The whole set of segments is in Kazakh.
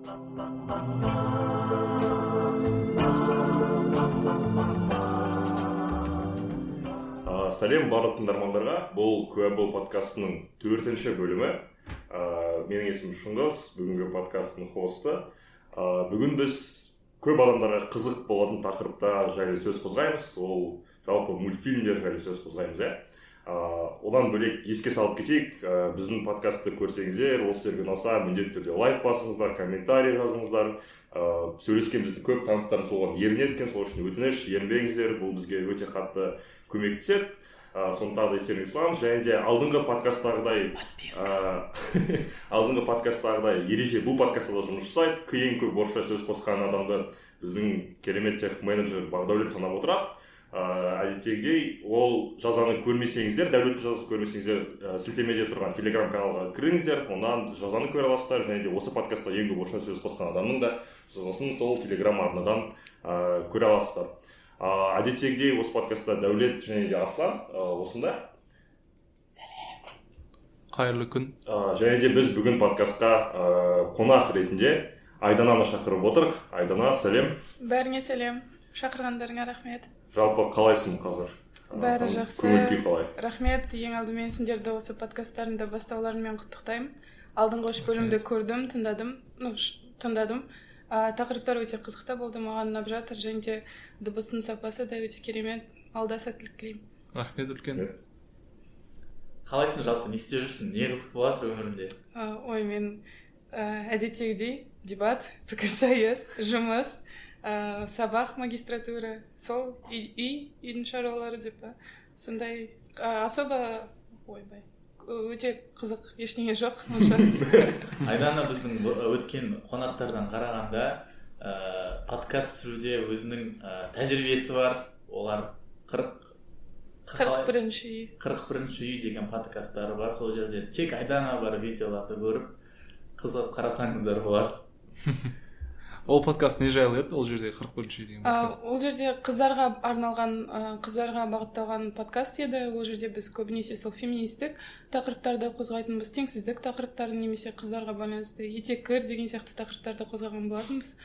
Сәлем барлық тыңдармандарға. Бұл Куәбол подкастының 4-ші бөлімі. Менің есімім Шыңғыс, бүгінгі подкасттың хосты. Бүгін біз көп адамдарға қызық болатын тақырыпта жайлы сөз қозғаймыз. Ол жалпы мультфильмдер жайлы сөз қозғаймыз. Одан бөлек еске салып кетейік, біздің подкастты көрсеңіздер, ол сіздерге ұнаса міндетті түрде лайк басыңыздар, комментарий жазыңыздар. Сөйлескен біздің көп таныстарымыз болған ерінеді екен, сол үшін өтініш, ерінбеңіздер, бұл бізге өте қатты көмектеседі. Соны тағы да естеріңізге саламыз. Және де алдыңғы подкасттағыдай ереже бұл подкастта да жұмыс жасайды. Ең көп орысша сөз қосқан адамды біздің керемет тех менеджер Бағдәулет санап отырады. Әдеттегідей, ол жазаны көрмесеңіздер, дәулетті жазаны көрмесеңіздер, сілтемеде тұрған телеграм каналға кіріңіздер, ондан жазаны көре аласыздар. Және де осы подкастта ең көп орысша сөз қосқан адамның да жазасын сол телеграм арнадан көре аласыздар. Әдеттегідей, осы подкастта Дәулет және де Аслан осында. Сәлем. Қайырлы күн. Және де біз бүгін подкастқа қонақ ретінде Айдананы шақырып отырық. Айдана, сәлем. Бәріңе сәлем. Шақырғандарыңа рахмет. Жалпы қалайсың қазір? Бәрі жақсы. Көңіл-күй қалай? Рахмет. Ең алдымен сендерді осы подкасттарында бастауларымен құттықтаймын. Алдыңғы 3 бөлімді көрдім, тыңдадым. Тақырыптар өте қызықты болды, маған ұнап жатыр, және де дыбыстың сапасы да өте керемет. Алда сәттілік тілеймін. Рахмет үлкен. Қалайсың жалпы, не істеп жүрсің? Не қызық болып жатыр өміріңде? Ой, мен әдеттегідей дебат, пікірсайыс, жұмыс, сабақ, магистратура, сол үйдің шаруалары деп па. Сондай особо өте қызық, ештеңе жоқ. Айдана біздің өткен қонақтардан қарағанда подкаст түсіруде өзінің тәжірибесі бар. Олар 41-ші үй деген подкасттары бар. Сол жерде тек Айдана бар видеоларды көріп қызық қарасаңыздар болады. Ол подкаст не жайлы еді? Ол жерде 41-ші деген подкаст. Ол жерде қыздарға арналған, қыздарға бағытталған подкаст еді. Ол жерде біз көбінесе сол феминистік тақырыптарды қозғайтынбыз, теңсіздік тақырыптарын немесе қыздарға байланысты етеккір деген сияқты тақырыптарды қозғаған болатынбыз.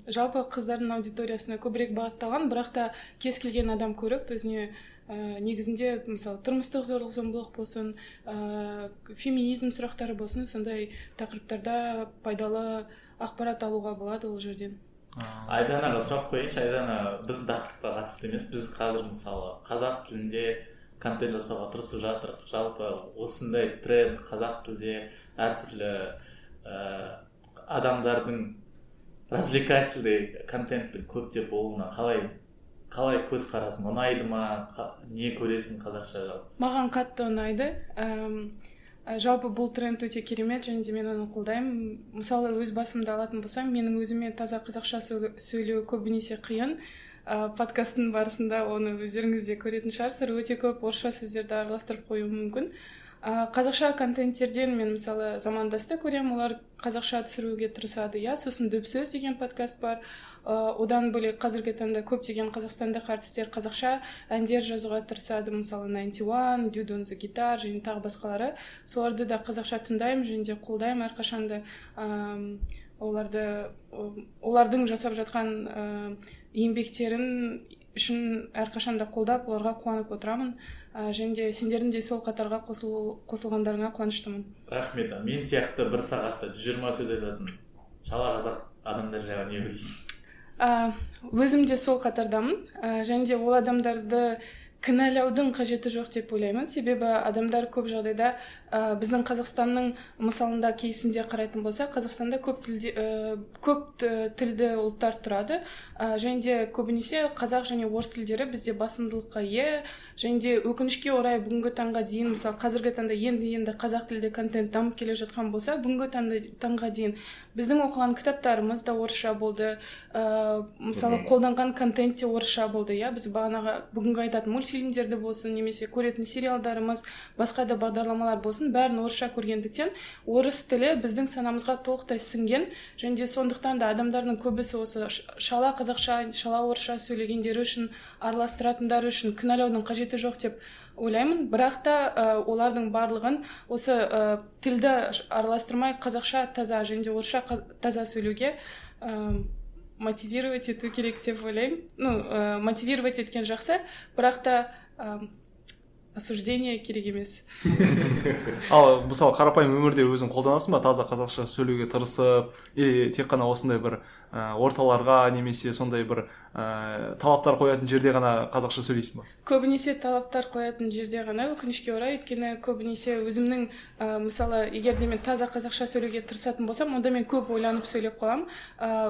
Жалпы қыздардың аудиториясына көбірек бағытталған, бірақ та кез келген адам көріп өзіне негізінде мысалы тұрмыстық зорлық-зомбылық болсын, феминизм сұрақтары болсын, сондай тақырыптарда пайдалы ақпарат алуға болады ол жерден. Айданаға сұрақ қойыңызшы. Айдана біздің тақырыпқа қатысты емес. Біз қазір мысалы қазақ тілінде контент жасауға тырысып жатыр. Жалпы осындай тренд қазақ тілде әртүрлі адамдардың развлекательный контенттің көптеп болуына қалай көз қарасың? Ұнайды ма? Не көресің қазақша жалпы? Маған қатты ұнайды. Жалпы бұл тренд өте керемет, және де мен оны қолдаймын. Мысалы, өз басымды алатын болсам, менің өзіме таза қазақша сөйлеу көбінесе қиын. Подкасттың барысында оны өздеріңіз де көретін шығарсыздар. Өте көп орысша сөздерді араластырып қою мүмкін. Қазақша контенттерден мен мысалы Замандасты көремін, олар қазақша түсіруге тырысады. Сосын Дөпсөз деген подкаст бар. Одан бөлек қазіргі таңда көптеген қазақстандық артистер қазақша әндер жазуға тырысады. Мысалы 91, Dude on the Guitar және тағы басқалары. Соларды да қазақша тыңдаймын және де қолдаймын әрқашанда. Олардың жасап жатқан еңбектерін үшін әрқашанда қолдап, оларға қуанып отырамын. Және де сендердің де сол қатарға қосылғандарыңа қуаныштымын. Рахмет. Мен сияқты бір сағатта 120 сөз айтатын шала қазақ адамдар жайлы не білесің? Өзім де сол қатардамын. Және де ол адамдарды кінәлаудың қажеті жоқ деп ойлаймын. Себебі адамдар көп жағдайда біздің Қазақстанның мысалында кейсінде қарайтын болса, Қазақстанда көп тілді ұлттар тұрады. Және де көбінесе қазақ және орыс тілдері бізде басымдылыққа ие. Және де өкінішке орай бүгінгі таңға дейін, мысалы қазіргі таңда енді қазақ тілді контент дамып келе жатқан болса, бүгінгі таңға дейін біздің оқыған кітаптарымыз да орысша болды. Мысалы қолданған контент те орысша болды. Біз бағанағы бүгінгі айтатын мультфильмдерді болсын, немесе көретін сериалдарымыз, басқа да бағдарламалар болсын, бәрін орысша көргендіктен орыс тілі біздің санамызға толықтай сіңген, және де сондықтан да адамдардың көбісі осы шала қазақша, шала орысша сөйлегендері үшін, араластыратындары үшін кінәлаудың қажеті жоқ деп ойлаймын. Бірақ та олардың барлығын осы тілді араластырмай қазақша таза және де орысша таза сөйлеуге мотивировать ету керек деп ойлаймын. Мотивировать еткен жақсы, бірақ та осуждение керек емес. Ал мысалы қарапайым өмірде өзің қолданасың ба таза қазақша сөйлеуге тырысып, или тек қана осындай бір орталарға немесе сондай бір талаптар қоятын жерде ғана қазақша сөйлейсің ба? Көбінесе талаптар қоятын жерде ғана, өкінішке орай, өйткені көбінесе өзімнің мысалы егер де мен таза қазақша сөйлеуге тырысатын болсам, онда мен көп ойланып сөйлеп қаламын.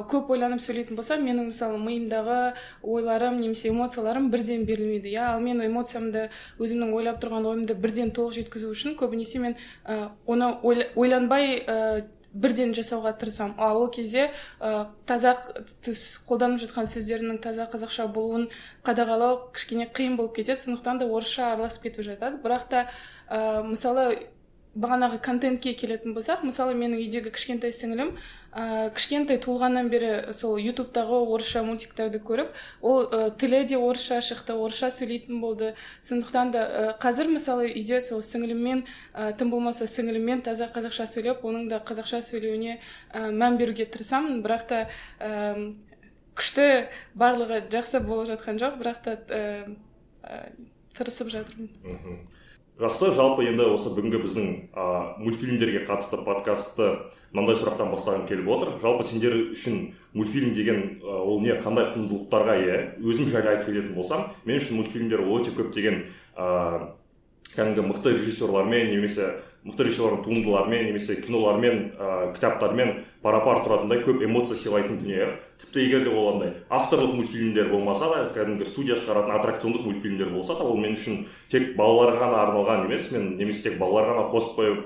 Көп ойланып сөйлейтін болсам, менің мысалы миымдағы ойларым немесе эмоцияларым бірден берілмейді. Ал мен эмоциямды, өзімнің ойлап тұрған ойымды бірден толық жеткізу үшін көбінесе мен оны ойланбай бірден жасауға тырысамын. Ол кезде таза қолданып жатқан сөздерінің таза қазақша болуын қадағалау кішкене қиын болып кетеді, сондықтан да орысша араласып кетіп жатады. Бірақ та мысалы бағанағы контентке келетін болсақ, мысалы менің үйдегі кішкентай сіңілім кішкентай туылғаннан бері сол ютубтағы орысша мультиктарды көріп, ол тілі де орысша шықты, орысша сөйлейтін болды. Сондықтан да қазір мысалы үйде сол сіңіліммен, тым болмаса сіңіліммен таза қазақша сөйлеп, оның да қазақша сөйлеуіне мән беруге тырысамын. Бірақ та күшті барлығы жақсы болып жатқан жоқ, бірақ та тырысып жатырмын. Жақсы, жалпы енді осы бүгінгі біздің мультфильмдерге қатысты подкастты мынандай сұрақтан бастағым келіп отыр. Жалпы сендер үшін мультфильм деген ол не, қандай құндылықтарға ие? Өзім жайлы айтып кететін болсам, мен үшін мультфильмдер өте көптеген кәдімгі мықты режиссерлармен, немесе мықты режиссерлардың туындыларымен, немесе кинолармен, кітаптармен пара-пар тұратындай көп эмоция сыйлайтын дүние. Тіпті егер де ол андай авторлық мультфильмдер болмаса да, кәдімгі студия шығаратын аттракциондық мультфильмдер болса да, ол мен үшін тек балаларға ғана арналған емес, мен немесе тек балаларға ғана қосып қойып,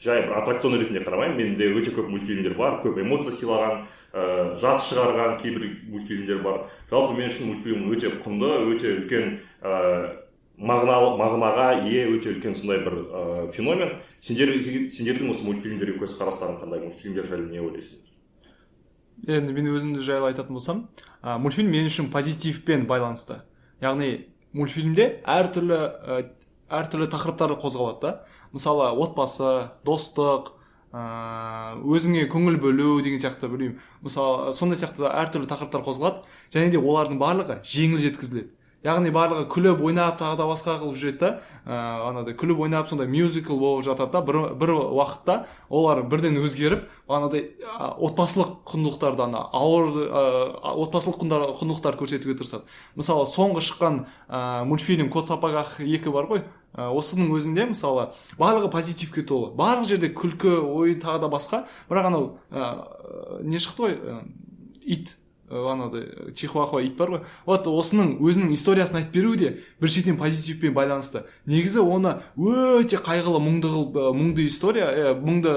жай бір аттракцион ретінде қарамаймын. Менде өте көп мультфильмдер бар, көп эмоция сыйлаған, жас шығарған кейбір мультфильмдер бар. Жалпы мен үшін мультфильм өте құнды, өте үлкен мағынаға ие, өте үлкен сондай бір феномен. Сендердің осы мультфильмдерге көзқарастарың қандай? Мультфильмдер жайлы не ойлайсың? Енді мен өзімді жайлы айтатын болсам, мультфильм мен үшін позитивпен байланысты. Яғни мультфильмде әртүрлі тақырыптар қозғалады да. Мысалы отбасы, достық, өзіңе көңіл бөлу деген сияқты, білмеймін. Мысалы сондай сияқты әртүрлі тақырыптар қозғалады, және де олардың барлығы жеңіл жеткізіледі. Яғни барлығы күліп ойнап тағы да басқа қылып жүреді да, анадай күліп ойнап сондай мюзикл болып жатады да, бір уақытта олар бірден өзгеріп, анадай отбасылық құндылықтарды, ауыр отбасылық құндылықтар көрсетуге тырысады. Мысалы соңғы шыққан мультфильм Кот Сапогах 2 бар ғой, осының өзінде мысалы барлығы позитивке толы, барлық жерде күлкі, ойын тағы да басқа, бірақ анау не шықты ғой, ит, анадай чихуахуа ит бар ғой, вот осының өзінің историясын айтып беру де бір шетінен позитивпен байланысты. Негізі оны өте қайғылы, мұңды история, мұңды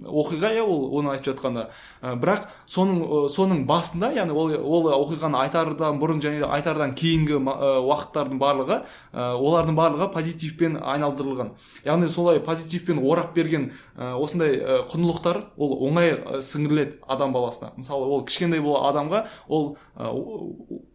оқиға, оны айтып жатқанда, бірақ соның басында, яғни ол оқиғаны айтардан бұрын және айтардан кейінгі уақыттардың барлығы, олардың барлығы позитивпен айналдырылған. Яғни солай позитивпен орап берген осындай құндылықтар ол оңай сіңіріледі адам баласына. Мысалы ол кішкентай адамға ол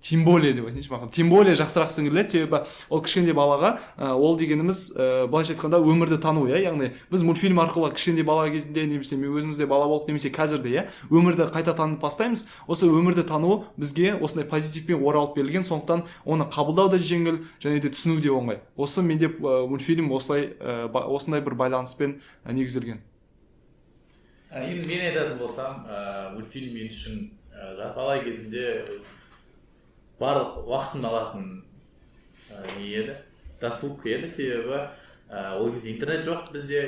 тем более деп айтайыншы, маған тем более жақсырақ сіңіріледі, себебі ол кішкентай балаға ол дегеніміз былайша айтқанда өмірді тану, яғни біз мультфильм арқылы кішкентай бала кезінде немесе өзімізде бала болып немесе қазірде өмірді қайта танып бастаймыз. Осы өмірді тану бізге осындай позитивпен оралып берілген, сондықтан оны қабылдау да жеңіл және де түсіну де оңай. Осы менде мультфильм осындай бір байланыспен негізделген. Енді мен айтатын болсам, мультфильм мен үшін бала кезінде барлық уақытын алатын не еді, досуг еді, себебі ол кезде интернет жоқ бізде,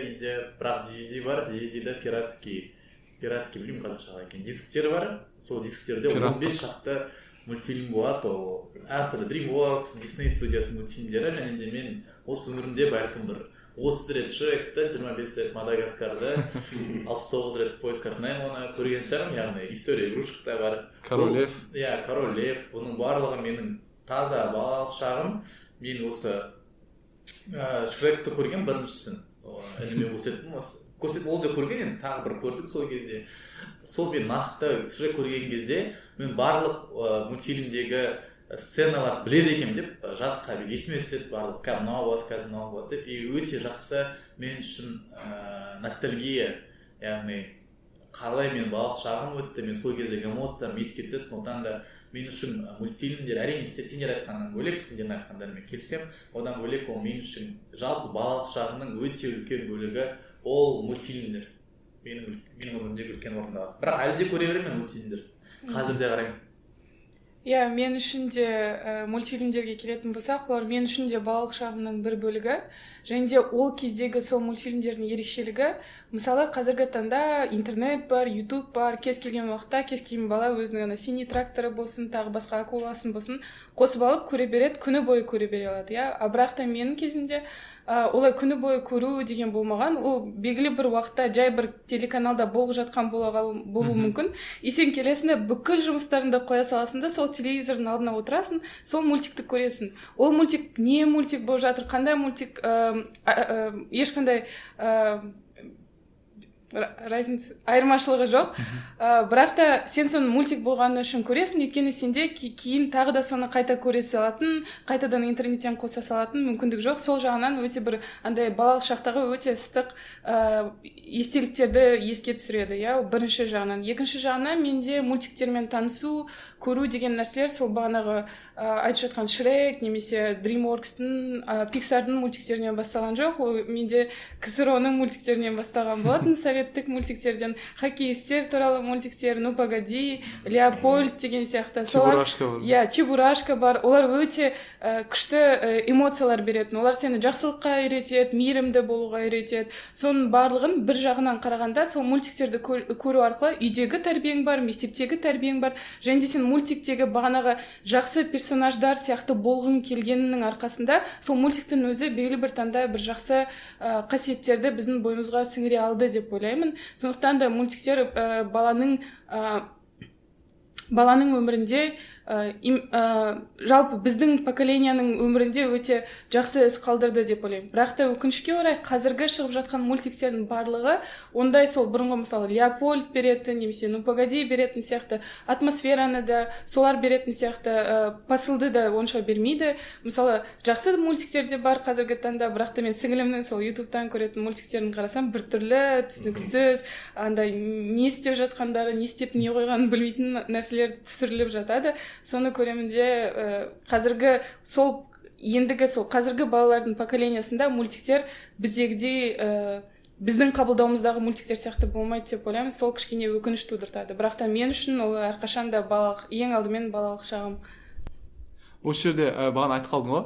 бірақ DVD бар, DVD-де пиратский білмеймін қазақша екен, дисктер бар, сол дисктерде 15 шақты мультфильм болады, ол әртүрлі DreamWorks, Disney студиясының мультфильмдері, және де мен осы өмірімде бәлкім бір 30 рет Шректі, 25 рет Мадагаскарды, 69 рет в поисках Немоны көрген шығармын, яғни история игрушек та бар. Король Лев. Король Лев, оның барлығы менің таза балалық шағым мен осы Шректі көрген біріншісін ініме көрсеттім ол да көрген енді тағы бір көрдік сол кезде сол мен нақты Шрек көрген кезде мен барлық мультфильмдегі сценаларды біледі екенмін деп жатқа есіме түседі барлық қазір мынау болады қазір мынау болады деп и өте жақсы мен үшін ностальгия яғни қалай мен балалық шағым өтті мен сол кездегі эмоцияларым еске түседі сондықтан да мен үшін мультфильмдер әрине сендер айтқаннан бөлек сендердің айтқандарымен келісемін одан бөлек ол мен үшін жалпы балалық шағымның өте үлкен бөлігі ол мультфильмдер менің өмірімдегі үлкен орын алады бірақ әлі де көре беремін мен мультфильмдер қазір де қараймын иә мен үшін де мультфильмдерге келетін болсақ олар мен үшін де балалық шағымның бір бөлігі және де ол кездегі сол мультфильмдердің ерекшелігі мысалы қазіргі таңда интернет бар ютуб бар кез келген уақытта кез келген бала өзінің ана синий тракторы болсын тағы басқа акуласын болсын қосып алып көре береді күні бойы көре бере алады иә бірақ та менің кезімде олай күні бойы көру деген болмаған ол белгілі бір уақытта жай бір телеканалда болып жатқан болуы мүмкін и сен келесің де бүкіл жұмыстарыңды қоя саласың да сол телевизордың алдына отырасың сол мультикті көресің ол мультик не мультик болып жатыр қандай мультик ешқандай айырмашылығы жоқ бірақ та сен соны мультик болғаны үшін көресің өйткені сенде кейін тағы да соны қайта көре салатын қайтадан интернеттен қоса салатын мүмкіндік жоқ сол жағынан өте бір андай балалық шақтағы өте ыстық естеліктерді еске түсіреді иә бірінші жағынан екінші жағынан менде мультиктермен танысу көру деген нәрселер сол бағанағы айтып жатқан Шрек немесе DreamWorks-тың Pixar-дың мультиктерінен басталған жоқ ол менде КСРО-ның мультиктерінен басталған болатын советтік мультиктерден хоккеистер туралы мультиктер ну погоди Леопольд деген сияқты Чебурашка бар иә Чебурашка бар олар өте күшті эмоциялар беретін олар сені жақсылыққа үйретеді мейірімді болуға үйретеді соның барлығын бір жағынан қарағанда сол мультиктерді көру арқылы үйдегі тәрбиең бар мектептегі тәрбиең бар және де сен мультиктегі бағанағы жақсы персонаждар сияқты болғың келгенінің арқасында сол мультиктің өзі белгілі бір таңда бір жақсы қасиеттерді біздің бойымызға сіңіре алды деп ойлаймын сондықтан да мультиктер баланың өмірінде жалпы біздің поколенияның өмірінде өте жақсы із қалдырды деп ойлаймын бірақ та өкінішке орай қазіргі шығып жатқан мультиктердің барлығы ондай сол бұрынғы мысалы Леопольд беретін немесе ну погоди беретін сияқты атмосфераны да солар беретін сияқты посылды да онша бермейді мысалы жақсы мультиктер де бар қазіргі таңда бірақ та мен сіңілімнің сол ютубтан көретін мультиктерін қарасам біртүрлі түсініксіз андай не істеп жатқандары не істеп не қойғанын білмейтін нәрселер түсіріліп жатады соны көремін де қазіргі балалардың поколениясында мультиктер біздегідей біздің қабылдауымыздағы мультиктер сияқты болмайды деп ойлаймын сол кішкене өкініш тудыртады бірақ та мен үшін ол әрқашан да ең алдымен балалық шағым осы жерде бағана айтып қалдың ғой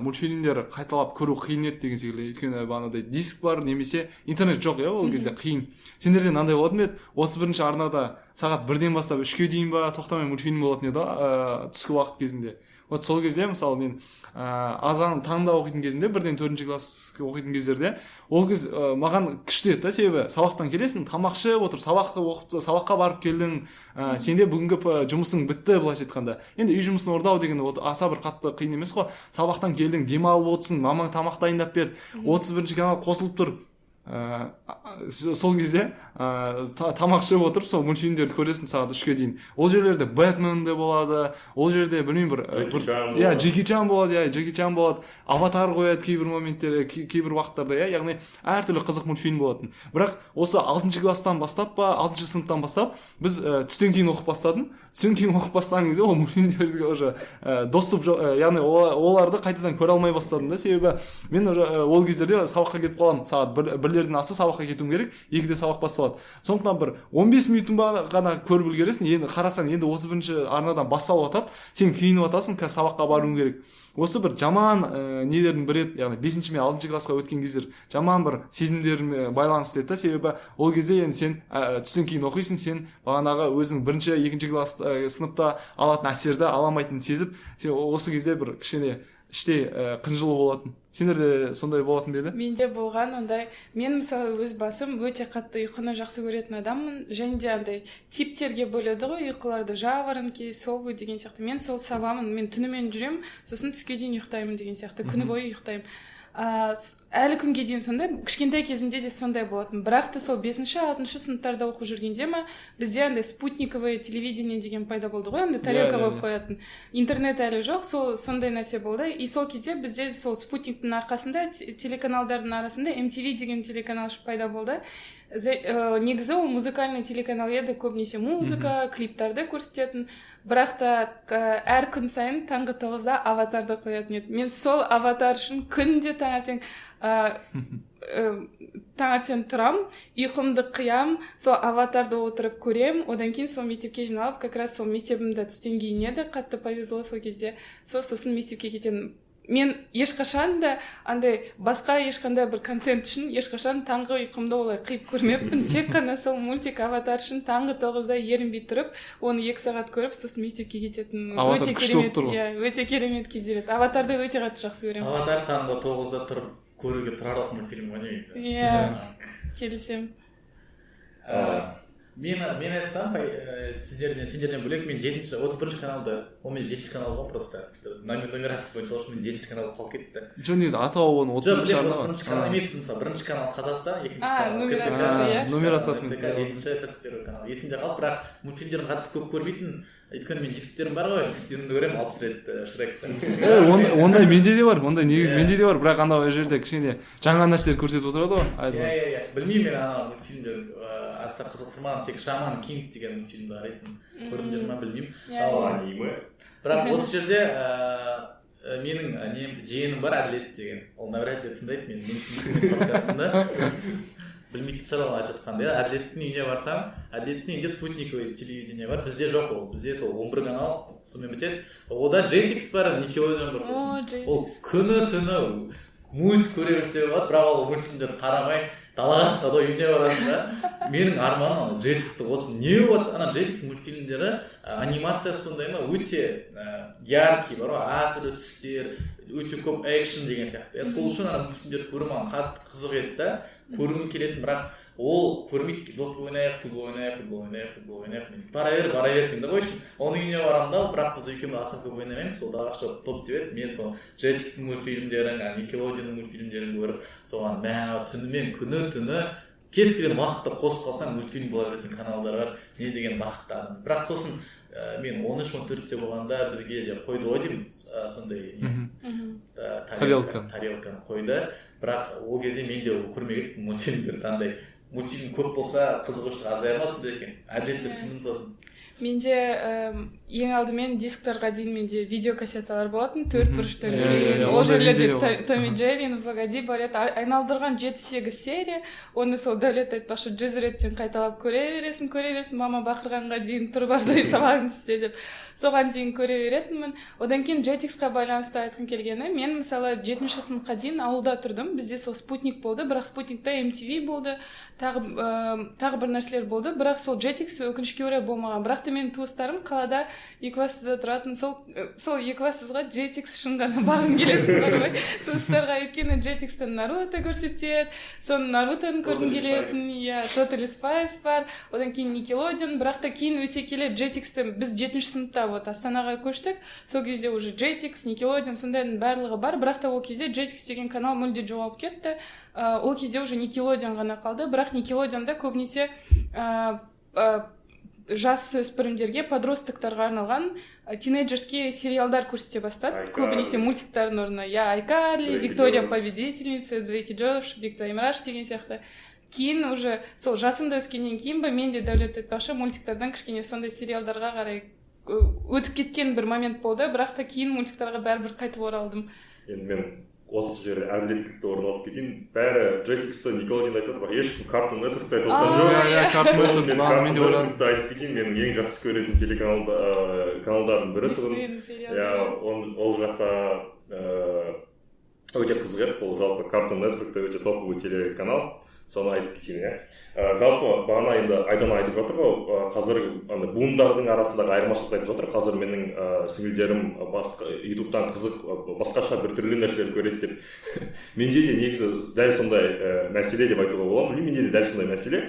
мультфильмдер қайталап көру қиын еді деген секілді өйткені бағанағыдай диск бар немесе интернет жоқ иә ол кезде қиын сендерде мынандай болатын ба еді 31-ші арнада сағат 1-ден бастап 3-ке дейін ба тоқтамай мультфильм болатын еді түскі уақыт кезінде вот сол кезде мысалы мен азан таңда оқитын кезімде 1-ден 4-ші класс оқитын кездерде ол кез маған күшті еді да себебі сабақтан келесің тамақ ішіп отыр сабаққа барып келдің сенде бүгінгі жұмысың бітті былайша айтқанда енді үй жұмысын орындау деген аса бір қатты қиын емес қой сабақтан келдің демалып отырсың мамаң тамақ дайындап берді 31-ші канал қосылып тұр сол кезде тамақ ішіп отырып сол мультфильмдерді көресің сағат 3-ке дейін ол жерлерде Бэтмен де болады ол жерде білмеймін бір Джеки Чан болады Аватар қояды кейбір моменттер кейбір уақыттарда яғни әртүрлі қызық мультфильм болатын бірақ осы 6-шы класстан бастап па 6-шы сыныптан бастап біз түстен кейін оқып бастадым түстен кейін оқып бастаған кезде ол мультфильмдерге уже доступ яғни оларды қайтадан көре алмай бастадым да себебі мен ол кездерде сабаққа кетіп қаламын сағат 1-лерден аса сабаққа кетуім керек 2-де сабақ басталады сондықтан бір 15 минутын ғана көріп үлгересің енді қарасаң енді 31-ші арнадан басталып жатады сен киініп жатасың қазір сабаққа баруың керек осы бір жаман нелердің бірі еді яғни 5-ші мен 6-шы классқа өткен кездер жаман бір сезімдеріме байланысты еді да себебі ол кезде енді сен түстен кейін оқисың сен бағанағы өзің 1-2 класс сыныпта алатын әсерді ала алмайтынын сезіп сен осы кезде бір кішкене іштей қынжылу болатын. Сендерде сондай болатын ба еді? Менде болған ондай. Мен мысалы өз басым өте қатты ұйқыны жақсы көретін адаммын, және де андай типтерге бөледі ғой ұйқыларды: жаворонки, совы деген сияқты. Мен сол сабамын. Мен түнімен жүремін, сосын түске дейін ұйықтаймын деген сияқты. Күні бойы ұйықтаймын. Әлі күнге дейін сондай. Кішкентай кезімде де сондай болатын. Бірақ та сол 5-6 сыныптарда оқып жүргенде ма, бізде андай спутниковое телевидение деген пайда болды ғой, андай тарелка болып қоятын. Интернет әлі жоқ, сондай нәрсе болды. И сол кезде бізде сол спутниктің арқасында телеканалдардың арасында MTV деген телеканал пайда болды. Негізі ол музыкальный телеканал еді, көбінесе музыка, клиптарды көрсететін. Бірақ та әр күн сайын таңғы 9-да аватарды қоятын еді. Мен сол аватар үшін күнде таңертең тұрам, ұйқымды қиям, сол аватарды отырып көрем, одан кейін сол мектепке жиналып, как раз сол мектебімді түстен кейін еді, қатты повезло сол кезде. Сосын мектепке кетемін. Мен ешқашан да андай басқа ешқандай бір контент үшін ешқашан таңғы ұйқымды олай қиып көрмеппін. Тек қана сол мультик аватар үшін таңғы 9-да ерінбей тұрып, оны 2 сағат көріп, сосын мектепке кететін. Аватар күшті болып тұр ғой. Өте керемет кездер еді. Аватарды өте қатты жақсы көремін. Аватар таңғы 9-да тұрып көруге тұрарлық мультфильм ғой негізі. Иә, келісемін. Мен айтсам, сендерден бөлек мен 31 каналды, ол мен 7 канал ғой просто. Нумерация бойынша мен 7 канал қалып кетті. Жоқ, негізі атауы оны 30 канал. 31 канал емес, мысалы, 1 канал Қазақстан, 2 канал нумерациясымен. 31 канал. Есімде қалып, бірақ мультфильмдерін қатты көп көрмейтін. Өйткені мен дисктерім бар ғой, дисктерімді көремін, 60 рет Шректі. Ондай менде де бар, ондай негізі менде де бар, бірақ анда жерде кішкене жаңа нәрселер көрсетіп отырады ғой. Иә, білмеймін мен ана мультфильмдер аса қызықтырмаған, тек Шаман Кинг деген мультфильмді қарайтын. Көрдіңдер ме білмеймін. Аниме. Бірақ осы жерде менің жиенім бар, Әділет деген. Ол навряд ли тыңдайды менің подкастымда. Білмейтін шығар оны айтып жатқанда. Әділеттің үйіне барсам, Әділеттің үйінде спутниковый телевидение бар. Бізде жоқ ол. Бізде сол 11 канал сонымен бітеді. Ода Jetix бар, Nickelodeon бар сосын. Ол күні-түні мультик көре берсе болады, бірақ ол мультфильмдерді қарамай далаға шығады, үйіне барасың да. Менің арманым Jetixті қосып. Не болады? Ана Jetix мультфильмдері анимациясы сондай ма, өте яркий бар ғой, әртүрлі түстер, өте көп экшн деген сияқты. Сол үшін ана мультфильмдерді көру маған қатты қызық еді да, көргім келетін, бірақ ол көрмейді. Допты ойнайық, футбол ойнайық. Мен бара бер деймін да қойшын. Оның үйіне барамын да, бірақ біз екеуміз аса көп ойнамаймыз, сол далаға шығып топ тебеді. Мен сол Jetixтің мультфильмдерін, Nickelodeon'ның мультфильмдерін көріп, соған түнімен күні-түні кез келген уақытта қосып қалсам мультфильм бола беретін каналдар бар. Не деген бақытты адам. Бірақ сосын мен 13-14-те болғанда бізге де қойды ғой деймін, сондай тарелканы қойды. Бірақ ол кезде мен де көрмегенмін мультфильмдерді. Қандай мультфильм көп болса қызығушылық азая ма сонда екен. Әділетті түсіндім сосын. Менде ең алдымен дисктарға дейін менде видеокассеталар болатын, 4 бұрышты. Ол жерлерде Том и Джерри, погоди, балет айналдырған 7-8 серия. Оны сол Дәулет айтпақшы 100 реттен қайталап көре бересің, мама бақырғанға дейін тұрып ардай сабағыңды істе деп. Соған дейін көре беретінмін. Одан кейін Jetixқа байланысты айтқым келгені, мен мысалы 7-ші сыныпқа дейін ауылда тұрдым. Бізде сол спутник болды, бірақ спутникта MTV болды, тағы бір нәрселер болды, бірақ сол Jetix өкінішке орай болмаған. Бірақ та менің туыстарым қалада Екібастұзда тұратын, сол Екібастұзға Jetix үшін ғана барғым келетін бар ғой. Туыстарға өйткені Jetix'тен Наруто көрсетеді, соны Нарутоны көргім келетін, Totally Spice бар, одан кейін Nickelodeon, бірақ та кейін өсе келе Jetix'ті біз 7-ші сыныпта Астанаға көштік, сол кезде уже Jetix, Nickelodeon сондайдың барлығы бар, бірақ та ол кезде Jetix деген канал мүлде жоғалып кетті. Ол кезде уже Nickelodeon ғана қалды, бірақ Nickelodeon'да көбінесе жас өспірімдерге, подростықтарға арналған тинейджерские сериалдар көрсете бастады. Көбінесе мультиктардың орнына. iCarly, Виктория победительница, Дрейк и Джош, Биг Тайм Раш деген сияқты. Кейін уже сол жасымда өскеннен кейін ба, мен де Дәулет айтпақшы мультиктардан кішкене сондай сериалдарға қарай өтіп кеткен бір момент болды, бірақ та кейін мультиктарға бәрібір қайтып оралдым. Енді мен осы жерде әділеттікті орын алып кетейін. Бәрі Jetix'ті, Nickelodeon'ды айтады, бірақ ешкім Cartoon Network'ты айтып отқан жоқ. Cartoon Network'ты айтып кетейін. Менің ең жақсы көретін каналдардың бірі тұғын. Ол жақта өте қызық еді. Сол жалпы Cartoon Network'та өте топовый телеканал. соны айтып кетейін. Жалпы бағана енді Айдана айтып жатыр ғой, қазір андай буындардың арасындағы айырмашылықты айтып жатыр. Қазір менің сіңілдерім ютубтан қызық басқаша бір түрлі нәрселер көреді деп. Менде де негізі дәл сондай мәселе деп айтуға болады. Менде де дәл сондай мәселе.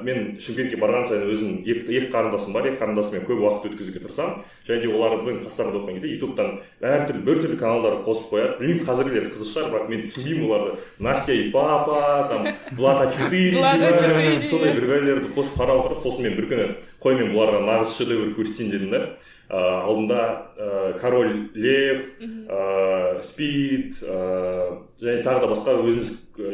Мен Шымкентке барған сайын өзім екі қарындасым бар, екі қарындасыммен көп уақыт өткізуге тырысамын. Және де олардың қастарында оқыған кезде ютубтан біртүрлі каналдарды қосып қояды. Білмеймін, қазіргілер қызық шығар, бірақ мен түсінбеймін оларды. Настя и папа, там Влада 4, сондай бір бәлелерді қосып қарап отырып, сосын мен бір күні қой, мен бұларға нағыз шедевр көрсетейін дедім да. Алдында Король Лев, Спирит, және тағы да басқа өзіміз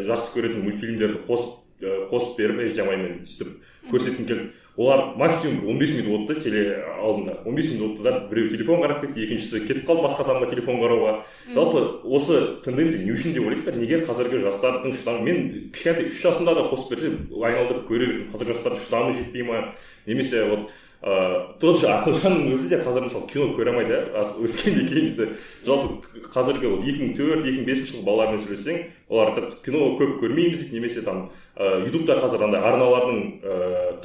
жақсы көретін мультфильмдерді қосып беріп, жамаймен сөйтіп көрсеткім келді. Олар максимум 15 минут отты теле алдында. 15 минут отты да біреу телефон қарап кетті, екіншісі кетіп қалды басқа адамға телефон қарауға. Жалпы осы тенденция не үшін деп ойлайсыздар? Неге қазіргі жастардың шыдамы, мен кішкентай 3 жасымда да қосып берсе айналдырып көре бердім. Қазір жастардың шыдамы жетпей ма? Немесе вот тот же Ақылжанның өзі де қазір мысалы кино көре алмайды, өскенде кейін жалпы қазіргі 2004-2005 жылғы балалармен сөйлессең, олар кино көп көрмейміз дейді, немесе там ютубта қазір андай арналардың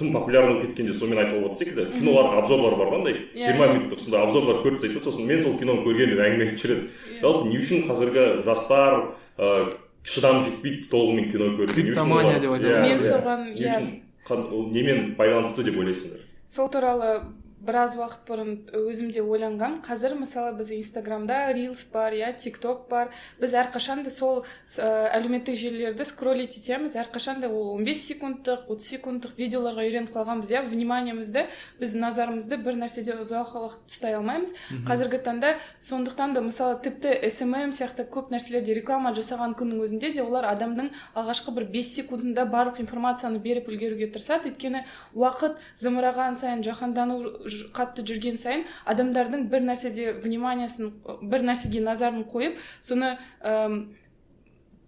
тым популярны болып кеткенде сонымен айтып отырған секілді, киноларға обзорлар бар ғой, 20 минуттық сонда обзорлар көріп тастайды, сосын мен сол киноны көрген деп әңгіме айтып жүреді. Жалпы не үшін қазіргі жастар шыдам жетпейді толығымен кино көруге? Криптомания деп айтады. Мен соған немен байланысты деп ойлайсыңдар? Сол туралы біраз уақыт бұрын өзімде ойланған. Қазір мысалы біз Инстаграмда Reels бар, TikTok бар. Біз әрқашанда сол әлеуметтік желілерді скроллить етеміз. Әрқашанда ол 15 секундтық, 30 секундтық видеоларға үйреніп қалғанбыз. Вниманиемізді, біз назарымызды бір нәрседе ұзақ уақыт ұстай алмаймыз. Қазіргі таңда сондықтан да мысалы тіпті SMM сияқты көп нәрселерде реклама жасаған күннің өзінде де олар адамның алғашқы бір 5 секундында барлық информацияны беріп үлгеруге тырысады. Өйткені уақыт зымыраған сайын, жаһандану қатты жүрген сайын адамдардың бір нәрседе вниманиясын, бір нәрсеге назарын қойып, соны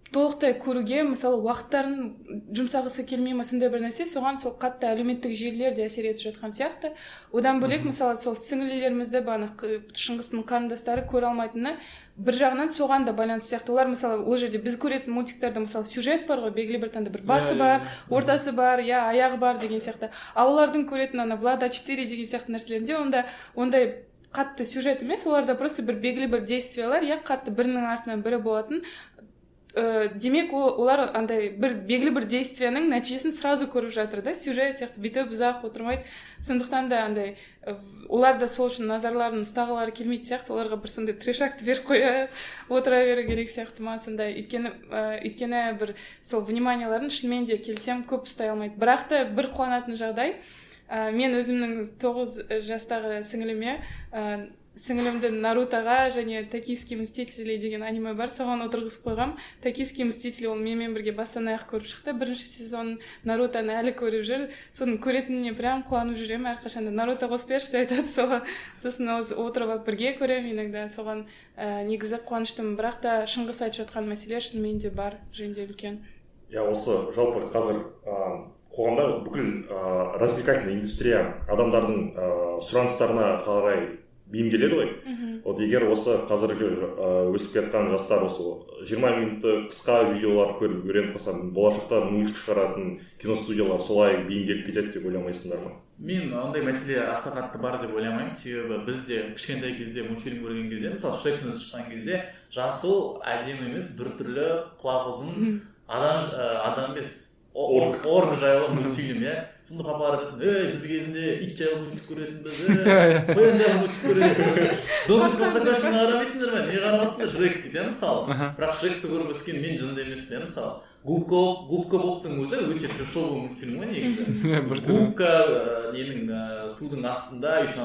толықтай көруге мысалы уақыттарын жұмсағысы келмей ме, сондай бір нәрсе, соған сол қатты әлеуметтік желілер де әсер етіп жатқан сияқты. Одан бөлек мысалы сол сіңлілерімізді Шыңғыстың қарындастары көре алмайтыны бір жағынан соған да байланысты сияқты. Олар мысалы ол жерде біз көретін мультиктерде мысалы сюжет бар ғой, белгілі бір таңда бір басы бар, ортасы бар, аяғы бар деген сияқты. А олардың көретін ана Влада 4 деген сияқты нәрселерінде ондай қатты сюжет емес, оларда просто бір белгілі бір действиялар, қатты бірінің артынан бірі болатын. Демек олар андай бір белгілі бір действияның нәтижесін сразу көріп жатыр да, сюжет сияқты бүйтіп ұзақ отырмайды. Сондықтан да андай олар да сол үшін назарларын ұстағылары келмейді сияқты, оларға бір сондай трешакты беріп қоя отыра беру керек сияқты ма, сондай. Өйткені бір сол вниманияларын шынымен де келсем көп ұстай алмайды. Бірақ та бір қуанатын жағдай, мен өзімнің 9 жастағы сіңілімді Нарутоға және Токийский мстители деген аниме бар, соған отырғызып қойғам. Токийский мстители ол менімен бірге бастан аяқ көріп шықты. Бірінші сезон Нарутоны әлі көріп жүр. Соны көретініне прям қуанып жүремін. Әрқашанда Наруто қосып берші деп айтады. Сосын отырып бірге көремін иногда. Соған негізі қуаныштымын. Бірақ та Шыңғыс айтып жатқан мәселе шынымен де бар, жөнінде үлкен. Осы жалпы қазір қоғамда бүкіл развлекательный индустрия адамдардың сұраныстарына қалай бейімделеді ғой. Вот егер осы қазіргі өсіп кеткен жастар осы 20 минутты қысқа видеолар көріп үйреніп қалса, болашақта мультик шығаратын киностудиялар солай бейімделіп кетеді деп ойламайсыңдар ма? Мен ондай мәселе аса қатты бар деп ойламаймын. Себебі бізде кішкентай кезде мультфильм көрген кезде, мысалы Шректің өзі шыққан кезде, жасыл әдемі емес, біртүрлі құлақ ұзын адам емес, орг жайлы мультфильм, сонда папалар айтатын, біз кезінде ит жайлы мультик көретінбіз, қоян жайлы мультик көретінбіз. Домыс Простоквашино қарамайсыңдар ма? Не қарамайсыңдар? Шрек дейді, мысалы. Бірақ Шректі көріп өскен мен жынды емеспін, мысалы. Губка Бобтың өзі өте трешовый мультфильм ғой негізі. Губка судың астында, еще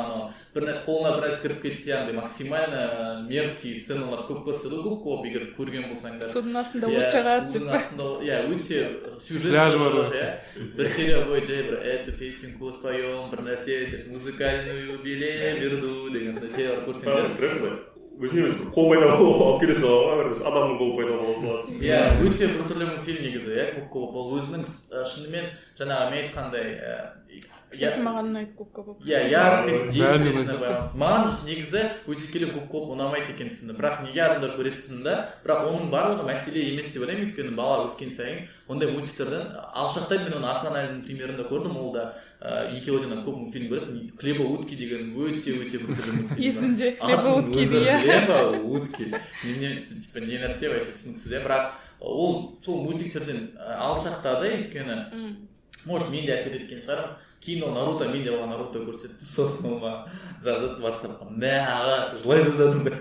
қолына біраз кіріп кетсе, максимально мерзкий сценалар көп көрсетеді Губка Боб, егер көрген болсаңдар. Судың астында от жағады. Судың астында, өте сюжет. Бір серия бойынша эту песенку споем, бір нәрсе музыкальную билиберду деген сериялар көрсеңдер. Өзіне өзі қол пайда болып келе салуға, адамның қол пайда бола салады. Өте бір түрлі мультфильм негізі, Губка Боб. Ол өзінің шынымен жаңағы мен айтқандай кстати маған ұнайды көп иә яркость бәріне действиесіне байланысты маған негізі өте келе көп ұнамайды екен түсіндім, бірақ неге адамдар көреді түсіндім да, бірақ оның барлығы мәселе емес деп ойлаймын, өйткені бала өскен сайын ондай мультиктерден алшақтайды. Мен оны Асман әлінің примерінде көрдім, ол да екеуден көп мультфильм көреді. Хлеба утки деген өте бір түрлі мультфильм. есімде хлеба утки иә. Хлеба утки типа не нәрсе вообще түсініксіз, бірақ ол сол мультиктерден алшақтады, өйткені может мен де әсер еткен шығармын. Кейін ол Наруто, мен де оған Наруто көрсеттім, сосын ол маған жазады WhatsApp-қа, мә аға жылай жаздадым да,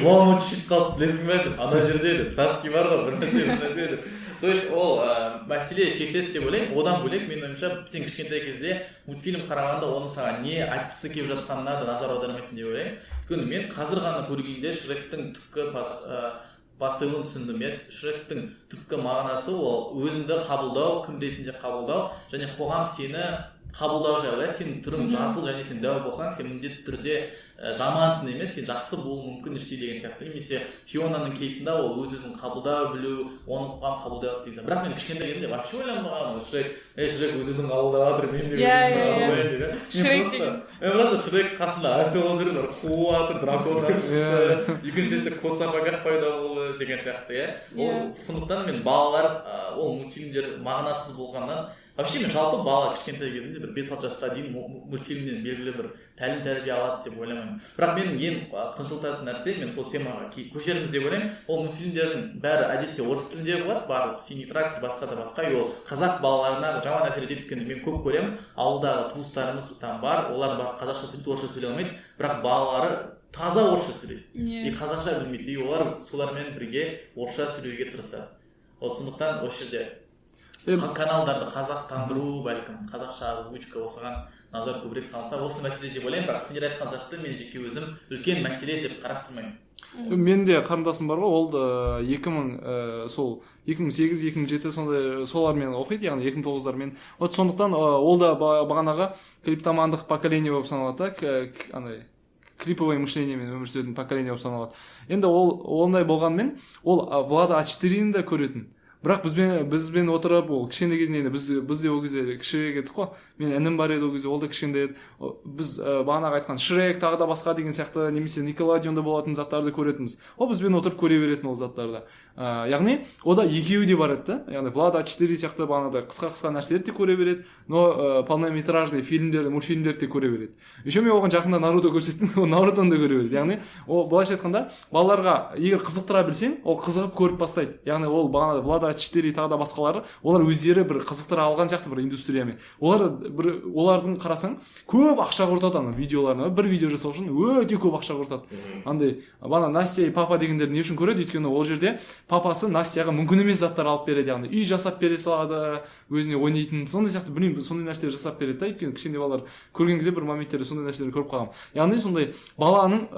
мама шешіп қалып білесің бе деп, ана жерде деп, Саски бар ғой бір нәрсе деп. То есть ол мәселе шешіледі деп ойлаймын. Одан бөлек менің ойымша сен кішкентай кезде мультфильм қарағанда оның саған не айтқысы келіп жатқанына да назар аудармайсың деп ойлаймын. Өйткені мен қазір ғана көргенде Шректің түпкі посылын түсіндім. Шректің түпкі мағынасы ол өзіңді қабылдау, кім ретінде қабылдау және қоғам сені қабылдау жайлы. Сен түрің жасыл және сен дәу болсаң, сен міндетті түрде жамансың емес, сен жақсы болуы мүмкін іште деген сияқты. Немесе Фионаның кейсінде ол өз-өзін қабылдау білу, оны қоғам қабылдау деген. Бірақ мен кішкентай кезімде вообще ойланбағанмын, Шрек өз-өзін қабылдап жатыр, мен де өзімді қабылдайын деп. Мен просто Шрек қасында осел жүреді, қуып жатыр, дракондар шықты, екіншісінде кот сапогах пайда болды деген сияқты. Сондықтан мен балалар ол мультфильмдер мағынасыз болғаннан, вообще мен жалпы бала кішкентай кезімде бір 5-6 жасқа дейін мультфильмнен белгілі бір тәлім тәрбие алады деп ойламаймын. Бірақ менің ең қынжылтатын нәрсе, мен сол темаға көшерміз деп ойлаймын, ол мультфильмдердің бәрі әдетте орыс тілінде болады, барлық Синий трактор, басқа да басқа, ол қазақ балаларына жаман әсер етеді. Өйткені мен көп көремін, ауылдағы туыстарымыз там бар, олар қазақша сөйлейді, орысша сөйлей алмайды, бірақ балалары таза орысша сөйлейді. Қазақша білмейді, олар солармен бірге орысша сөйлеуге тырысады. Сондықтан осы жерде каналдарды қазақтандыру, бәлкім қазақша озвучка осыған назар көбірек салса, осы мәселе деп ойлаймын. Бірақ сендер айтқан затты мен жеке өзім үлкен мәселе деп қарастырмаймын. Менде қарындасым бар ғой, ол 2008-2007 сондай солармен оқиды, яғни 2009-дармен. Сондықтан ол да бағанағы криптомандық поколение болып саналады, андай криповое мышлениемен өмір сүретін поколение болып саналады. Енді ол ондай болғанмен, ол Влада А4-ні де көретін. Бірақ бізбен отырып, ол кішкентай кезінде біз де ол кезде кішірек едік қой. Мен інім бар еді ол кезде, ол да кішкентай еді. Біз бағанағы айтқан Шрек тағы да басқа деген сияқты, немесе Никелодеонда болатын заттарды көретінбіз. Ол бізбен отырып көре беретін ол заттарды. Яғни ода екеуі де бар еді. Яғни Влада А4 сияқты бағанағыдай қысқа нәрселерді де көре береді, но полнометражный фильмдерді, мультфильмдерді де көре береді. Еще мен оған жақында Наруто көрсеттім, ол Нарутоны да көре береді. Яғни ол былайша айтқанда, балаларға егер қызықтыра білсең, ол қызығып көріп бастайды. Яғни ол бағанағы Влада А4 тағы да басқалары, олар өздері бір қызықтыра алған сияқты бір индустриямен. Олардың қарасаң көп ақша құртады ана видеоларына. Бір видео жасау үшін өте көп ақша құртады. Андай бана Настя и папа дегендер не үшін көреді? Өйткені ол жерде папасы Настяға мүмкін емес заттар алып береді. Яғни үй жасап бере салады, өзіне ойнайтын, сондай сияқты білмеймін, сондай нәрселер жасап береді да. Өйткені кішкентай балалар көрген кезде бір моменттерде сондай нәрселерді көріп қалғам. Яғни сондай баланың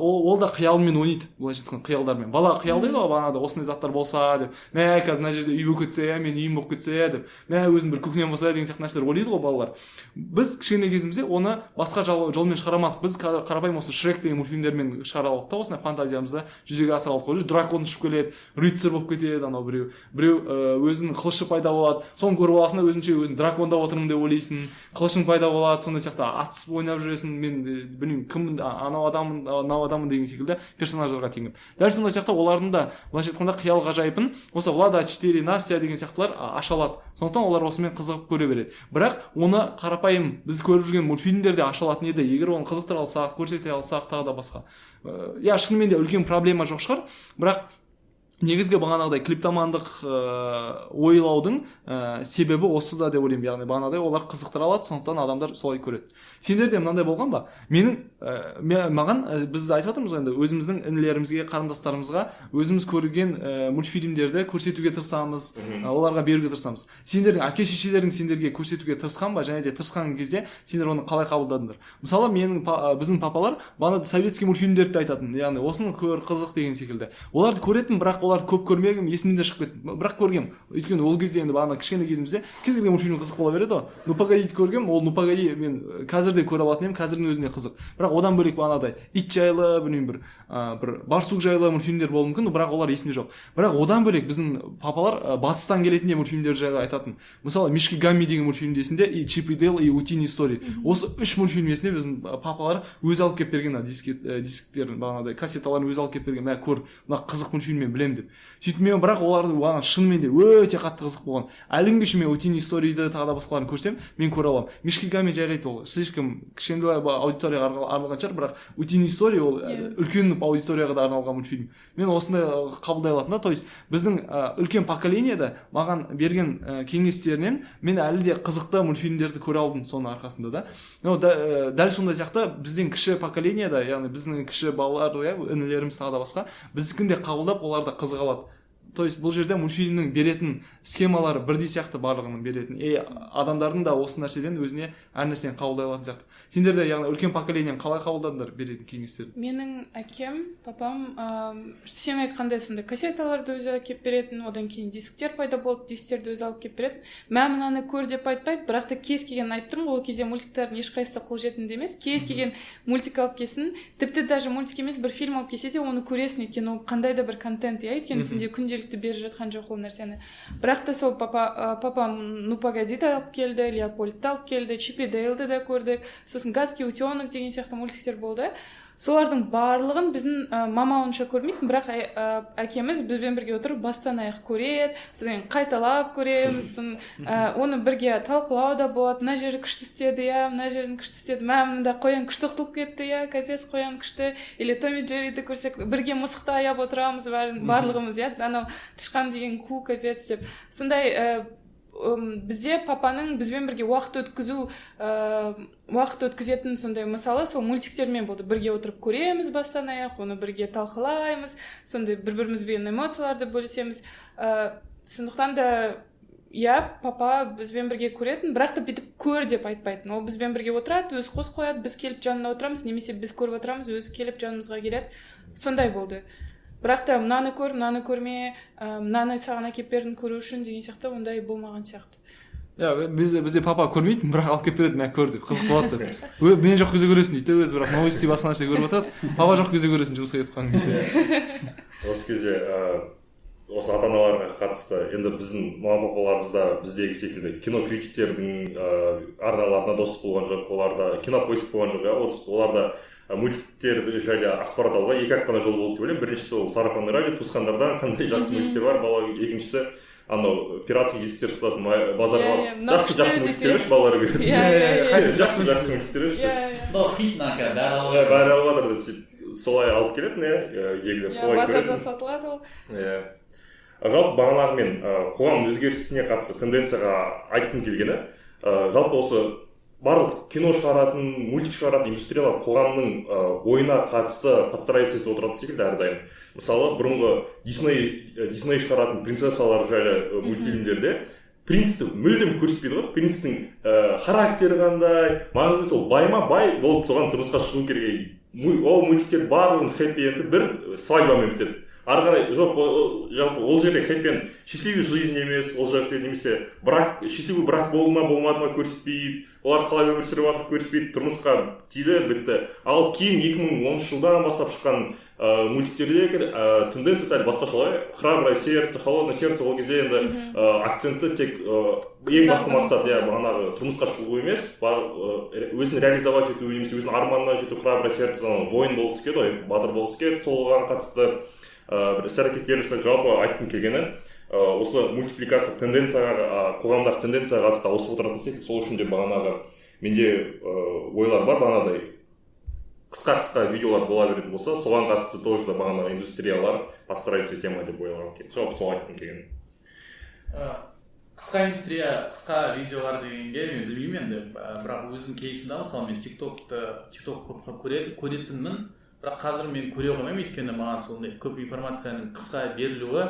ол да қиялмен ойнайды, былайша айтқан қиялдармен. Бала қиялдайды ғой, бағанағыда осындай заттар болса деп. Мә қазір мына жерде үй болып кетсе, мен үйім болып кетсе деп. Мә өзім бір көкнем болса деген сияқты нәрселер ойлайды ғой балалар. Біз кішкентай кезімізде оны басқа жолмен шығарамадық. Біз қарапайым осы Шрек деген мультфильмдермен шығара алдық та, осындай фантазиямызды жүзеге асыра алдық қой. Дракон ұшып келеді, рыцарь болып кетеді, анау біреу өзінің қылышы пайда болады. Соны көріп аласың да өзің драконда отырмын деп ойлайсың. Қылышың пайда болады, сондай сияқты атысып ойнап жүресің. Мен білмеймін, кім анау адаммын деген секілді персонаждарға теңеп. Дәл сондай сияқты олардың да былайша айтқанда қиял ғажайыбын осы Влада А4, Настя деген сияқтылар аша алады. Сондықтан олар осымен қызығып көре береді. Бірақ оны қарапайым біз көріп жүрген мультфильмдерде аша алатын еді. Егер оны қызықтыра алсақ, көрсете алсақ, тағы да басқа. Шынымен де үлкен проблема жоқ шығар. Бірақ негізгі бағанағыдай клиптомандық ойлаудың себебі осы да деп ойлаймын. Яғни бағанағыдай олар қызықтыра алады, сондықтан адамдар солай көреді. Сендерде мынандай болған ба? Маған біз айтып жатырмыз енді өзіміздің інілерімізге, қарындастарымызға өзіміз көрген мультфильмдерді көрсетуге тырысамыз, оларға беруге тырысамыз. Сендердің әке-шешелерің сендерге көрсетуге тырысқан ба? Және де тырысқан кезде сендер оны қалай қабылдадыңдар? Мысалы, біздің папалар бағана советский мультфильмдерді айтатын, яғни осыны көр, қызық деген секілді. Оларды көретін, бірақ оларды көп көрмегенмін, есімнен де шығып кетті. Бірақ көргем. Өйткені ол кезде енді бағана кішкене кезімізде кез келген мультфильм қызық бола береді ғой. Ну погодиді көргем, ол ну погоди мен қазір де көре алатын едім, қазірдің өзінде қызық. Бірақ одан бөлек бағанадай ит жайлы, білмеймін, бір барсук жайлы мультфильмдер болуы мүмкін, бірақ олар есімде жоқ. Бірақ одан бөлек біздің папалар батыстан келетін мультфильмдер жайлы айтатын. Мысалы Мишки Гамми деген мультфильмде есінде, и Чип и Дейл, и Утиный история. Осы 3 мультфильм есінде біздің папалар өзі алып келіп берген дисктерін, бағанадай кассеталарын өзі алып келіп берген. Мә көр, мына қызық мультфильм мен білем деп. Сөйтіп мен бірақ оларды оған шынымен де өте қатты қызық болған. Әлі күнге шейін мен Утиный историяды тағы да басқаларын көрсем, мен көре аламын. Мишки Гамми жайлы ол слишком кішкентай аудиторияға арналған шығар, бірақ Утиный история ол үлкен аудиторияға да арналған мультфильм. Мен осындай қабылдай алатын да. То есть біздің үлкен поколениеда маған берген кеңестерінен мен әлі де қызықты мультфильмдерді көре алдым соның арқасында да. Но дәл сондай сияқты біздің кіші поколениеда, яғни біздің кіші балалар, інілеріміз тағы да басқа, біздікін де қабылдап олар да қызыға алады. То есть бұл жерде мультфильмнің беретін схемалары бірдей сияқты барлығының беретін. Адамдардың да осы нәрседен өзіне әр нәрсені қабылдай алатын сияқты. Сендер де яғни үлкен поколенияны қалай қабылдадыңдар беретін кеңестерді? Менің әкем, папам сен айтқандай сондай кассеталарды өзі әкеп беретін, одан кейін дисктер пайда болды, дисктерді өзі алып келіп беретін. Мә мынаны көр деп айтпайды, бірақ та кез келген айтып тұрмын, ол кезде мультиктердің ешқайсысы қолжетімді емес. Кез келген мультик алып келсін, тіпті даже мультик емес, бір фильм алып келсе де оны көресің, өйткені ол қандай да бір контент, өйткені сенде күнделікті беріп жатқан жоқ ол нәрсені. Бірақ та сол папам ну погодиді алып келді, Леопольдты алып келді, Чип и Дейлді да көрдік, сосын Гадкий утенок деген сияқты мультиктер болды. Солардың барлығын біздің мама онша көрмейтін, бірақ әкеміз бізбен бірге отырып бастан аяқ көреді, содан қайталап көреміз, оны бірге талқылау да болады. Мына жері күшті істеді, мына жерін күшті істеді, мында қоян күшті құтылып кетті, капец қоян күшті, или Том и Джерриді көрсек, бірге мысықты аяп отырамыз барлығымыз, анау тышқан деген қу капец деп. Сондай бізде папаның бізбен бірге уақыт өткізетін сондай мысалы сол мультиктермен болды. Бірге отырып көреміз бастан аяқ, оны бірге талқылаймыз, сондай бір-бірімізбен эмоцияларды бөлісеміз. Сондықтан да папа бізбен бірге көретін, бірақ та бүйтіп көр деп айтпайтын. Ол бізбен бірге отырады, өзі қос қояды, біз келіп жанына отырамыз, немесе біз көріп отырамыз, өзі келіп жанымызға келеді. Сондай болды. Бірақ та мынаны көр, мынаны көрме, мынаны саған әкеп бердім көру үшін деген сияқты ондай болмаған сияқты. Бізде папа көрмейтін, бірақ алып келіп береді, мә көр деп, қызық болады деп. Мен жоқ кезде көресің дейді, өзі бірақ новости басқа нәрсе көріп отырады. Папа жоқ кезде көресің жұмысқа кетіп қалған кезде. Осы кезде осы ата-аналарға қатысты енді біздің мама-папаларымыз да біздегі секілді кино критиктердің арналарына доступ болған жоқ, оларда кинопоиск болған жоқ, оларда мультиктерді жайлы ақпарат алуға екі-ақ қана жол болды деп ойлаймын. Біріншісі ол сарафанный радио, туысқандардан қандай жақсы мультиктер бар, бала. Екіншісі анау пиратский дисктер сататын базарға барып жақсы мультиктер өш балалар көреді. Жақсы мультиктер өш. Хитнака бәрі алып жатыр деп сөйтіп солай алып келетін, үйдегілер солай көреді. Базарда сатылады ол. Жалпы бағанағы мен қоғам өзгерісіне қатысты тенденцияға айтқым келгені, жалпы осы барлық кино шығаратын, мультик шығаратын индустриялар қоғамның ойына қатысты подстраиваться етіп отырады секілді әрдайым. Мысалы, бұрынғы Дисней шығаратын принцессалар жайлы мультфильмдерде принцті мүлдем көрсетпейді ғой. Принцтің характері қандай, маңызды емес, ол бай ма бай болып соған тұрмысқа шығу керек. Ол мультиктер барлығын хэппи-энді бір свадьбамен бітеді. Ары қарай жоқ, жалпы ол жерде хэппи-энд счастливый жизнь емес, ол жерде немесе счастливый брак болды ма болмады ма көрсетпейді, олар қалай өмір сүріп жатыр көрсетпейді, тұрмысқа тиді, бітті. Ал кейін 2010 жылдан бастап шыққан мультиктерде тенденция сәл басқашалай. Храброе сердце, холодное сердце, ол кезде енді акценті тек ең басты мақсат бағанағы тұрмысқа шығу емес, өзін реализовать ету, немесе өзінің арманына жету. Храброе сердцедан воин болғысы келді, батыр болғысы келді, солған қатысты бір іс-әрекеттер жасап жалпы айтқым келгені, осы мультипликация тенденцияға, қоғамдағы тенденцияға қатысты ауысып отыратын секілді. Сол үшін де бағанағы менде ойлар бар, бағанадай қысқа видеолар бола беретін болса, соған қатысты тоже да бағанағы индустриялар подстраиваться тема деп ойлағым келді. Жалпы сол айтқым келгені. Қысқа индустрия, қысқа видеолар дегенге мен білмеймін енді, бірақ өзім кейсінде мысалы мен TikTok көп көретінмін. Бірақ қазір мен көре қоймаймын, өйткені маған сондай көп информацияның қысқа берілуі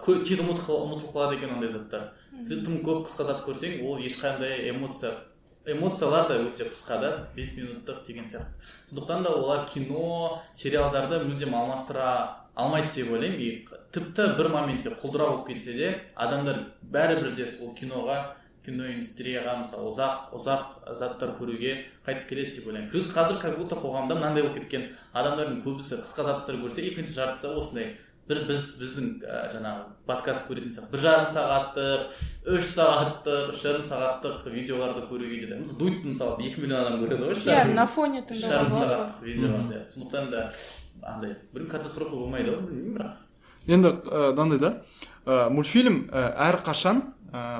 тез ұмытылып қалады екен ондай заттар. Сіз тым көп қысқа зат көрсең, ол ешқандай эмоциялар да өте қысқа да, 5 минуттық деген сияқты. Сондықтан да олар кино, сериалдарды мүлдем алмастыра алмайды деп ойлаймын. И тіпті бір моментте құлдырау болып кетсе де адамдар бәрібір де сол киноиндустрияға мысалы ұзақ заттар көруге қайтып келеді деп ойлаймын. Плюс қазір как будто қоғамда мынандай болып кеткен, адамдардың көбісі қысқа заттар көрсе екінші жартысы осындай біздің жаңағы подкаст көретін сияқты 1,5 сағаттық, 3 сағаттық, 3,5 сағаттық видеоларды көруге келеді. Мысалы дуйт мысалы 2 миллион адам көреді ғой. Иә, на фоне тыңдауға 3,5 сағаттық видеоларды. Сондықтан да андай бір катастрофа болмайды ғой, білмеймін бірақ. Енді мынандай да, мультфильм әрқашан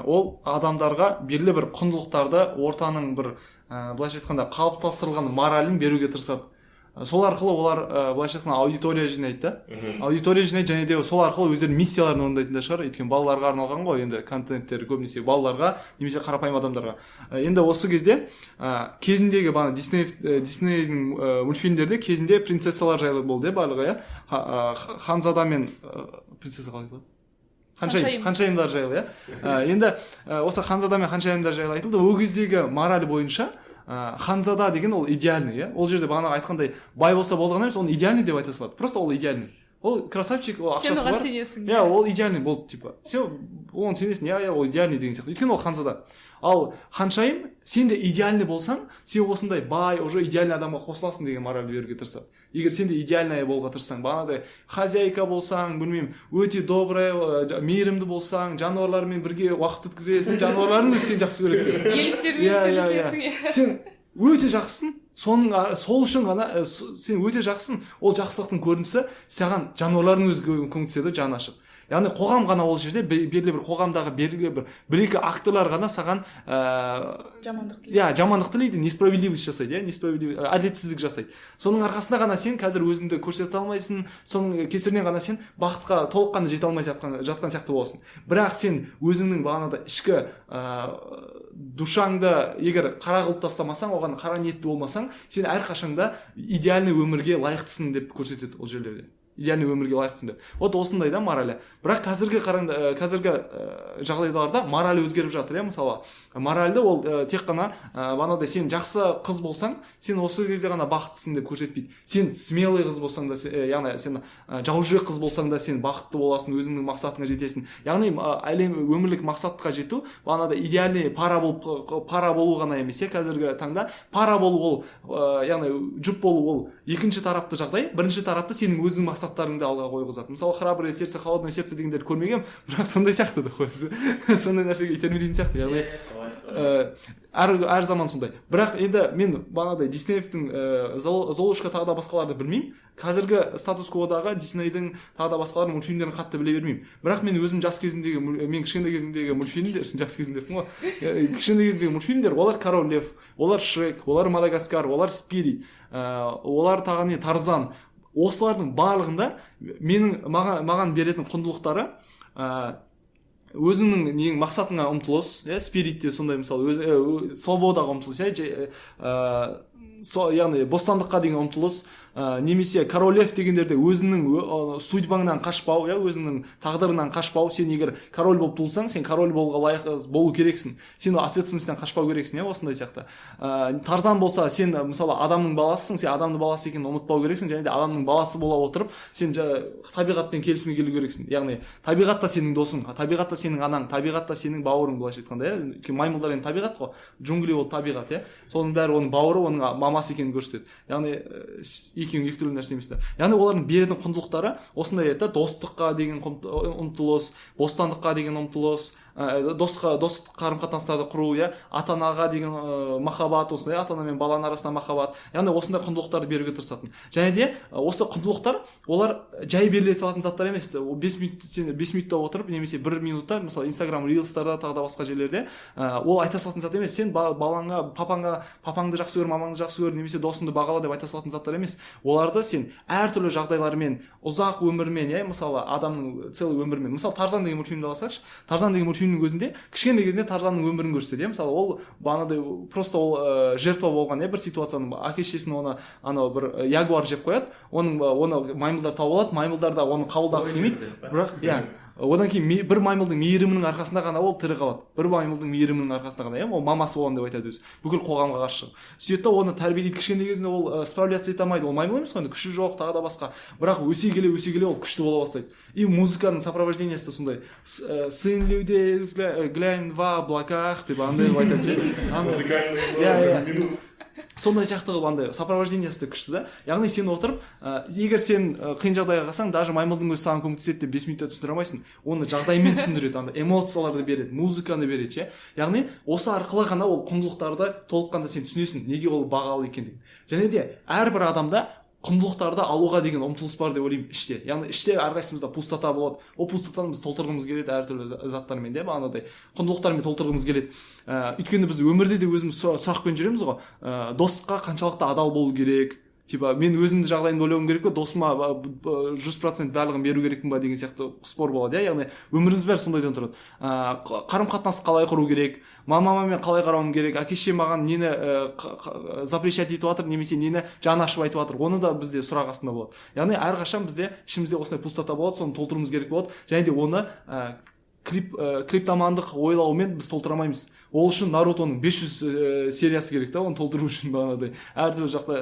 ол адамдарға белгілі бір құндылықтарды, ортаның бір былайша айтқанда қалыптастырылған моралін беруге тырысады. Сол арқылы олар былайша айтқанда аудитория жинайды да. Аудитория жинайды және де сол арқылы өздерінің миссияларын орындайтын да шығар. Өйткені балаларға арналған ғой енді контенттер көбінесе балаларға немесе қарапайым адамдарға. Енді осы кезде кезіндегі бағана Диснейдің мультфильмдерде кезінде принцессалар жайлы болды барлығы, иә. Ханзада мен принцесса қалай айтылады? Ханшайымдар жайлы, иә. Енді осы Ханзада мен Ханшайымдар жайлы айтылды. Ол кездегі мораль бойынша Ханзада деген ол идеальный, иә. Ол жерде бағана айтқандай бай болса болғаны емес, оны идеальный деп айта салады. Просто ол идеальный. Ол красавчик, ол ақшасы бар. Сен оған сенесің. Иә, ол идеальный болды типа. Сен оған сенесің, иә, ол идеальный деген сияқты. Өйткені ол Ханзада. Ал Ханшайым, сен де идеальный болсаң, сен осындай бай, уже идеальный адамға қосыласың деген мораль беруге тырысады. Егер сен де идеальный болуға тырыссаң, бағанадай хозяйка болсаң, білмеймін, өте добрая, мейірімді болсаң, жануарлармен бірге уақыт өткізесің, жануарларың өзі сен жақсы көреді. Еліктермен сөйлесесің. Сен өте жақсысың. Сол үшін ғана сен өте жақсың. Ол жақсылықтың көрінісі саған жануарлардың өзі көмектеседі, жаны ашып. Яғни қоғам ғана ол жерде белгілі бір қоғамдағы белгілі бір-екі акторлар ғана саған жамандық тілейді, несправедливость жасайды, әділетсіздік жасайды. Соның арқасында ғана сен қазір өзіңді көрсете алмайсың, соның кесірінен ғана сен бақытқа толыққанды жете алмай жатқан сияқты боласың. Бірақ сен өзіңнің бағанада ішкі душаңды егер қара қылып тастамасаң, оған қара ниетті болмасаң, сен әрқашанда идеальный өмірге лайықтысың деп көрсетеді ол жерлерде. Идеальный өмірге лайықтысың деп. Вот осындай да моралі. Бірақ қазіргі жағдайларда мораль өзгеріп жатыр, иә. Мысалы, моральды ол тек қана бағанадай сен жақсы қыз болсаң, сен осы кезде ғана бақыттысың деп көрсетпейді. Сен смелый қыз болсаң да, яғни сен жаужүрек қыз болсаң да, сен бақытты боласың, өзіңнің мақсатыңа жетесің. Яғни өмірлік мақсатқа жету бағанадай идеальный пара болу ғана емес, қазіргі таңда пара болу ол, яғни жұп болу ол екінші тарапты жағдай, бірінші тарапты сенің өзің мақсаттарыңды алға қойғызады. Мысалы, храброе сердце, холодное сердце дегендерді көрмегенмін, бірақ сондай сияқты да қойсы. Сондай нәрсеге итермелейтін сияқты. Яғни әр заман сондай. Бірақ енді мен бағанадай Диснеевтің Золушка тағы да басқаларды білмеймін. Қазіргі статус-кводағы Диснейдің тағы да басқалардың мультфильмдерін қатты біле бермеймін. бірақ мен өзім мен кішкентай кезімдегі мультфильмдер, жас кезімдердің ғой, кішкентай кезімдегі мультфильмдер, олар Король Лев, олар Шрек, олар Мадагаскар, олар Спирит, олар тағы не Тарзан. Осылардың барлығында маған беретін құндылықтары өзіңнің нең мақсатыңа ұмтылыс, Спиритте сондай, мысалы, свободаға ұмтылыс, яғни бостандыққа деген ұмтылыс, немесе Король Лев дегендерде өзіңнің судьбаңнан қашпау, өзіңнің тағдырынан қашпау. Сен егер король болып туылсаң, сен король болуға лайық болу керексің. Сен ответственностьтен қашпау керексің, осындай сияқты. Тарзан болса, сен мысалы адамның баласысың, сен адамның баласы екенін ұмытпау керексің, және де адамның баласы бола отырып, сен табиғатпен келісімге келу керексің. Яғни табиғат та сенің досың, табиғат та сенің анаң, табиғат та сенің бауырың, былайша айтқанда, маймылдар енді табиғат қой, джунгли ол табиғат, соның бәрі оның бауыры, оның мамасы екенін көрсетеді. Яғни екеуі екі түрлі нәрсе емес та. Яғни олардың беретін құндылықтары осындай достыққа деген ұмтылыс, бостандыққа деген ұмтылыс, достық қарым-қатынастарды құру, ата-анаға деген махаббат, осындай ата-ана мен баланың арасында махаббат. Яғни осындай құндылықтарды беруге тырысатын. Және де осы құндылықтар олар жай беріле салатын заттар емес. 5 минутта отырып, немесе 1 минутта, мысалы Instagram Reels'тарда тағы да басқа жерлерде ол айта салатын зат емес. Сен балаңа, папаңды жақсы көр, мамаңды жақсы көр, немесе досыңды бағала деп айта салатын заттар емес. Оларды сен әртүрлі жағдайлармен, ұзақ өмірмен, мысалы адамның целый өмірмен. Мысалы Тарзан деген мультфильмді алсақшы, Тарзан деген мультфильмнің өзінде кішкентай кезінде Тарзанның өмірін көрсетеді. Мысалы ол бағанадай просто ол жертва болған, бір ситуацияның әке-шешесін оны бір ягуар жеп қояды, оны маймылдар тауып алады, маймылдар да оны қабылдағысы келмейді. одан кейін бір маймылдың мейірімінің арқасында ғана ол тірі қалады. Бір маймылдың мейірімінің арқасында ғана, ол мамасы болған деп айтады өзі. Бүкіл қоғамға қарсы шығып. Сөйтеді оны тәрбиелейді, кішкентай кезінде ол справляться ете алмайды. Ол маймыл емес қой, күші жоқ, тағы да басқа. Бірақ өсе келе ол күшті бола бастайды. И музыканың сопровождениесі сондай. Сын людей глянь в облаках деп андай айтады. Сондай сияқты қылып андай сопровождениесі де күшті да. Яғни сен отырып, егер сен қиын жағдайға қалсаң, даже маймылдың өзі саған көмектеседі деп 5 минутта түсіндіре алмайсың. Оны жағдаймен түсіндіреді, андай эмоцияларды береді, музыканы береді, ше. Яғни осы арқылы ғана ол құндылықтарды толыққанда сен түсінесің, неге ол бағалы екендігін. Және де әрбір адамда құндылықтарды алуға деген ұмтылыс бар деп ойлаймын іште. Яғни іште әрқайсымызда пустота болады. Ол пустотаны біз толтырғымыз келеді әртүрлі заттармен де, бағанадай құндылықтармен толтырғымыз келеді. Өйткені біз өмірде де өзіміз сұрақпен жүреміз ғой. Достыққа қаншалықты адал болу керек? Типа мен өзімді жағдайымды ойлауым керек пе, досыма 100% барлығын беру керекпін ба деген сияқты спор болады, яғни өміріміз бәрі сондайдан тұрады. Қарым-қатынас қалай құру керек, мамамен қалай қарауым керек, әке-шешем маған нені запрещать етіп жатыр, немесе нені жаны ашып айтып жатыр, оны да бізде сұрақ астында болады. Яғни әрқашан бізде ішімізде осындай пустота болады, соны толтыруымыз керек болады, және де оны криптомандық ойлаумен біз толтыра алмаймыз. Ол үшін Нарутоның 500 сериясы керек та, оны толтыру үшін бағанадай әртүрлі жақта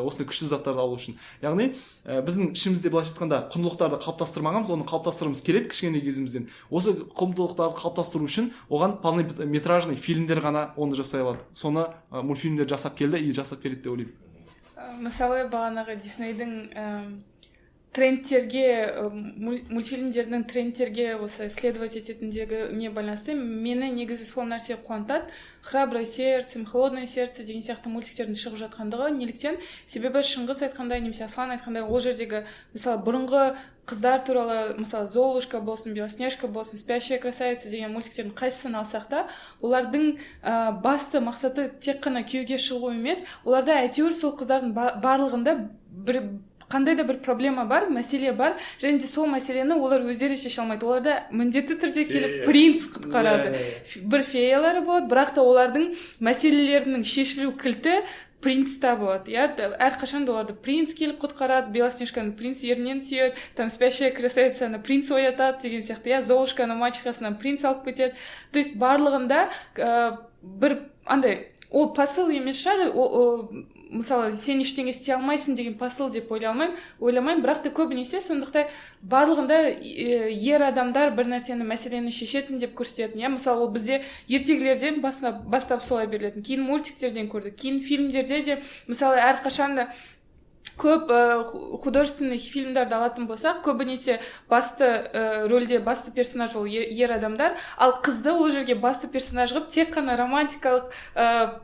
осындай күшті заттарды алу үшін. Яғни біздің ішімізде былайша айтқанда құндылықтарды қалыптастырмағанбыз, оны қалыптастырғымыз келеді кішкене кезімізден. Осы құндылықтарды қалыптастыру үшін оған полнометражный фильмдер ғана оны жасай алады. Соны мультфильмдер жасап келді и жасап келеді деп ойлаймын. Мысалы бағанағы Диснейдің трендтерге, мультфильмдердің трендтерге осы исследовать ететіндегі не байланысты мені негізі сол нәрсе қуантады. Храброе сердце, холодное сердце деген сияқты мультиктердің шығып жатқандығы неліктен? Себебі Шыңғыс айтқандай немесе Аслан айтқандай ол жердегі мысалы бұрынғы қыздар туралы, мысалы Золушка болсын, Белоснежка болсын, Спящая красавица деген мультиктердің қайсысын алсақ та, олардың басты мақсаты тек қана күйеуге шығу емес, оларда әйтеуір сол қыздардың барлығында қандай да бір проблема бар, мәселе бар, және де сол мәселені олар өздері шеше алмайды. Оларда міндетті түрде келіп принц құтқарады. Бір феялары болады, бірақ та олардың мәселелерінің шешілу кілті принцта болады. Әрқашан оларды принц келіп құтқарады, Белоснежканы принц ерінен сүйеді, там Спящая красавицаны принц оятады деген сияқты. Золушканы мачехасынан принц алып кетеді. То есть барлығында бір андай ол посыл емес шығар, мысалы сен ештеңе істей алмайсың деген посыл деп ойламаймын, бірақ та көбінесе сондықтан барлығында ер адамдар бір нәрсені мәселені шешетін деп көрсететін. Мысалы ол бізде ертегілерден бастап солай берілетін, кейін мультиктерден көрдік, кейін фильмдерде де мысалы әрқашанда көп художественный фильмдарды алатын болсақ, көбінесе басты рөлде басты персонаж ол ер адамдар, ал қызды ол жерге басты персонаж қылып тек қана романтикалық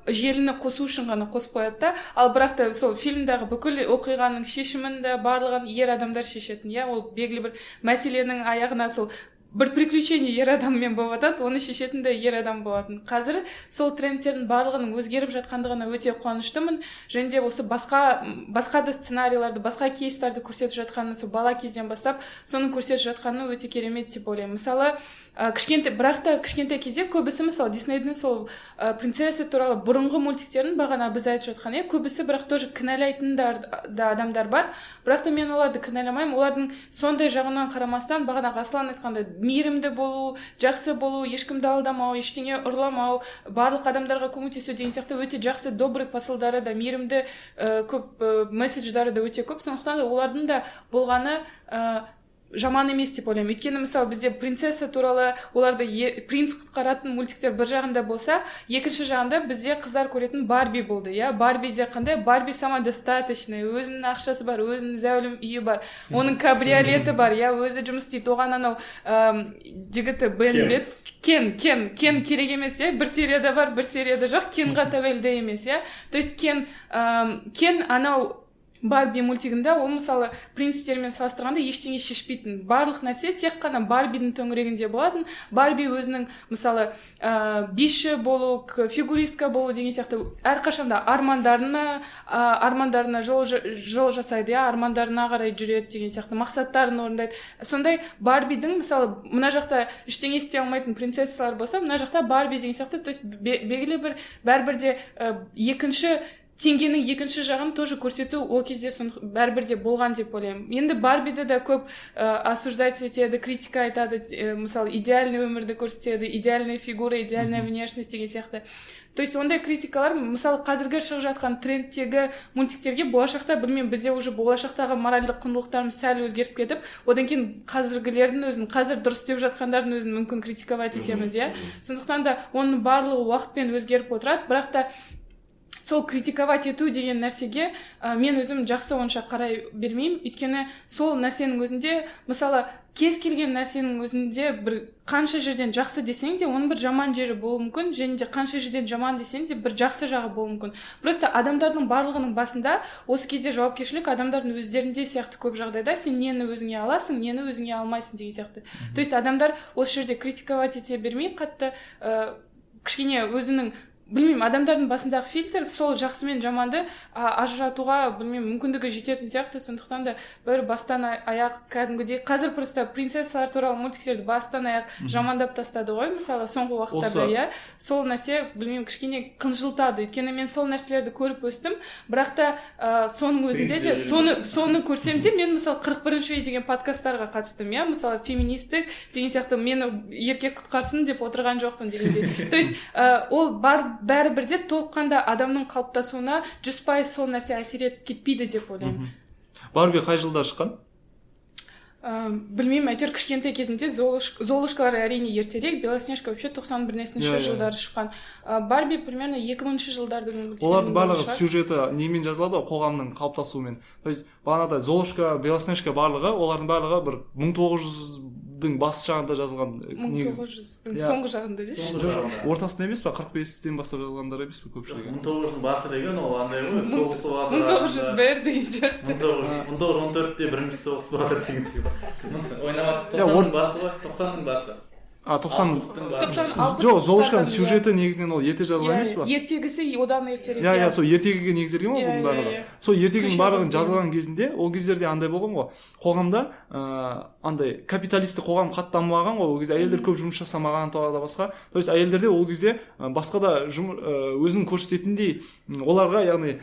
желіні қосу үшін ғана қосып қояды да, ал бірақ та сол фильмдағы бүкіл оқиғаның шешімін де барлығын ер адамдар шешетін. Ол белгілі бір мәселенің аяғына сол бір приключение ер адаммен болып жатады, оны шешетін де ер адам болатын. Қазір сол трендтердің барлығының өзгеріп жатқандығына өте қуаныштымын, және де осы басқа да сценарийларды, басқа кейстарды көрсетіп жатқанын, сол бала кезден бастап соны көрсетіп жатқаны өте керемет деп ойлаймын. Мысалы, бірақ та кішкентай кезде көбісі мысалы Диснейдің сол принцесса туралы бұрынғы мультиктерін бағана біз айтып жатқан, көбісі бірақ тоже кінәлайтын да адамдар бар, бірақ та мен оларды кінәламаймын. Олардың сондай жағынан қарамастан бағана Аслан айтқандай мейірімді болу, жақсы болу, ешкімді алдамау, ештеңе ұрламау, барлық адамдарға көмектесу деген сияқты өте жақсы добрый посылдары да, мейірімді көп месседждары да өте көп. Сондықтан олардың да болғаны жаман емес деп ойлаймын. Өйткені мысалы бізде принцесса туралы оларды принц құтқаратын мультиктер бір жағында болса, екінші жағында бізде қыздар көретін Барби болды. Барбиде қандай? Барби самодостаточный, өзінің ақшасы бар, өзінің зәулім үйі бар, оның кабриолеті бар, өзі жұмыс істейді. Оған анау жігіті Бен Кен керек емес, бір серияда бар, бір серияда жоқ, Кенға тәуелді емес. То есть Кен анау Барби мультигінде ол мысалы принцтермен салыстырғанда ештеңе шешпейтін. Барлық нәрсе тек қана Барбидің төңірегінде болатын. Барби өзінің мысалы биші болу, фигуристка болу деген сияқты әрқашанда армандарына жол жасайды, армандарына қарай жүреді деген сияқты мақсаттарын орындайды. Сондай Барбидің мысалы мына жақта ештеңе істей алмайтын принцессалар болса, мына жақта Барби деген сияқты, то есть белгілі бір бәрібір де екінші теңгенің екінші жағын тоже көрсету ол кезде бәрібір де болған деп ойлаймын. Енді Барбиді да көп осуждать етеді, критика айтады, мысалы идеальный өмірді көрсетеді, идеальная фигура, идеальная внешность деген сияқты. То есть ондай критикалар, мысалы қазіргі шығып жатқан трендтегі мультиктерге болашақта, білмеймін, бізде уже болашақтағы моральдық құндылықтарымыз сәл өзгеріп кетіп, одан кейін қазіргілердің өзін, қазір дұрыс деп жатқандардың өзін мүмкін критиковать етеміз, иә. Сондықтан да оның барлығы уақытпен өзгеріп отырады, бірақ та сол критиковать ету деген нәрсеге мен өзім жақсы онша қарай бермеймін. Өйткені сол нәрсенің өзінде, мысалы, кез келген нәрсенің өзінде бір қанша жерден жақсы десең де, оның бір жаман жері болуы мүмкін, және де қанша жерден жаман десең де бір жақсы жағы болуы мүмкін. Просто адамдардың барлығының басында осы кезде жауапкершілік адамдардың өздерінде сияқты көп жағдайда сен нені өзіңе аласың, нені өзіңе алмайсың деген сияқты. То есть адамдар осы жерде критиковать ете бермей, қатты кішкене өзінің, білмеймін, адамдардың басындағы фильтр сол жақсы мен жаманды ажыратуға, білмеймін, мүмкіндігі жететін сияқты. Сондықтан да бір бастан аяқ кәдімгідей, қазір просто принцессалар туралы мультиктерді бастан аяқ жамандап тастады ғой, мысалы, соңғы уақыттарда, иә. Сол нәрсе, білмеймін, кішкене қынжылтады. Өйткені мен сол нәрселерді көріп өстім, бірақ та соның өзінде де соны көрсем де, мен мысалы 41-ші үй деген подкасттарға қатыстым, иә, мысалы феминистік деген сияқты, мені еркек құтқарсын деп отырған жоқпын дегенде. То есть ол бәрібір де толыққанда адамның қалыптасуына 100% сол нәрсе әсер етіп кетпейді деп ойлаймын. Барби қай жылда шыққан? Білмеймін, әйтеуір кішкентай кезімде Золушкалар әрине ертерек, Белоснежка вообще 91-ші жылдары шыққан. Барби примерно 2000-ші жылдардың. Олардың барлығы сюжеті немен жазылады, қоғамның қалыптасуымен. То есть бағанада Золушка, Белоснежка барлығы, олардың барлығы бір 1900-дің бас жағында жазылған. 1900-дің соңғы жағында дейсіз? Ортасында емес па, 45-тен бастап жазылғандар емес па көпшілігі? 1900-дің басы деген ол андай ғой, соғысуға 1901 деген сияқты. 1914-те бірінші соғыс болады деген сияқты. Ойнамады, 90-ның басы ғой, 90-ның басы. 90 жоқ, Золушканың сюжеті негізінен ол ерте жазылған емес па? Ертегісі одан ертерек. Иә, сол ертегіге негізделген ғой бұның барлығы. Сол ертегінің барлығын жазылған кезінде, ол кездерде андай болған ғой, қоғамда андай капиталистік қоғам қатты дамымаған ғой, ол кезде әйелдер көп жұмыс жасамаған тағы да басқа. То есть әйелдерде ол кезде басқа да өзін көрсететіндей оларға, яғни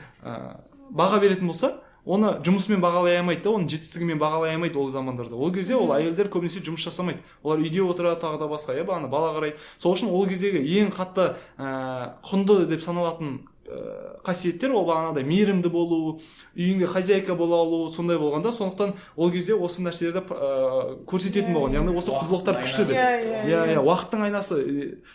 баға беретін болса, оны жұмысымен бағалай алмайды да, оның жетістігімен бағалай алмайды ол замандарда. Ол кезде ол әйелдер көбінесе жұмыс жасамайды. Олар үйде отырады тағы да басқа, иә, бағана бала қарайды. Сол үшін ол кездегі ең қатты құнды деп саналатын қасиеттер ол бағанада мейірімді болу, үйіңде хозяйка бола алу, сондай болғанда, сондықтан ол кезде осы нәрселерді көрсететін болған. Яғни осы құндылықтар күшті деп. Иә, уақыттың айнасы.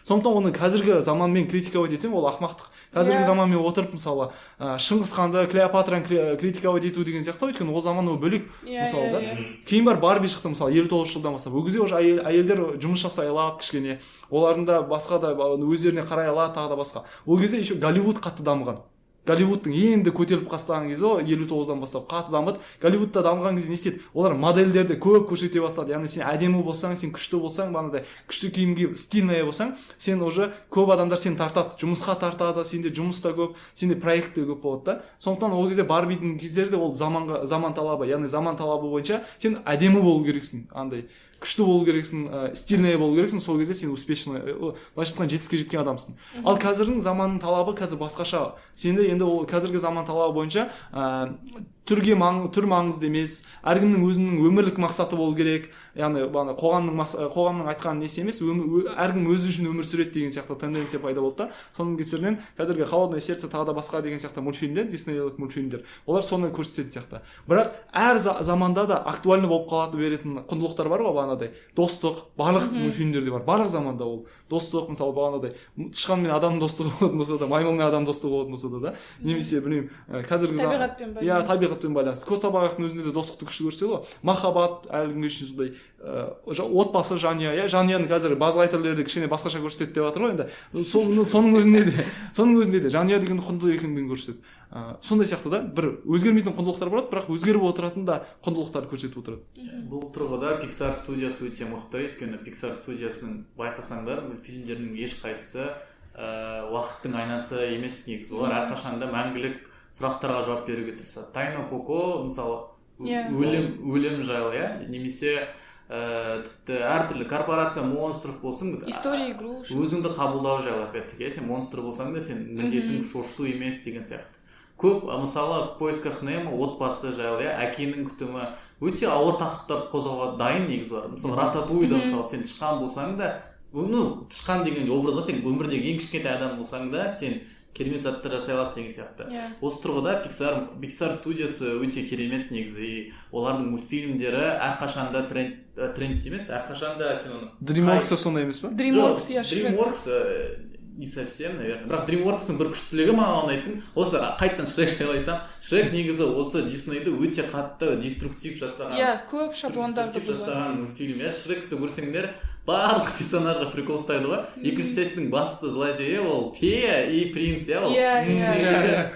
Сондықтан оны қазіргі заманмен критиковать етсем, ол ақымақтық. Қазіргі заманмен отырып, мысалы, Шыңғыс ханды, Клеопатраны критиковать ету деген сияқты, өйткені ол заман ол бөлек, мысалы да. Кейін бар Барби шықты, мысалы, 59 жылдан бастап. Ол кезде уже әйелдер жұмыс жасай алады кішкене. Олардың да басқа да өздеріне қарай алады тағы да басқа. Ол кезде еще Голливуд қатты дамыған. Голливудтың енді көтеріліп қастаған кезде 59-дан бастап қатты дамыды. Голливудта дамыған кезде не істеді? Олар модельдерді көп көрсете бастады. Яғни сен әдемі болсаң, сен күшті болсаң, бағанадай күшті киімге стильная болсаң, сен уже көп адамдар сені тартады, жұмысқа тартады, сенде жұмыс та көп, сенде проект те көп болады да. Сондықтан ол кезде Барбидің кездерде ол заман талабы, яғни заман талабы бойынша сен әдемі болу керексің, андай күшті болу керексің, стильная болу керексің, сол кезде сен успешный, былайша айтқанда жетістікке жеткен адамсың. Ал қазірдің заманның талабы қазір басқаша. Сенде енді ол қазіргі заман талабы бойынша түр маңызды емес, әркімнің өзінің өмірлік мақсаты болу керек. Яғни қоғамның айтқан несі емес, әркім өзі үшін өмір сүреді деген сияқты тенденция пайда болды да. Соның кесірінен қазіргі Холодное сердце тағы да басқа деген сияқты мультфильмдер, диснейлік мультфильмдер, олар соны көрсететін сияқты. Бірақ әр заманда да актуальны болып қалады беретін құндылықтар бар ғой, бағанадай достық, барлық мультфильмдерде бар, барлық заманда ол достық, мысалы бағанадай тышқан мен адам достығы болатын болса да, маймыл мен адам достығы болатын болса да, немесе білмеймін, қазіргі табиғатпен байланысты. Кот сабағақтың өзінде де достықты күшті көрсетеді ғой. Махаббат әлі күнге шейін сондай отбасы, жанұя, жанұяны қазір базы лайтерлерде кішкене басқаша көрсетеді деп жатыр ғой енді. Соның өзінде де жанұя деген құнды екендігін көрсетеді. Сондай сияқты да бір өзгермейтін құндылықтар болады, бірақ өзгеріп отыратын да құндылықтар көрсетіп отырады. Бұл тұрғыда Pixar студиясы өте мықты, өйткені Pixar студиясының байқасаңдар, мультфильмдердің ешқайсысы уақыттың айнасы емес негізі. Олар әрқашанда мәңгілік сұрақтарға жауап беруге тырысады. Тайно Коко мысалы өлім жайлы, немесе тіпті әртүрлі корпорация монстров болсын, история игрушек, өзіңді қабылдау жайлы, опять-таки, сен монстр болсаң да сен міндетің шошыту емес деген сияқты. көп мысалы в поисках Немо отбасы жайлы әкенің күтімі өте ауыр тақырыптарды қозғауға дайын негізі бар. Мысалы Рататуйда мысалы сен тышқан болсаң да, тышқан деген образға сен өмірдегі ең кішкентай адам болсаң да сен керемет заттар жасай аласың деген сияқты. Осы тұрғыда Pixar студиясы өте керемет негізі, и олардың мультфильмдері әрқашанда тренд емес, әрқашанда сен оны DreamWorks сондай емес па? DreamWorks DreamWorks не совсем, наверное. Бірақ DreamWorks-тың бір күштілігі маған ұнайтын, осы қайттан Шрек жайлы айтамын. Шрек негізі осы Диснейді өте қатты деструктив жасаған. Көп шаблондарды жасаған мультфильм. Шректі көрсеңдер, барлық персонажға прикол ұстайды ғой. Екінші частьтің басты злодейі ол фея и принц, ол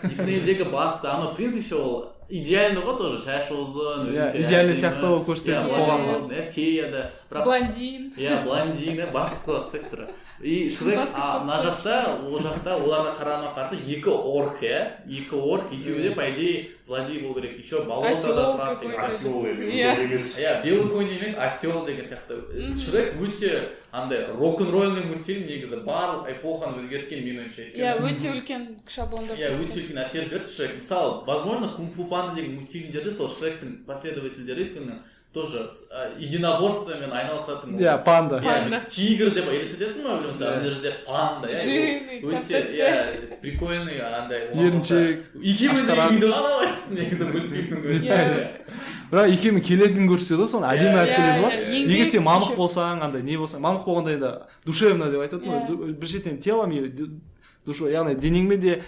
Диснейдегі басты. Ана принц еще ол идеальный ғой тоже, шашы ұзын, идеальный сияқты ол көрсетеді қоғамға. Фея да. Блондин. Блондин, басып қойға ұқсайды тұры. И Шрек мына жақта, ол жақта оларға қарама қарсы екі орк, екеуі де, по идее, злодей болу керек. Еще болотада тұрады деген. Осел емес. Белый конь емес, осел деген сияқты. Шрек өте андай рок-н-ролльный мультфильм негізі, барлық эпоханы өзгерткен мен ойымша. Өте үлкен шаблондар. Өте үлкен әсер берді Шрек. Мысалы, возможно, Кунг-фу панда деген мультфильмдерде сол Шректің последовательдері өйткені тоже единоборствомен айналысатын. Панда. Тигр деп елестетесің ба, білмеймін, ана жерде панда. Өте прикольный андай. Еріншек. Екеуі де үйді ғана алайсың негізі мультфильмнің өзінде. Бірақ екеуінің келетінін көрсетеді ғой, соны әдемі әріп келеді ғой. Егер сен мамық болсаң, андай не болсаң, мамық болғанда да душевно деп айтады ғой. Бір шеттен телом душу, яғни денеңмен де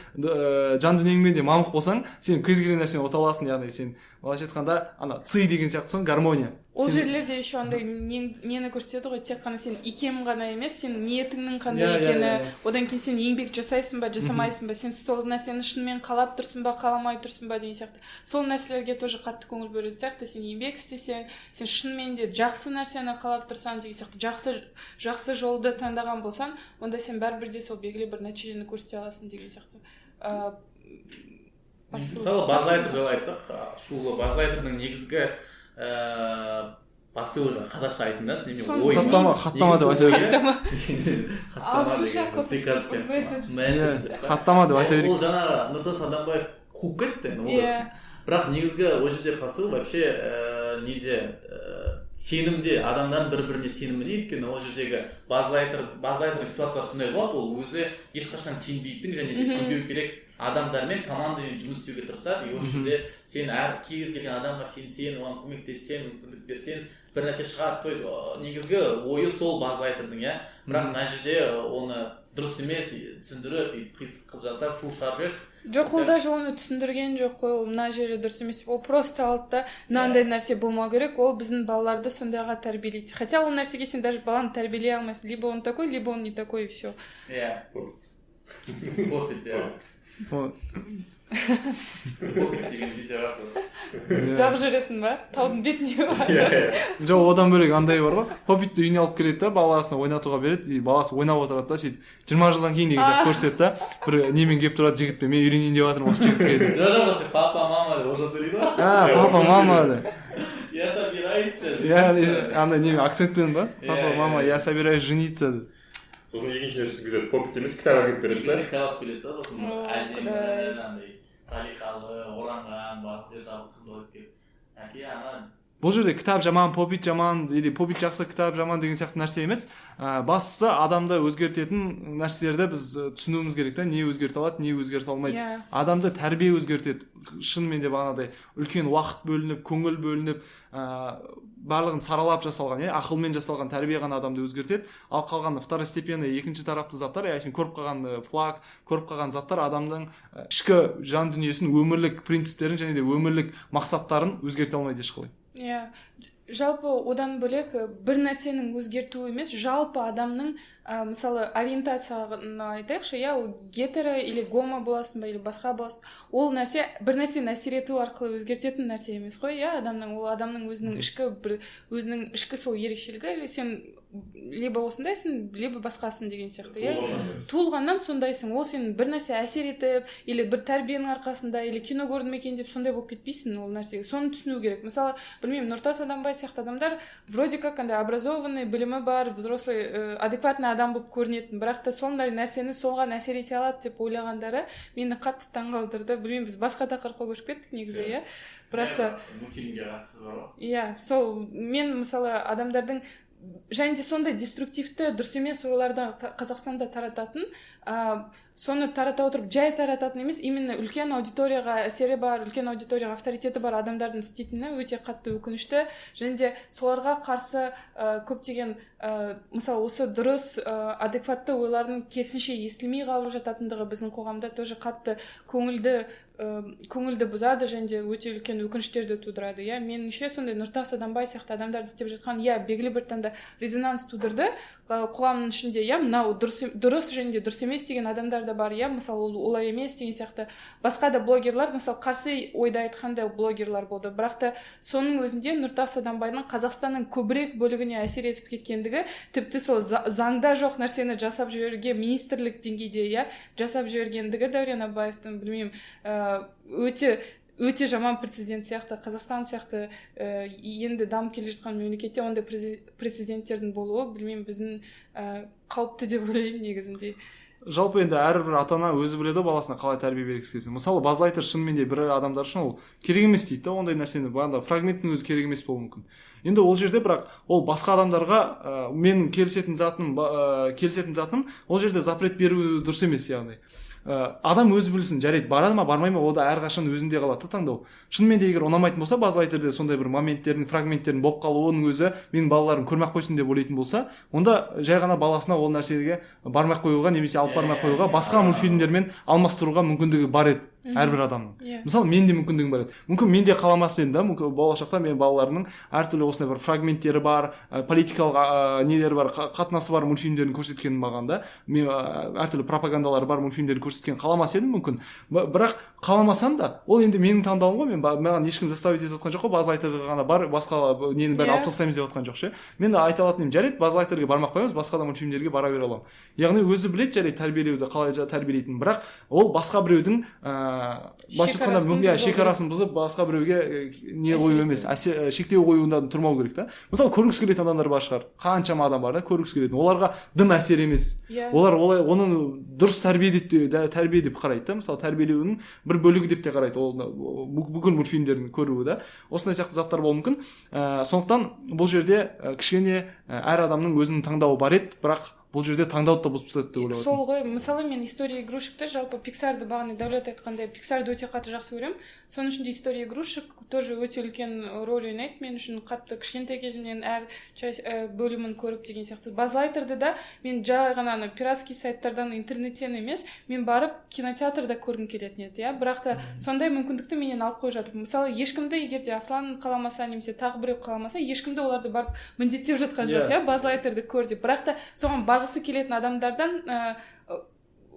жан дүниеңмен де мамық болсаң, сен кез келген нәрсені ұта аласың, яғни сен былайша айтқанда ана ци деген сияқты соң гармония. Ол жерлерде еще андай нені көрсетеді ғой, тек қана сен икем ғана емес, сен ниетіңнің қандай екені, одан кейін сен еңбек жасайсың ба, жасамайсың ба, сен сол нәрсені шынымен қалап тұрсың ба, қаламай тұрсың ба деген сияқты. Сол нәрселерге тоже қатты көңіл бөлу сияқты, сен еңбек істесең, сен шынымен де жақсы нәрсені қалап тұрсаң деген сияқты, жақсы жолды таңдаған болсаң, онда сен бәрібір де сол белгілі бір нәтижені көрсете аласың деген сияқты. Мысалы, Базлайтер жайлы айтсақ, шулы Базлайтердің негізгі посылы қазақша айтыңдаршы, неме ой. Хаттама деп айта берейік. Хаттама деп айта берейік. Ол жаңағы Нұртас Адамбаев қуып кетті. Бірақ негізгі ол жерде посыл вообще неде сенімде, адамдардың бір-біріне сеніміне, өйткені ол жердегі Базлайтердің ситуациясы сондай болады, ол өзі ешқашан сенбейтін және де сенбеу керек адамдармен, командамен жұмыс істеуге тырысады. И осы жерде сен кез келген адамға сенсең, оған көмектессең, мүмкіндік берсең, бір нәрсе шығады. То есть негізгі ойы сол Базлайтердің, бірақ мына жерде оны дұрыс емес түсіндіріп, қисық қылып жасап, шу шығарып жіберді. Жоқ, ол даже оны түсіндірген жоқ қой, ол мына жері дұрыс емес. Ол просто алды да, мынандай нәрсе болмау керек, ол біздің балаларды сондайға тәрбиелейді. Хотя ол нәрсеге сен даже баланы тәрбиелей алмайсың. Либо он такой, либо он не такой, и все. Попит деген видео бар просто. Жақ жүретін ба? Таудың бетіне бар. Жоқ, одан бөлек андай бар ғой. Попитті үйіне алып келеді да, баласын ойнатуға береді, и баласы ойнап отырады да, сөйтіп 20 жылдан кейін деген сияқты көрсетеді да. Бір немен келіп тұрады жігітпен, мен үйленейін деп жатырмын осы жігітке деп. Жоқ, папа, мама деп орысша сөйлейді ғой. Папа, мама деп. Я собираюсь. Андай немен акцентпен ба? Папа, мама, я собираюсь жениться деп. Сосын екінші нәрсе келеді, попит емес, кітап әкеліп береді да. Кітап алып келеді да, сосын әдемі, андай салиқалы, оранған, бақыты жабық қыз алып келіп. Әке, ана Бұл жерде кітап жаман, попит жаман, или попит жақсы, кітап жаман деген сияқты нәрсе емес. Бастысы адамды өзгертетін нәрселерді біз түсінуіміз керек та, не өзгерте алады, не өзгерте алмайды. Адамды тәрбие өзгертеді. Шынымен де бағанадай үлкен уақыт бөлініп, көңіл бөлініп, барлығын саралап жасалған, ақылмен жасалған тәрбие ғана адамды өзгертеді. Ал қалған второстепенный, екінші тарапты заттар, көріп қалған флаг, көріп қалған заттар адамның ішкі жан дүниесін, өмірлік принциптерін және де өмірлік мақсаттарын өзгерте алмайды ешқалай. Жалпы одан бөлек бір нәрсенің өзгертуі емес, жалпы адамның мысалы ориентацияны айтайықшы, ол гетеро или гомо боласың ба, или басқа боласың. Ол нәрсе бір нәрсені әсер ету арқылы өзгертетін нәрсе емес қой, адамның, ол адамның өзінің ішкі сол ерекшелігі, сен либо осындайсың, либо басқасың деген сияқты. Туылғаннан сондайсың, ол сен бір нәрсе әсер етіп, или бір тәрбиенің арқасында, или кино көрдім екен деп сондай болып кетпейсің ол нәрсеге. Соны түсіну керек. Мысалы, білмеймін, Нұртас Адамбай сияқты адамдар вроде как образованный, білімі бар, взрослый, адекватный адам болып көрінетін, бірақ та сондай нәрсені соған әсер ете алады деп ойлағандары мені қатты таңғалдырды. Білмеймін, біз басқа тақырыпқа көшіп кеттік негізі, иә. Бірақ та мультфильмге қатысы бар ғой. иә, сол мен мысалы адамдардың және де сондай деструктивті дұрыс емес ойларды Қазақстанда тарататын, соны тарата отырып жай тарататын емес, именно үлкен аудиторияға әсері бар, үлкен аудиторияға авторитеті бар адамдардың істейтіні өте қатты өкінішті. Және де соларға қарсы көптеген мысалы осы дұрыс адекватты ойлардың керісінше естілмей қалып жататындығы біздің қоғамда тоже қатты көңілді бұзады және де өте үлкен өкініштерді тудырады. Иә, меніңше сондай Нұртас Адамбай сияқты адамдарды істеп жатқан, иә, белгілі бір таңда резонанс тудырды қоғамның ішінде. Иә, мынау дұрыс және де дұрыс емес деген адамдар да бар. Иә, мысалы ол олай емес деген сияқты басқа да блогерлар, мысалы қарсы ойда айтқандай блогерлар болды. Бірақ та соның өзінде Нұртас Адамбайдың Қазақстанның көбірек бөлігіне әсер етіп кеткендігі, тіпті сол заңда жоқ нәрсені жасап жіберуге министрлік деңгейде, иә, жасап жібергендігі Дәурен Абаевтың, білмеймін, өте жаман прецедент сияқты. Қазақстан сияқты енді дамып келе жатқан мемлекетте ондай прецеденттердің болуы, білмеймін, біздің қауіпті деп ойлаймын негізінде. Жалпы енді әрбір ата-ана өзі біледі баласына қалай тәрбие бергісі келсін. Мысалы Базлайтер шынымен де бір адамдар үшін ол керек емес дейді да, ондай нәрсені бағанда фрагменттің өзі керек емес болуы мүмкін. Енді ол жерде бірақ ол басқа адамдарға менің келісетін затым ол жерде запрет беру дұрыс емес, яғни адам өзі білсін, жарайды, барады ма бармай ма, ол да әрқашан өзінде қалады таңдау. Шынымен де егер ұнамайтын болса, Базлайтерде сондай бір моменттердің, фрагменттердің болып қалуының өзі менің балаларым көрмей ақ қойсын деп ойлайтын болса, онда жай ғана баласына ол нәрсеге бармай қоюға немесе алып бармай қоюға, басқа мультфильмдермен алмастыруға мүмкіндігі бар еді әрбір адамның. Мысалы мен де мүмкіндігім бар еді. Мүмкін мен де қаламас едім да, мүмкін болашақта менің балаларымның әртүрлі осындай бір фрагменттері бар, политикалық нелері бар, қатынасы бар мультфильмдерін көрсеткен маған да, мен әртүрлі пропагандалары бар мультфильмдерді көрсеткен қаламас едім мүмкін. Бірақ қаламасам да, ол енді менің таңдауым ғой, маған ешкім заставить етіп отқан жоқ қой, Базлайтерге ғана бар, басқа нені бәрін алып тастаймыз деп отқан жоқ ше. Мен де айта алатын едім, жарайды, Базлайтерге бармақ қоямыз, басқа да мультфильмдерге бара бере аламын. Яғни өзі біледі, жарайды, тәрбиелеуді қалай тәрбиелейтінін, бірақ ол басқа біреудің шекарасын бұзып басқа біреуге не қою емес, шектеу қоюында тұрмау керек та. Мысалы көргісі келетін адамдар бар шығар, қаншама адам бар да, көргісі келетін, оларға дым әсер емес, олар олай оның дұрыс тәрбие деп қарайды да, мысалы тәрбиелеуінің бір бөлігі деп те қарайды, ол бүкіл мультфильмдердің көруі да, осындай сияқты заттар болуы мүмкін. Сондықтан бұл жерде кішкене әр адамның өзінің таңдауы бар еді, бірақ бұл жерде таңдауды да бұзып тастады деп ойлап сол ғой. Мысалы мен история игрушекті, жалпы Пиксарды бағана Дәулет айтқандай, Пиксарды өте қатты жақсы көремін. Соның ішінде история игрушек тоже өте үлкен роль ойнайды мен үшін. Қатты кішкентай кезімнен әр бөлімін көріп деген сияқты. Базлайтерді да мен жай ғана пиратский сайттардан, интернеттен емес, мен барып кинотеатрда көргім келетін еді, иә. Бірақ та сондай мүмкіндікті менен алып қойып жатыр. Мысалы ешкімді егер де Аслан қаламаса немесе тағы біреу қаламаса, ешкімді оларды барып міндеттеп жатқан жоқ, иә, Базлайтерді көр деп. Бірақ та соған барғысы келетін адамдардан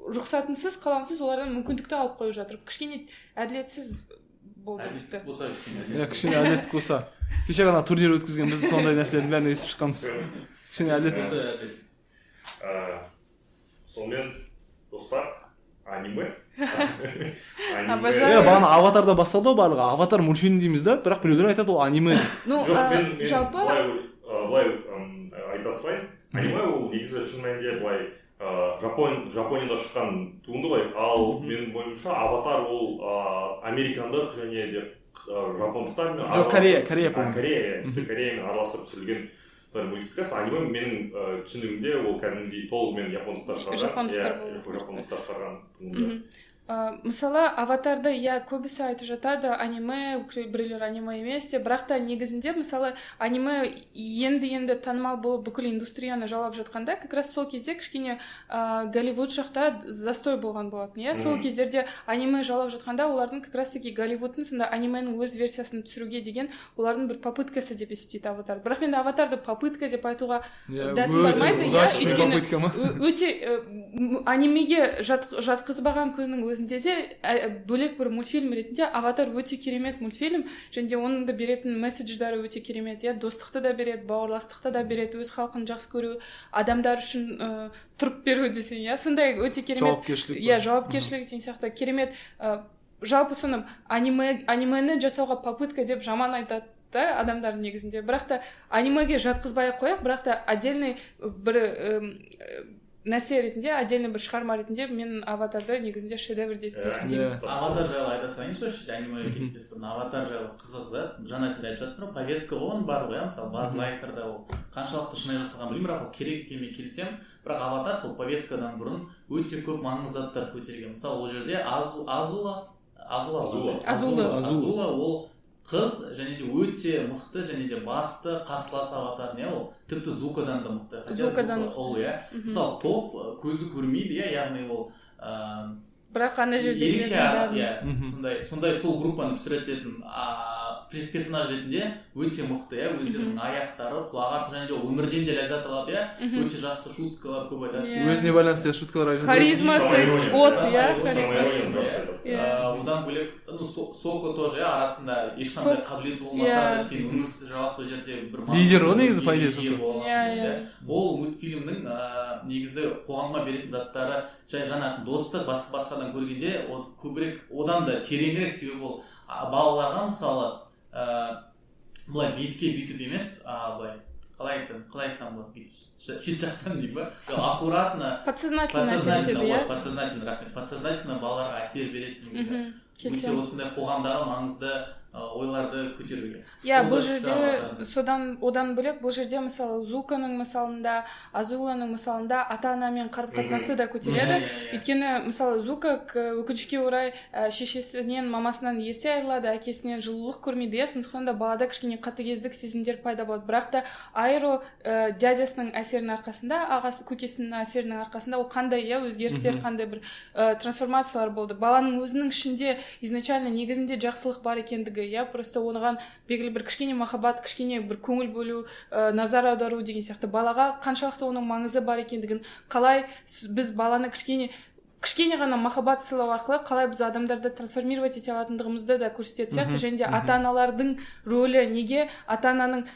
рұқсатынсыз, қаламсыз олардан мүмкіндікті алып қойып жатыр. Кішкене әділетсіз болды. Кішкене әділеттік болса. Кеше ғана турнир өткізген біз сондай нәрселердің бәрін естіп шыққанбыз. Кішкене әділетсіз. Сонымен достар, аниме. Бағана Аватарда басталды ғой барлығы. Аватар мультфильм дейміз да, бірақ біреулер айтады ол аниме. Жалпы былай айта салайын. Аниме ол негізі шын мәнінде былай Жапонияда шыққан туынды ғой, ал менің ойымша Аватар ол американдық және де жапондықтар мен Кореямен араластырып түсірілген мультипликация. Аниме менің түсінігімде ол кәдімгідей толығымен жапондықтар шығарған туынды. Мысалы Аватарды, иә, көбісі айтып жатады аниме, біреулер аниме емес деп, бірақ та негізінде мысалы аниме енді танымал болып бүкіл индустрияны жаулап жатқанда, как раз сол кезде кішкене Голливуд жақта застой болған болатын, иә. Сол кездерде аниме жаулап жатқанда олардың как раз таки Голливудтың сонда анименің өз версиясын түсіруге деген олардың бір попыткасы деп есептейді Аватар. Бірақ енді Аватарды попытка деп айтуға дәтім бармайды, иә, өте анимеге жатқызбаған күннің өзінде де бөлек бір мультфильм ретінде Аватар өте керемет мультфильм, және де оның да беретін месседждары өте керемет, иә, достықты да береді, бауырластықты да береді, өз халқын жақсы көру, адамдар үшін тұрып беру десең, иә, сондай өте керемет, иә, жауапкершілік деген сияқты керемет. Жалпы соны анимені жасауға попытка деп жаман айтады да адамдардың негізінде, бірақ та анимеге жатқызбай ақ қояйық, бірақ та отдельный бір нәрсе ретінде, отдельный бір шығарма ретінде мен Аватарды негізінде шедевр деп есептеймін. Аватар жайлы айта салайыншы, осы анимеге кетпес бұрын Аватар жайлы қызық зат, жаңа айтып жатырмын, повестка оның бар ғой, мысалы Баз Лайттерда ол қаншалықты шынайы жасалған білмеймін, бірақ ол керек екеніне келісемін, бірақ Аватар сол повесткадан бұрын өте көп маңызды заттар көтерген. Мысалы ол жерде Азула ол қыз және де өте мықты және де басты қарсылас Аватар не ол тіпті Зукадан да мықты. Ол мысалы Тоф көзі көрмейді, яғни ол бірақ ана жерде сондай сол группаны пісіретін персонаж ретінде өте мықты, өздерінің аяқтары, құлағы және де өмірден де ләззат алады, өте жақсы шуткалар көп айтады. Өзіне байланысты шуткалар айтады. Харизмасы, от, одан бөлек Соко тоже арасында ешқандай қабілеті болмаса да сен өмір жалғас ол жерде бір лидер ғой негізі по идее. Ол мультфильмнің негізі қоғамға беретін заттары жаңағы достық басқадан көргенде көбірек одан да тереңірек, себебі ол балаларға мысалы былай бетке бүйтіп емес, былай қалай айтсам болады, шет жақтан деймін ба, аккуратно подсознательно балаларға әсер береді негізі. Өте осындай қоғамдағы маңызды ойларды көтеруге. Бұл жерде одан бөлек бұл жерде мысалы Зуканың мысалында, Азуланың мысалында ата-анамен қарым-қатынасты да көтереді. Өйткені мысалы Зука өкінішке орай шешесінен, мамасынан ерте айырылады, әкесінен жылулық көрмейді, сондықтан да балада кішкене қатыгездік сезімдер пайда болады. Бірақ та Айро дядясының әсерінің арқасында, ағасы көкесінің әсерінің арқасында ол қандай өзгерістер, қандай бір трансформациялар болды. Баланың өзінің ішінде изначально негізінде жақсылық бар екендігі, просто оған белгілі бір кішкене махаббат, кішкене бір көңіл бөлу, назар аудару деген сияқты балаға қаншалықты оның маңызы бар екендігін, қалай біз баланы кішкене ғана махаббат сыйлау арқылы қалай біз адамдарды трансформировать ете алатындығымызды да көрсетеді сияқты. Және де ата-аналардың рөлі неге ата-ананың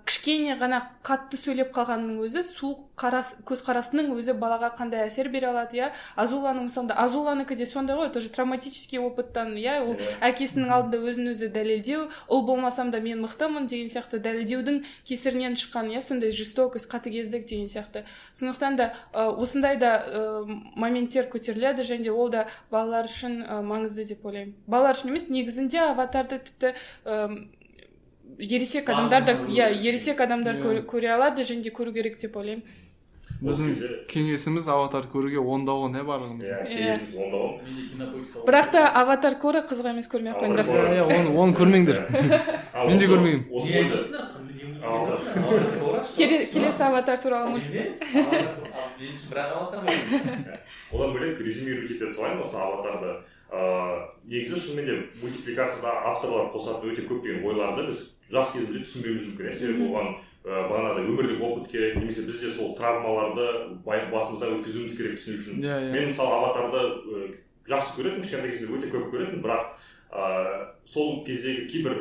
кішкене ғана қатты сөйлеп қалғанының өзі, суық көзқарасының өзі балаға қандай әсер бере алады. Азуланың мысалында, Азуланыкі де сондай ғой, тоже травматический опыттан, ол әкесінің алдында өзін өзі дәлелдеу, ұл болмасам да мен мықтымын деген сияқты дәлелдеудің кесірінен шыққан, сондай жестокость, қатыгездік деген сияқты. Сондықтан да осындай да моменттер көтеріледі, және де ол да балалар үшін маңызды деп ойлаймын. Балалар үшін емес, негізінде Аватарды тіпті ересек адамдар көре алады, және де көру керек деп ойлаймын. Біздің кеңесіміз Аватар көруге 10-10 барлығымыз. Кеңесіміз 10-10. Бірақ та Аватар көрі қызға емес, көрмей қойыңдар. Оны көрмеңдер. Мен де көрмеймін. Келесі Аватар туралы мультик. Одан бөлек резюмировать ете салайын осы Аватарды. Негізі шынымен де мультипликацияда авторлар қосатын өте көптеген ойларды біз жас кезімізде түсінбеуіміз мүмкін. Себебі оған бағанағыдай өмірлік опыт керек, немесе бізде сол травмаларды басымыздан өткізуіміз керек түсіну үшін. Мен мысалы Аватарды жақсы көретінмін, кішкентай кезімде өте көп көретінмін, бірақ сол кездегі кейбір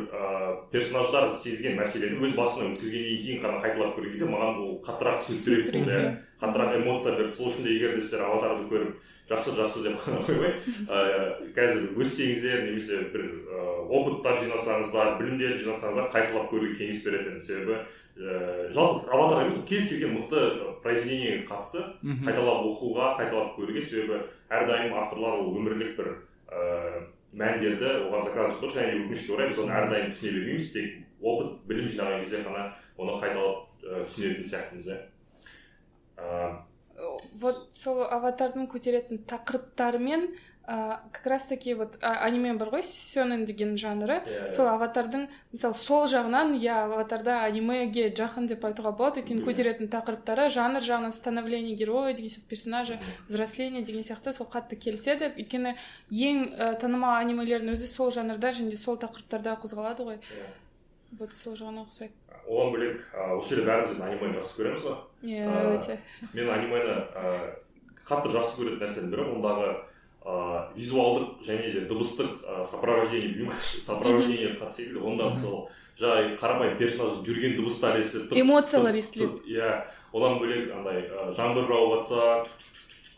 персонаждар сезген мәселені өз басынан өткізгеннен кейін ғана қайталап көрген кезде маған ол қаттырақ түсініктірек болды, қаттырақ эмоция берді. Сол үшін де егер де сіздер Аватарды көріп жақсы деп қана қоймай, қазір өссеңіздер немесе бір опыттар жинасаңыздар, білімдер жинасаңыздар қайталап көруге кеңес беретін. Себебі жалпы Аватар емес, кез келген мықты произведениеге қатысты қайталап оқуға, қайталап көруге, себебі әрдайым авторлар ол өмірлік бір мәндерді оған закладывать етіп, және өкінішке орай біз оны әрдайым түсіне бермейміз, тек опыт, білім жинаған кезде ғана оны қайталап түсінетін сияқтымыз. Вот сол Аватардың көтеретін тақырыптарымен как раз таки аниме бар ғой, сёнэн деген жанры. Сол Аватардың, мысалы, сол жағынан Аватарда анимеге жақын деп айтуға болады, өйткені көтеретін тақырыптары жанр жағынан становление героя деген сияқты, персонажа, взросление деген сияқты сол қатты келіседі. Өйткені ең танымал анимелердің өзі сол жанрда және сол тақырыптарда қозғалады ғой. Вот сол жағынан ұқсайды. Оған бөлек, осы жерде бәріміз анимені жақсы көреміз ғой? Өте. Мен анимені қатты жақсы көретін нәрседен бірі, ондағы визуалдық және де дыбыстық сопровождение қатысады. Онда жаңағы қарапайым персонаж жүрген дыбыстар естіледі. Эмоциялар естіледі. Одан бөлек жаңбыр жауып жатса,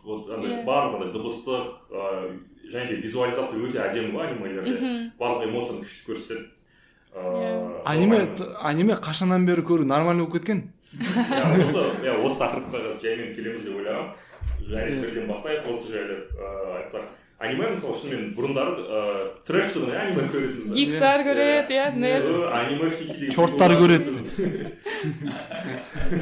барлық дыбыстық және де визуализация өте әдемі ғой анимелерде. Барлық эмоцияны күшті көрсетеді. аниме қашаннан бері көру нормально болып кеткен. Осы тақырыпқа қазір жаймен келеміз деп ойлағам. Және бірден бастайық осы жайлы айтсақ. Аниме мысалы шынымен бұрындары трэш түрінде аниме көретінбіз. Гиктар көреді, иә, нерд. Анимешники деген. Чорттар көреді.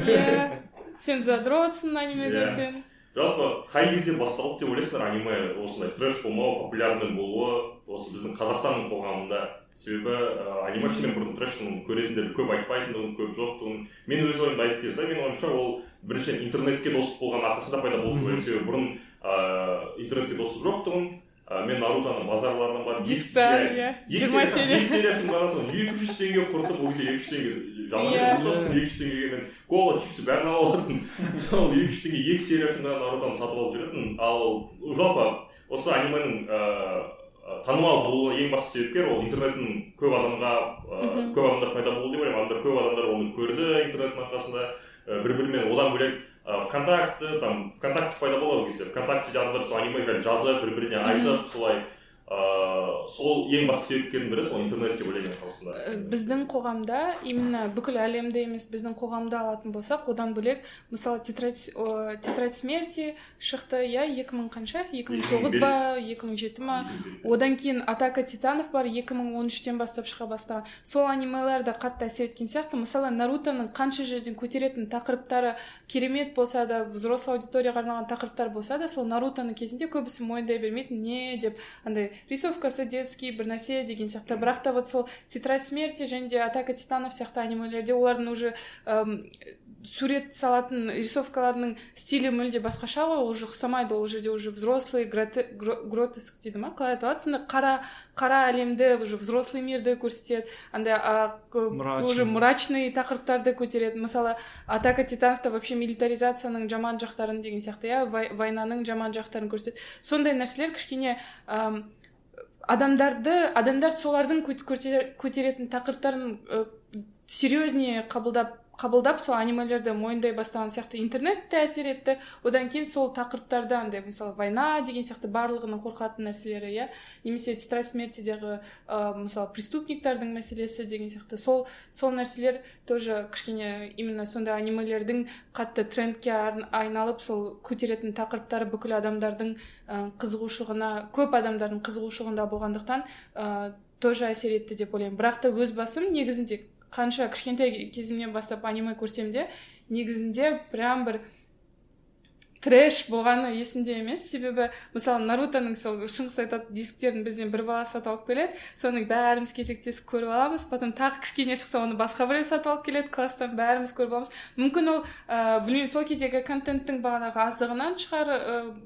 Иә, сен задротсың аниме көрсең. Жалпы қай кезде басталды деп ойлайсыңдар аниме осындай трэш болмау, популярный болуы осы біздің Қазақстанның қоғамында? Себебі аниме шынымен бұрын трэштің көретіндер көп айтпайтындығын, көп жоқтығын. Мен өз ойымды айтып келсе, мен ойымша ол біріншіден интернетке доступ болған арқасында пайда болды деп ойлаймын. Себебі бұрын интернетке доступ жоқтығын, мен Нарутоны базарлардан барып дисктар, иә, 20 серия. 2 сериясын қарасам 200 теңге құртып, ол кезде 200 теңге жаман емес жоқтың, 200 теңгеге мен кола, чипсы бәрін алып алатын. Сол 200 теңге 2 сериясында Нарутоны сатып алып жүретін. Ал жалпы осы анименің танымал болуы ең басты себепкер ол интернеттің көп адамдар пайда болды деп ойлаймын. Көп адамдар оны көрді интернеттің арқасында, бір-бірімен одан бөлек ВКонтакте пайда болды ол кезде. ВКонтактеде адамдар сол аниме жайлы жазып, бір-біріне айтып, солай сол ең басты себепкердің бірі сол интернет деп ойлаймын қаласында. Біздің қоғамда, именно бүкіл әлемде емес, біздің қоғамда алатын болсақ, одан бөлек, мысалы тетрадь смерти шықты, иә, 2000 қанша? 2009 ба, 2007 ма? Одан кейін Атака титанов бар, 2013-тен бастап шыға бастаған. Сол анимелер де қатты әсер еткен сияқты. Мысалы, Нарутоның қанша жерден көтеретін тақырыптары керемет болса да, взрослый аудиторияға арналған тақырыптар болса да, сол Нарутоның кезінде көбісі мойындай бермейді, не деп, андай рисовкасы детский бір нәрсе деген сияқты. Бірақ та вот сол тетрадь смерти және де Атака титанов сияқты анимелерде олардың уже сурет салатын рисовкаларының стилі мүлде басқаша ғой, уже ұқсамайды, ол жерде уже взрослый гротеск дейді ма, қалай айтылады, сонда қара әлемді, уже взрослый мирді көрсетеді, андай уже мрачный тақырыптарды көтереді. Мысалы Атака титановта вообще милитаризацияның жаман жақтарын деген сияқты, иә, войнаның жаман жақтарын көрсетеді. Сондай нәрселер кішкене адамдар солардың көтеретін тақырыптарын серьезнее қабылдап сол анимелерді мойындай бастаған сияқты. Интернет те әсер етті. Одан кейін сол тақырыптарды андай, мысалы война деген сияқты барлығының қорқатын нәрселері, иә, немесе тетрадь смертидегі мысалы преступниктардың мәселесі деген сияқты. Сол нәрселер тоже кішкене именно сондай анимелердің қатты трендке айналып, сол көтеретін тақырыптары бүкіл адамдардың қызығушылығына, көп адамдардың қызығушылығында болғандықтан тоже әсер етті деп ойлаймын. Бірақ та өз басым негізінде қанша кішкентай кезімнен бастап аниме көрсем де, негізінде прям бір трэш болғаны есімде емес. Себебі, мысалы, Нарутоның сол Шыңғыс айтады, дисктерін бізден бір бала сатып алып келеді, соны бәріміз кезектесіп көріп аламыз, потом тағы кішкене шықса, оны басқа біреу сатып алып келеді, класстан бәріміз көріп аламыз. Мүмкін ол, білмеймін, сол кездегі контенттің бағанағы аздығынан шығар,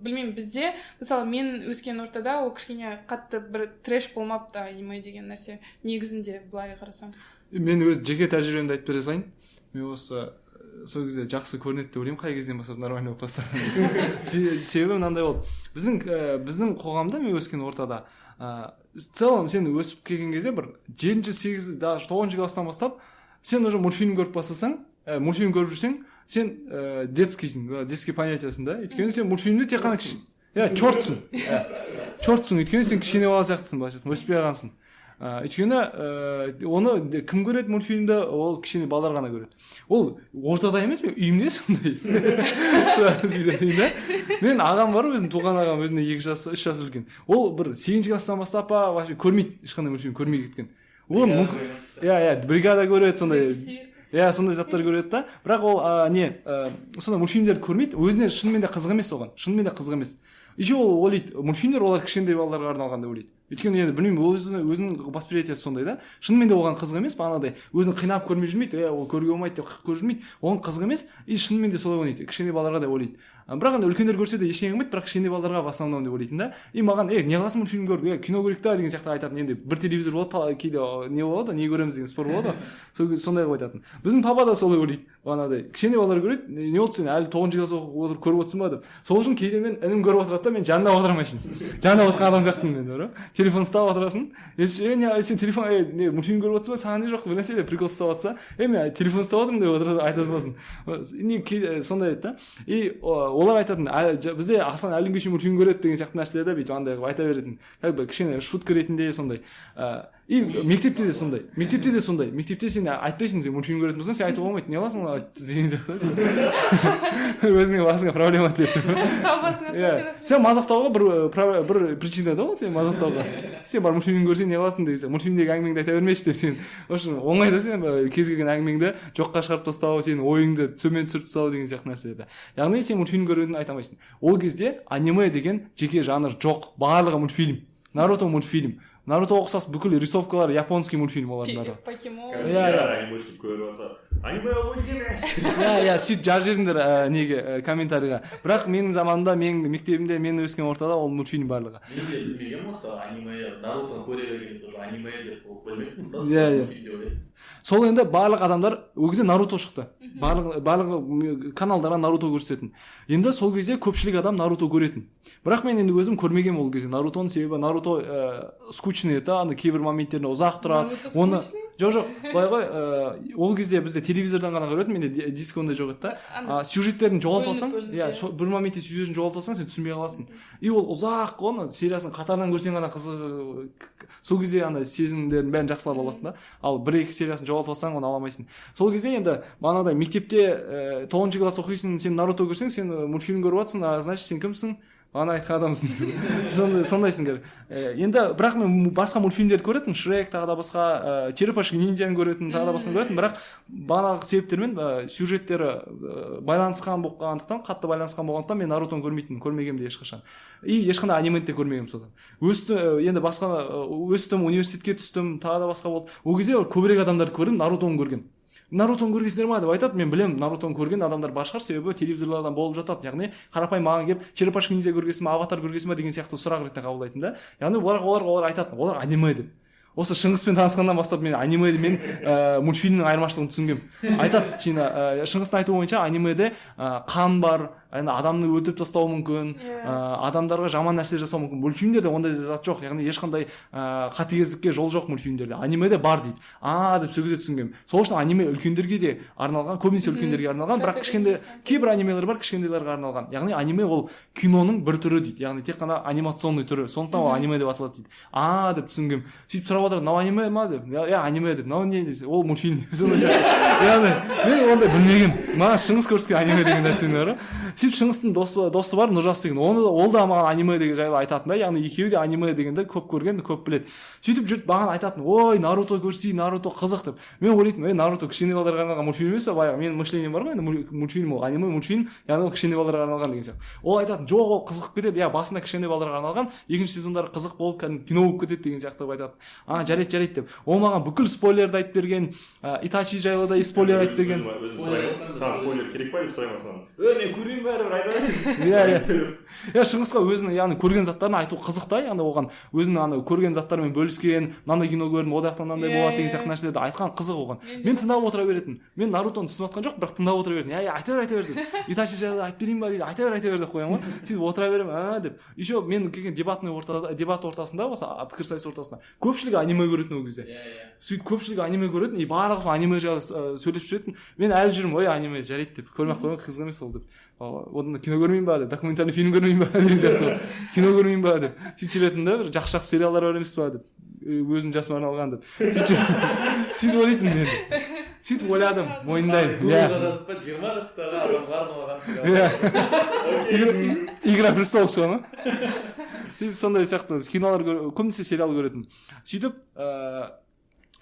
білмеймін, бізде, мысалы, мен өскен ортада ол кішкене қатты бір трэш болмапты аниме деген нәрсе, негізінде былай қарасам. Мен өз жеке тәжірибемді айтып бере салайын. Мен осы сол кезде жақсы көрінеді деп ойлаймын, қай кезден бастап нормально болып бастаған. Себебі мынандай болды. Біздің қоғамда, мен өскен ортада, в целом сен өсіп келген кезде бір 7-8, даже 9 класстан бастап сен уже мультфильм көріп бастасаң, мультфильм көріп жүрсең, сен детскийсің, детский понятиясың да. Өйткені сен мультфильмде тек қана чортсың. Чортсың, өйткені сен кішкене бала сияқтысың, былайша айтқанда, өспей қалғансың. Өйткені оны кім көреді мультфильмді, ол кішкене балалар ғана көреді. Ол ортада емес, мен үйімде сондай. Мен ағам бар, өзім туған ағам, өзіне 2 жас, 3 жас үлкен. Ол бір 8 класстан бастап вообще көрмейді, ешқандай мультфильм көрмей кеткен. Ол мүмкін, бригада көреді, сондай. Иә, сондай заттар көреді да. Бірақ ол сондай мультфильмдерді көрмейді, өзіне шынымен де қызық емес оған. Шынымен де қызық емес. Еще ол ойлайды, мультфильмдер олар кішкентай балаларға арналған деп ойлайды. Өйткені енді білмеймін, өзінің восприятиясы сондай да. Шынымен де оған қызық емес, бағанадай өзін қинап көрмей жүрмейді, ол көруге болмайды деп көріп жүрмейді. Оған қызық емес, и шынымен де солай ойнайды. Кішкентай балаларға да ойлайды. Бірақ енді үлкендер көрсе де ештеңе қылмайды, бірақ кішкентай балаларға в основном деп ойлайтын да. И маған, не қыласың мультфильм көріп, кино көрейік та деген сияқты айтатын. Енді бір телевизор болады, кейде не болады, не көреміз деген спор болады. Сондай қылып айтатын. Біздің папа да солай ойлайды. Бағанадай кішкентай балалар көреді, не болды сен әлі 9 класс оқып көріп отырсың ба деп. Сол үшін кейде мен інім көріп отырады да, мен жанында отырмайшын. Жанында отырған адам сияқтымын мен, да. Телефон ұстап отырасың. Сен телефон мультфильм көріп отырсың ба, саған не жоқ, бір нәрсе прикол ұстап отырса, мен телефон ұстап отырмын деп айта саласың. Сондай еді да. И олар айтатын, бізде Аслан әлі күнге шейін мультфильм көреді деген сияқты нәрселерді бүйтіп андай қылып айта беретін. Как бы кішкене шутка ретінде сондай. И мектепте де сондай. Мектепте сен айтпайсың, сен мультфильм көретін болсаң, сен айтуға болмайды. Не аласың деген сияқты. Өзіңе басыңа проблема деп. сау басыңа Иә. Сен мазақтауға бір причина да ол сен мазақтауға. Сен бар мультфильм көрсең не аласың деген. Мультфильмдегі әңгімеңді айта бермеші деп сен. В общем, оңай да сен кез келген әңгімеңді жоққа шығарып тастау, сен ойыңды төмен түсіріп тастау деген сияқты нәрселерді. Яғни сен мультфильм көргенін айта алмайсың. Ол кезде аниме деген жеке жанр жоқ. Барлығы мультфильм. Наруто мультфильм. Нарутоға ұқсас бүкіл рисовкалар японский мультфильм олардың бәрі. Покемон. Аниме көріп жатса, аниме мультик емес. Иә, сөйтіп жар жеріңдер неге комментарийға. Бірақ менің заманымда, менің мектебімде, мен өскен ортада ол мультфильм барлығы. Менде білмеген болса, аниме, Нарутоны көре берген тоже аниме деп білмеппін. Иә. Сол енді барлық адамдар ол кезде Наруто шықты. Барлық каналдарға Наруто көрсететін. Енді сол кезде көпшілік адам Наруто көретін. Бірақ мен енді өзім көрмегенмін ол кезде Нарутоны, себебі Наруто скучный еді, ана кейбір моменттерінде ұзақ тұрады. Оны жоқ, былай ғой, ол кезде бізде телевизордан ғана көретін, менде диск ондай жоқ еді да. Сюжеттерін жоғалтып алсаң, иә, бір моментте сюжетін жоғалтып алсаң, сен түсінбей қаласың. И ол ұзақ оны сериясын қатарынан көрсең ғана қызық. Сол кезде ана сезімдердің бәрін жақсылап аласың да. Ал 1-2 сериясын жоғалтып алсаң, оны ала алмайсың. Сол кезде енді манағыдай мектепте 9 класс оқисың, сен Наруто көрсең, сен мультфильм көріп жатсың, значит сен кімсің? Ана айтқан адамсың. Сондайсың көр. Енді бірақ мен басқа мультфильмдерді көретін, Шрек, тағы да басқа Черепашки ниндзяны көретін, тағы да басқа көретін, бірақ бағанағы себептермен сюжеттері байланысқан болғандықтан, қатты байланысқан болғандықтан мен Нарутоны көрмегенмін де ешқашан. И ешқандай анименді де көрмегенмін содан. Енді басқа өстім, университетке түстім, тағы да басқа болды. Ол кезде көбірек адамдарды көрдім, Нарутоны көрген. Нарутоны көргенсіздер ма деп айтады, мен білемін, Нарутоны көрген адамдар бар шығар, себебі телевизорлардан болып жатады. Яғни қарапайым маған келіп, Черепашки ниндзя көргенсің ба, Аватар көргенсің ба деген сияқты сұрақ ретінде қабылдайтын да. Яғни олар айтатын, олар аниме деп. Осы Шыңғыспен танысқаннан бастап мен анимеде мен мультфильмнің айырмашылығын түсінгенмін. Айтады, Шыңғыстың айтуы бойынша анимеде қан бар, адамны өлтіріп тастауы мүмкін, адамдарға жаман нәрсе жасауы мүмкін. Мультфильмдерде ондай зат жоқ, яғни ешқандай қатыгездікке жол жоқ мультфильмдерде. Анимеде бар дейді. Деп сол кезде түсінгенмін. Сол үшін аниме үлкендерге де арналған, көбінесе үлкендерге арналған, бірақ кішкентай кейбір анимелер бар, кішкентайларға арналған. Яғни аниме ол киноның бір түрі дейді. Яғни тек қана анимационный түрі. Сондықтан ол аниме деп аталады дейді. Деп түсінгенмін. Сөйтіп сұрап отыр, мынау аниме ма деп. Иә, аниме деп. Мынау не десе, ол мультфильм. Яғни мен ондай білмегенмін. Маған Шыңғыс көрсеткен аниме деген нәрсені бар. Сөйтіп Шыңғыстың досы бар, Нұржас деген. Ол да маған аниме деген жайлы айтатын да. Яғни екеуі де аниме дегенді көп көрген, көп біледі. Сөйтіп жүріп маған айтатын, ой, Наруто көрсей, Наруто қызық деп. Мен ойлайтын, Наруто кішкене балаларға арналған мультфильм емес па? Менің мышлением бар ғой, енді мультфильм ол аниме мультфильм, яғни ол кішкене балаларға арналған деген сияқты. Ол айтатын, жоқ, ол қызық кетеді. Иә, басында кішкене балаларға арналған, екінші сезондары қызық болып, кәдімгі кино болып кетеді деген сияқты айтатын. Жарайды деп. Ол маған бүкіл спойлерді айтып берген, Итачи жайлы да спойлер айтып берген. Саған спойлер керек па деп сұраймын саған. Мен көрейін бәрібір айтайын. Иә, Шыңғысқа өзінің яғни көрген заттарын айту қызық та, яғни оған өзінің көрген заттарымен бөліскен, мынандай кино көрдім, ол жақтан мынандай болады деген сияқты нәрселерді айтқан қызық оған. Мен тыңдап отыра беретін. Мен Нарутоны түсініп жатқан жоқ, бірақ тыңдап отыра беретін. Айта бер деп. Итачи жайлы айтып берейін ба дейді. Айта бер деп қоямын ғой. Сөйтіп отыра беремін, деп. Еще мен келген дебат ортасында, осы пікірсайыс ортасында көпшілігі аниме көретін ол кезде. Сөйтіп көпшілігі аниме көретін, и барлығы аниме жайлы сөйлесіп жүретін. Мен әлі жүрмін, ой, аниме жарайды деп. Көрмей қойған қызық емес ол деп. Одан кино көрмеймін ба деп, документальный фильм көрмеймін ба деген сияқты. Кино көрмеймін ба деп. Сөйтіп жүретін да, бір жақсы сериалдар бар емес па деп. Өзінің жасыма арналған деп. Сөйтіп ойлайтын мен. Сөйтіп ойладым, мойындаймын. Жазып 20 жастағы адамға арналған сериал. Игра престолов шыға ма? Сөйтіп сондай сияқты кинолар көбінесе сериал көретін. Сөйтіп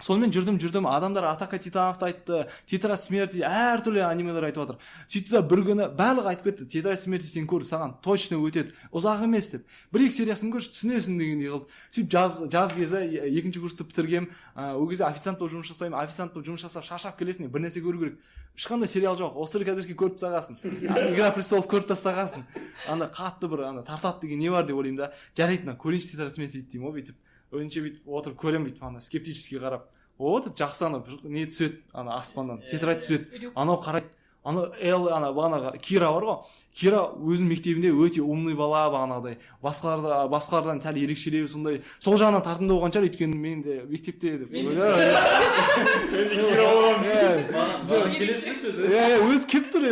сонымен жүрдім, адамдар Атака Титановты айтты, Тетрадь смерти, әртүрлі анимелер айтып жатыр. Сөйтті да бір күні барлығы айтып кетті, Тетрадь смерти сен көр, саған точно өтеді, ұзақ емес деп. 1-2 сериясын көрші, түсінесің дегендей қылды. Сөйтіп жаз кезі 2-ші курсты бітіргем, ол кезде официант болып жұмыс жасаймын, официант болып жұмыс жасап шаршап келесің, бір нәрсе көру керек. Ешқандай сериал жоқ, осы қазірге көріп тастағансың. Игра престолов көріп тастағансың. Қатты бір тартады деген не бар деп ойлаймын да. Жарайды, көрейінші Тетрадь смерти деймін ғой бүйтіп. Önce bir oturup көрем бүйтіп скептически қарап. Отып жақсы не түседі, аспандан тетрадь түседі. Анау қарайды. Бағанағы Кира бар ғой. Кира өзінің мектебінде өте умный бала, бағанағыдай. Басқалардан сәл ерекшелеу сондай. Сол жағынан тартымды болған шығар, өйткені мен де мектепте деп. Өзі келіп тұр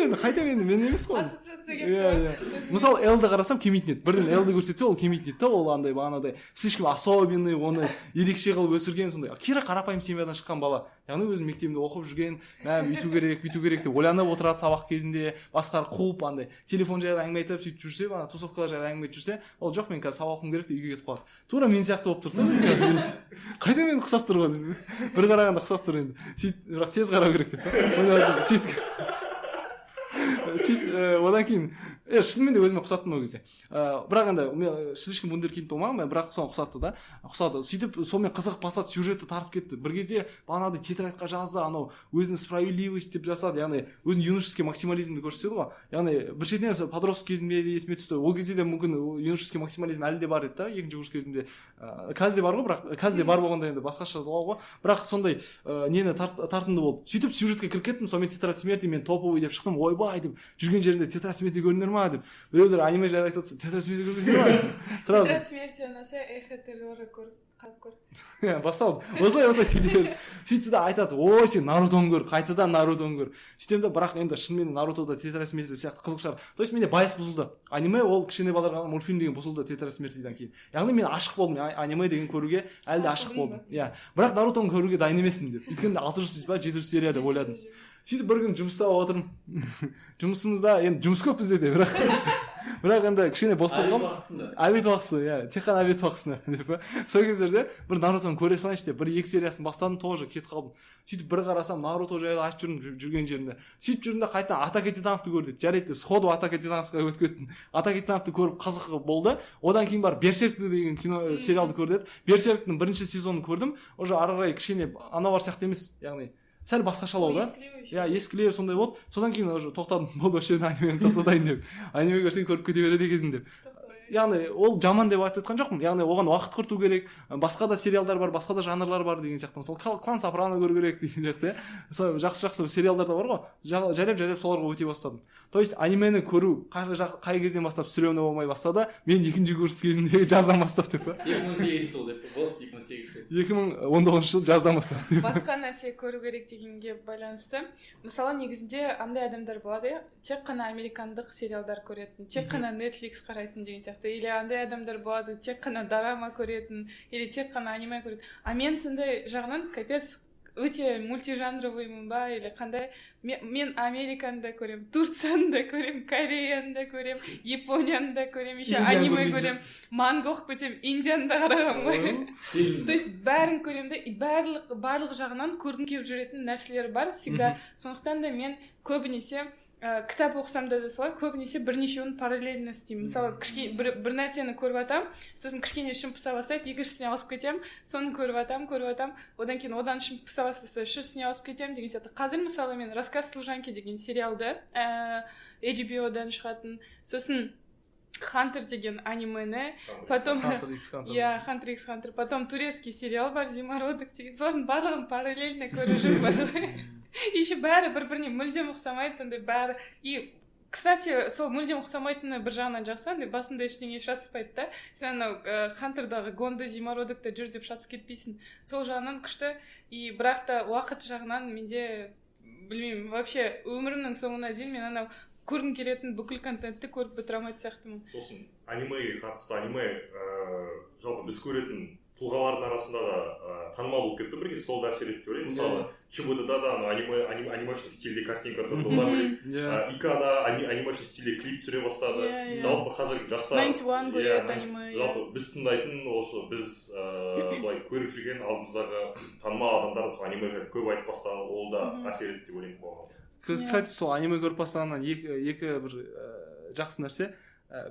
енді. енді қайта мен емес қой. Ассоциация Иә. Мысалы Элді қарасам келмейтін еді. Бірден Элді көрсетсе ол келмейтін еді да, ол андай бағанадай слишком особенный, оны ерекше қылып өсірген сондай. Кира қарапайым семьядан шыққан бала. Яғни өзі мектебінде оқып жүрген, бүйту керек деп ойланып отырады сабақ кезінде, басқалар қуып андай телефон жайлы әңгіме айтып сөйтіп жүрсе, бана тусовкалар жайлы әңгіме айтып жүрсе, ол жоқ, мен қазір сабақ оқуым керек деп үйге кетіп қалады. Тура мен сияқты болып тұр да. Қайта мені құсап тұр ғой. Бір қарағанда құсап тұр енді. Сөйтіп, бірақ тез қарау керек деп. Сөйтіп одан кейін шынымен де өзіме ұқсаттым ол кезде. Бірақ енді мен слишком вундеркинд болмағанмын, бірақ соған ұқсатты да. Ұқсады. Сөйтіп сонымен қызық басады, сюжетті тартып кетті. Бір кезде бағанағыдай тетрадьқа жазды, анау өзінің справедливость деп жасады, яғни өзінің юношеский максимализмді көрсетеді ғой. Яғни бір шетінен подросток кезімде де есіме түсті. Ол кезде де мүмкін юношеский максимализм әлі де бар еді да, екінші курс кезімде. Қазір де бар ғой, бірақ қазір де бар болғанда енді басқаша ғой. Бірақ сондай нені тартымды болды. Сөйтіп сюжетке кіріп кеттім, сонымен тетрадь смерти мен топовый деп шықтым. Ойбай деп жүрген жерінде тетрадь смерти көрінер ма деп. Біреулер аниме жайлы айтып отырса, тетрадь смерти көрмейсіңдер ма? Сразу. Тетрадь смерти ұнаса, эхо террора қалып көр. Басталды. Осылай кете берді. Сөйтті да айтады, ой, сен Нарутоны көр, қайтадан Нарутоны көр. Сөйтем да, бірақ енді шынымен Нарутода тетрадь смерти сияқты қызық шығар. То есть менде байс бұзылды. Аниме ол кішкене балаларға мультфильм деген бұзылды тетрадь смертиден кейін. Яғни мен ашық болдым, аниме деген көруге әлі де ашық болдым. Иә. Бірақ Нарутоны көруге дайын емеспін деп. Өйткені 600 ба 700 серия деп ойладым. Сөйтіп бір күн жұмыста отырмын. Жұмысымызда енді жұмыс көп бізде де, бірақ енді кішкене бос болғам. Обед уақытысы, иә, тек қана обед уақытысында деп. Сол кездерде бір Нарутоны көре салайыншы деп, бір 2 сериясын бастадым, тоже кетіп қалдым. Сөйтіп бір қарасам Наруто жайлы айтып жүрген жерінде. Сөйтіп жүргенде қайтадан Атака Титановты көрдім. Жарайды деп, сходу Атака Титановқа өтіп кеттім. Атака Титановты көріп қызық болды. Одан кейін барып Берсеркті деген кино сериалды көрдім. Берсерктің бірінші сезонын көрдім. Уже ары қарай кішкене аналар сияқты емес, яғни сәл басқашалау да. Иә, ескілеу сондай болды. Содан кейін уже тоқтадым. Болды, осы жерден анимені тоқтатайын деп. Аниме көрсең көріп кете береді екенсің деп. Яғни ол жаман деп айтып жатқан жоқпын. Яғни оған уақыт құрту керек. Басқа да сериалдар бар, басқа да жанрлар бар деген сияқты. Мысалы, Клан Сопрано көру керек деген сияқты. Сол жақсы сериалдар да бар ғой. Жайлап соларға өте бастадым. То есть анимені көру қай кезден бастап стрёмный болмай бастады. Мен 2-ші курс кезінде жаздан бастап деп. 2008 жыл деп. Болды 2008 жыл. 2019 жыл жаздан бастап. Басқа нәрсе көру керек дегенге байланысты. Мысалы, негізінде андай адамдар болады, тек қана американдық сериалдар көретін, тек қана Netflix қарайтын деген сияқты. Или андай адамдар болады, тек қана драма көретін, или тек қана аниме көретін. А мен сондай жағынан капец өте мультижанровыймын ба, или қандай. Мен Американы да көрем, Турцияны да көрем, Кореяны да көрем, Японияны да көрем, еще аниме көрем, манга оқып кетем, Индияны да қарағам ғой. То есть бәрін көрем да, и барлық жағынан көргім келіп жүретін нәрселер бар всегда. Сондықтан да мен көбінесе кітап оқысам да солай, көбінесе бірнешеуін параллельно істеймін. Мысалы, бір нәрсені көріп атам, сосын кішкене ішім пыса бастайды, екіншісіне ауысып кетем, соны көріп атам, одан кейін одан ішім пыса бастаса, үшіншісіне ауысып кетем деген сияқты. Қазір мысалы мен Рассказ служанки деген сериалды HBO-дан шығатын, сосын Хантер деген анимені, потом Хантер X Хантер, потом турецкий сериал бар, Зимородок деген, солардың барлығын параллельно көріп жүрмін. Еще бәрі бір-біріне мүлдем ұқсамайды, бәрі. И, кстати, сол мүлдем ұқсамайтыны бір жағынан жақсы, басында ештеңе шатыспайды да. Сен анау Хантердағы Гонда Зимородокта жүр деп шатыс кетпейсің. Сол жағынан күшті. И бірақ та уақыт жағынан менде, білмеймін, вообще өмірімнің соңына дейін мен анау көргім келетін бүкіл контентті көріп бітіре алмайтын сияқтымын. Сосын анимеге қатысты жалпы біз көретін тұлғалардың арасында да танымал болып кетті бір кезде, сол да әсер етті деп ойлаймын. Мысалы, ЧБД-да да анимешный стильде картинка тұрды, олар біледі. ИК-да анимешный стильде клип түсіре бастады. Жалпы қазіргі жастар 91 көреді аниме. Жалпы біз тыңдайтын, осы біз былай көріп жүрген алдымыздағы танымал адамдар сол аниме жайлы көп айтып бастады, ол да әсер етті деп ойлаймын. Кстати, сол аниме көріп бастағаннан екі бір жақсы нәрсе,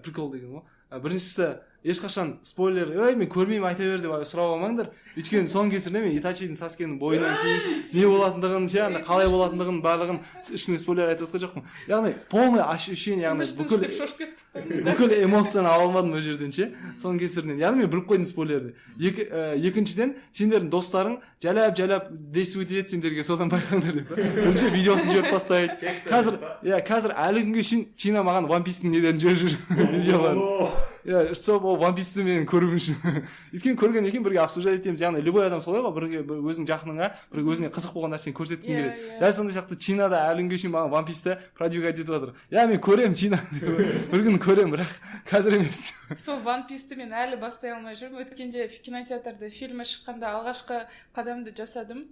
прикол деген ғой. Біріншісі, ешқашан спойлер, мен көрмеймін айта бер деп сұрап алмаңдар. Өйткені соның кесірінен мен Итачидің Саскенің бойынан кейін не болатындығын, қалай болатындығын барлығын ешкімге спойлер айтып жатқан жоқпын. Яғни полный ощущение, яғни бүкіл эмоцияны ала алмадым ол жерден ше. Соның кесірінен. Яғни мен біліп қойдым спойлерді. Екіншіден, сендердің достарың жалап действовать етеді сендерге, содан байқаңдар деп. Бірінші видеосын жіберіп бастайды. Қазір әлі күнге шейін Чина маған One Piece'дің недерін жіберіп жүр видеоларын. иә сол One Piece'ті мен көруім үшін өйткені көргеннен кейін бірге обсуждать етеміз, яғни любой адам солай ғой, бірге өзің жақыныңа бірге өзіңе қызық болған нәрсені көрсеткің келеді. Дәл сондай сияқты Чинада әлі күнге шейін маған One Piece'ті продвигать етіп жатыр. Иә мен көремін Чина бір күні көремін, бірақ қазір емес. Сол One Piece'ті мен әлі бастай алмай жүрмін. Өткенде кинотеатрда фильмі шыққанда алғашқы қадамды жасадым.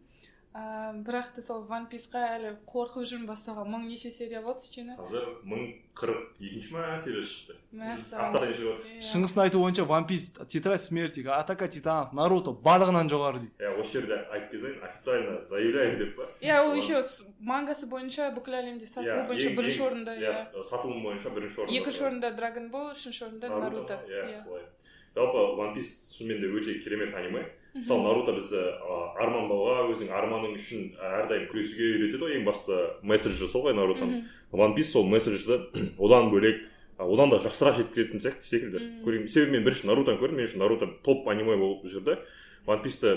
Бірақ та сол One Piece'қа әлі қорқып жүрмін бастауға. Мың неше серия болды Чина? Қазір 1042-ші ма серия шықты. Мәссаған. Шыңғыстың айтуы бойынша One Piece, Тетрадь смерти, Атака титанов, Наруто барлығынан жоғары дейді. Осы жерде айтып кетейін, официально заявляю деп па? Ол еще мангасы бойынша бүкіл әлемде сатылу бойынша бірінші орында. Сатылым бойынша бірінші орында. Екінші орында Dragon Ball, үшінші орында Наруто. Жалпы One Piece шынымен де өте керемет аниме. Мысалы Наруто бізді армандауға, өзің арманың үшін әрдайым күресуге үйретеді ғой, ең басты месседжі сол ғой Нарутоның. One Piece сол месседжді одан бөлек, одан да жақсырақ жеткізетін секілді. Себебі мен бірінші Нарутоны көрдім, мен үшін Наруто топ аниме болып жүрді. One Piece'ті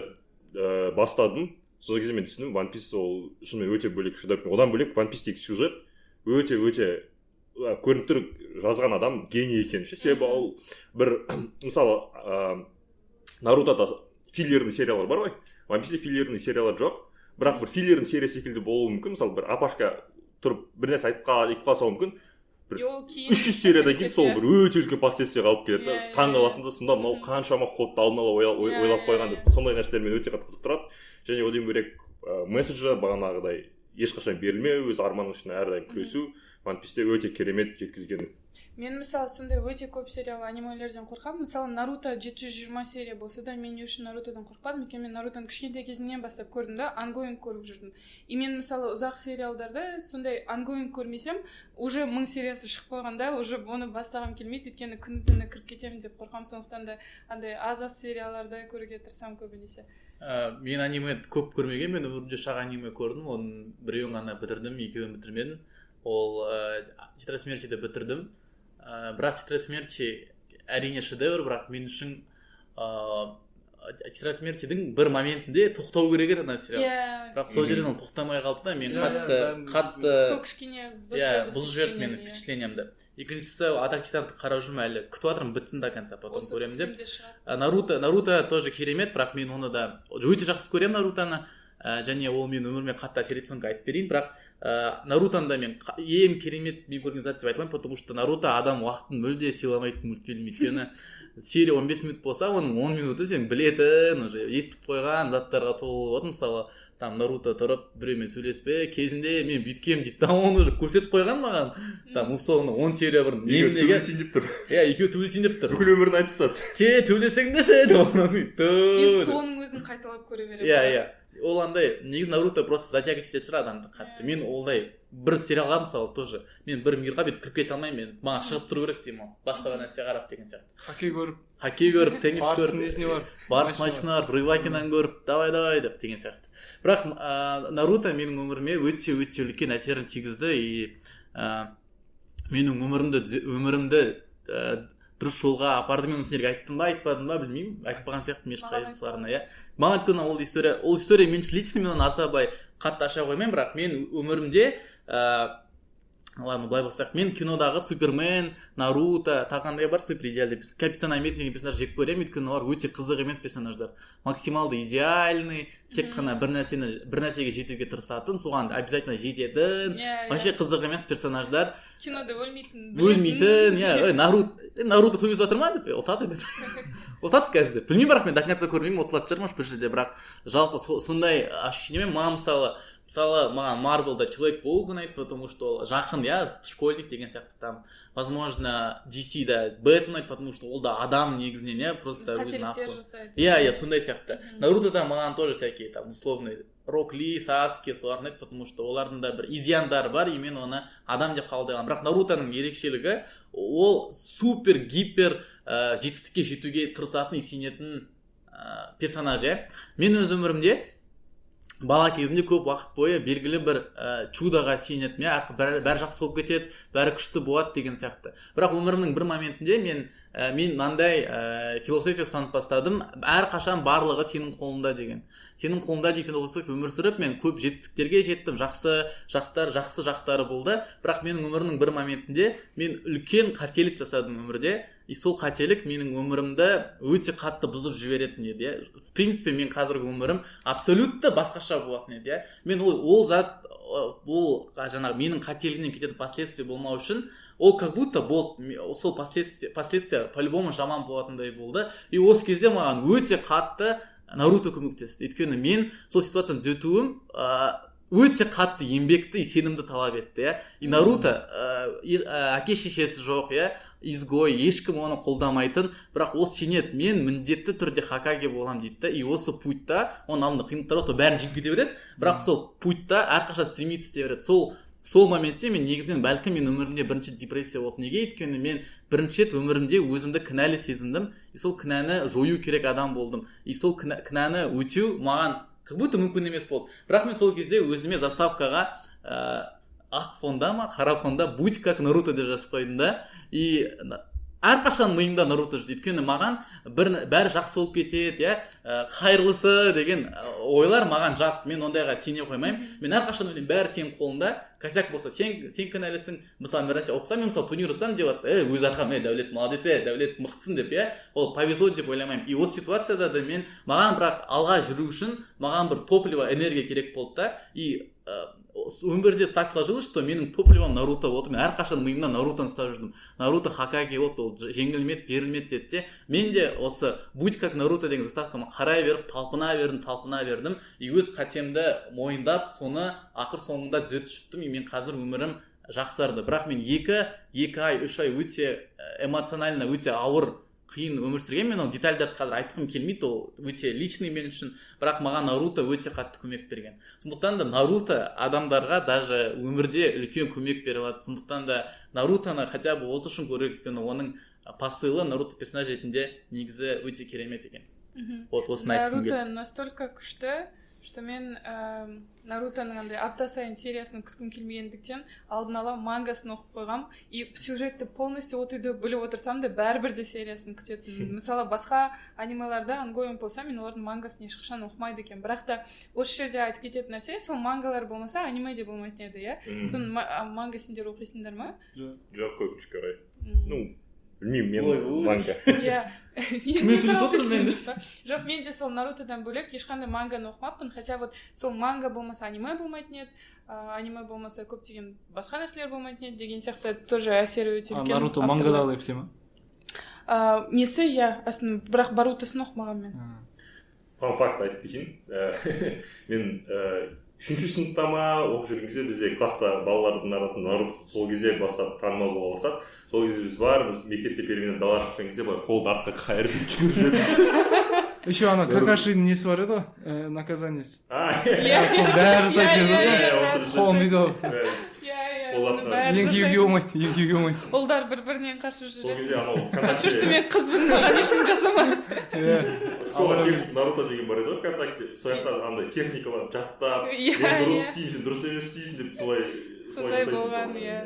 бастадым, сол кезде мен түсіндім, One Piece ол шынымен өте бөлек шедевр. Одан бөлек One Piece'тегі сюжет өте көрініп тұр, жазған адам гений екен. Себебі ол бір мысалы Нарутода филлерный сериялар бар ғой. One Piece'те филлерный сериялар жоқ. Бірақ бір филлерный серия секілді болуы мүмкін. Мысалы бір апашка тұрып бір нәрсе айтып қалса мүмкін. 300 сериядан кейін сол бір өте үлкен последствияға алып келеді. Таң қаласың да, сонда мынау қаншама ходты алдын ала ойлап қойған деп. Сондай нәрселер мені өте қатты қызықтырады. Және одан бөлек месседжі бағанағыдай ешқашан берілмеу, өз арманың үшін әрдайым күресу One Piece'те өте керемет жеткізген. Мен мысалы сондай өте көп сериал анимелерден қорқамын. Мысалы Наруто 720 серия болса да мен үшін Нарутодан қорқпадым. Өйткені мен Нарутоны кішкентай кезімнен бастап көрдім да, ongoing көріп жүрдім. И мен мысалы ұзақ сериалдарда сондай ongoing көрмесем, уже 1000 сериясы шығып қойғанда, уже оны бастағым келмейді. Өйткені күні-түні кіріп кетемін деп қорқамын. Сондықтан да андай аз сериаларды көруге тырысамын көбінесе. Мен аниме көп көрмеген, мен өмірімде шақ аниме көрдім, оның біреуін ғана бітірдім, екеуін бітірмедім. Ол Тетрадь смерти бітірдім. Бірақ Тетрадь смерти әрине шедевр, бірақ мен үшін Тетрадь смертидің бір моментінде тоқтау керек еді ана сериал. Бірақ сол жерден ол тоқтамай қалды да, мен қатты сол кішкене бұзып жіберді менің впечатлениямды. Екіншісі Атак титанды қарап жүрмін әлі, күтіп жатырмын бітсін до конца, потом көремін деп. Наруто тоже керемет, бірақ мен оны да өте жақсы көремін Нарутоны. Және ол мен өміріме қатты әсер етіп айтып берейін, бірақ Нарутоны мен ең керемет мен көрген зат деп айта аламын, потому что Наруто адам уақытын мүлде сыйламайтын мультфильм. Өйткені серия 15 минут болса, оның 10 минуты сен білетін, уже естіп қойған заттарға толы болады. Мысалы, там Наруто тұрып біреумен сөйлеспе, кезінде мен бүйткем дейді, оны уже көрсетіп қойған маған. Там условно 10 серия бұрын. Екеуі төбелесейін деп тұр. Екеуі төбелесейін деп тұр. Бүкіл өмірін айтып тастады. Төбелесеңдеші деп осыны мен соның өзін қайталап көре беремін. Ол андай, негізі Наруто просто затягивать етеді шығар адамды қатты. Мен олдай бір сериалға мысалы тоже, мен бір мирға бет кіріп кете алмаймын, мен маған шығып тұру керек деймін ол. Басқа нәрсе қарап деген сияқты. Хоккей көріп, теннис көріп, барыс матчына барып, Рыбакинан көріп, давай деп деген сияқты. Бірақ Наруто менің өміріме өте үлкен әсерін тигізді, и менің өмірімді дұрыс жолға апарды. Мен сендерге айттым ба, айтпадым ба, білмеймін. Айтпаған сияқтымын ешқайсыларына, Маған өйткені ол история мен лично мен оны аса былай қатты аша қоймаймын, бірақ мен өмірімде ладно, былай болсақ, мен кинодағы Супермен, Наруто, тағандай бар супер идеальный Капитан Америка деген персонаж жек көремін, өйткені олар өте қызық емес персонаждар. Максималды идеальный, тек қана бір нәрсеге жетуге тырысатын, соған обязательно жететін, вообще қызық емес персонаждар. Кинода өлмейтін, Наруто сөйлесіп жатыр ма деп, ұлтады қазір. Білмеймін, бірақ мен до конца көрмеймін, ұтылады шығармаш бір жерде, бірақ жалпы сондай ощущениемен маған мысалы маған Марвелда Человек-паук ұнайды, потому что жақын, школьник деген сияқты там. Возможно, DC-да Бэтмен ұнайды, потому что ол да адам негізінен, просто өзін ақылы. Сондай сияқты. Нарутода маған тоже всякие там условный Рок Ли, Саске солар ұнайды, потому что олардың да бір изяндары бар, и мен оны адам деп қабылдаған. Бірақ Нарутоның ерекшелігі, ол супер гипер жетістікке жетуге тырысатын и сенетін персонаж. Мен өз өмірімде бала кезімде көп уақыт бойы белгілі бір чудоға сенетім, бәрі жақсы болып кетеді, бәрі күшті болады деген сияқты. Бірақ өмірімнің бір моментінде мен мынандай философия ұстанып бастадым, әрқашан барлығы сенің қолыңда деген. Сенің қолыңда деген философия өмір сүріп, мен көп жетістіктерге жеттім, жақсы жақтары болды. Бірақ менің өмірімнің бір моментінде мен үлкен қателік жасадым өмірде. и сол қателік менің өмірімді өте қатты бұзып жіберетін еді, иә. В принципе, мен қазіргі өмірім абсолютно басқаша болатын еді, иә. Мен ол зат, ол жаңағы менің қателігімнен кететін последствия болмау үшін, ол как будто болды, сол последствия по-любому жаман болатындай болды. И осы кезде маған өте қатты Наруто көмектесті. Өйткені мен сол ситуацияны түзетуім өте қатты еңбекті и сенімді талап етті, иә. И Наруто әке шешесі жоқ, иә, изгой, ешкім оны қолдамайтын, бірақ ол сенеді, мен міндетті түрде Хокаге болам дейді. И осы путьта оның алдында қиындықтар болды, бәрін жеңіп кете береді, бірақ сол путьта әрқашан стремиться ете береді. Сол моментте мен негізінен бәлкім мен өмірімде бірінші депрессия болды. Неге? Өйткені мен бірінші рет өмірімде өзімді кінәлі сезіндім, и сол кінәні жою керек адам болдым. И сол кінәні өтеу маған как будто мүмкін емес болды. Бірақ мен сол кезде өзіме заставкаға ақ фонда ма, қара фонда будь как Наруто деп жазып қойдым да. И әрқашан миымда Наруто жүрді. Өйткені маған бәрі жақсы болып кетеді, иә, қайырлысы деген ойлар маған жат. Мен ондайға сене қоймаймын. Мен әрқашан ойлаймын, бәрі сенің қолыңда. Косяк болса, сен кінәлісің. Мысалы, мен нәрсе ұтсам, мен мысалы турнир ұтсам деп өз арқам, Дәулет молодец, Дәулет мықтысың деп, иә. Ол повезло деп ойламаймын. И осы ситуацияда да маған бірақ алға жүру үшін маған бір топливо, энергия керек болды да. И өмірде так сложилось, что менің топливом Наруто болды. Мен әрқашан миымнан Нарутоны ұстап жүрдім. Наруто Хокаге болды, ол жеңілмеді, берілмеді деді де. Мен де осы будь как Наруто деген заставкама қарай беріп, талпына бердім. И өз қатемді мойындап, соны ақыр соңында түзетіп шықтым. И мен қазір өмірім жақсарды. Бірақ мен 2 ай, 3 ай өте эмоционально, өте ауыр қиын өмір сүрген. Мен ол детальдарды қазір айтқым келмейді, ол өте личный мен үшін, бірақ маған Наруто өте қатты көмек берген. Сондықтан да Наруто адамдарға даже өмірде үлкен көмек бере алады. Сондықтан да Нарутоны хотя бы осы үшін көрейік, өйткені оның посылы Наруто персонаж ретінде негізі өте керемет екен. Вот осыны айтқым келді. Наруто настолько күшті, что мен Нарутоның андай апта сайын сериясын күткім келмегендіктен алдын ала мангасын оқып қойғам. И сюжетті полностью от үйде біліп отырсам да бәрібір де сериясын күтетін. Мысалы, басқа анималарда ангоинг болса, мен олардың мангасын ешқашан оқымайды екен. Бірақ та осы жерде айтып кететін нәрсе, сол мангалар болмаса аниме де болмайтын еді, иә. Соны манга сендер оқисыңдар ма? Жоқ, өкінішке орай. Ну, білмеймін, мен манга. Иә. Мен сөйлесіп отырмын енді. Жоқ, мен де сол Нарутодан бөлек ешқандай манганы оқымаппын, хотя вот сол манга болмаса аниме болмайтын еді, аниме болмаса көптеген басқа нәрселер болмайтын еді деген сияқты тоже әсері өте үлкен. Наруто мангадағыдай пісе ма? Несі, иә, асын, бірақ Барутосын оқымаған мен. Фан факт айтып кетейін. Мен 3-ші сыныпта ма оқып жүрген кезде бізде класста балалардың арасында Наруто сол кезде бастап танымал бола бастады. Сол кезде біз мектепте перемене дала шыққан кезде қолды артқа қайырып жүгіріп жүрдік. Еще ана Какашидің несі бар еді ғой, наказаниесі. Сол бәрі сайтын қолын үйді еңкеуге болмайды. Олдар бір-бірінен қашып жүреді. Сол кезде анау қашу үшін мен қызбын, маған ешкім жасамайды. Школа техник Наруто деген бар еді ғой ВКонтакте. Сол жақта андай техникалар жаттап, мен дұрыс істеймін, сен дұрыс емес істейсің деп солай болған, иә.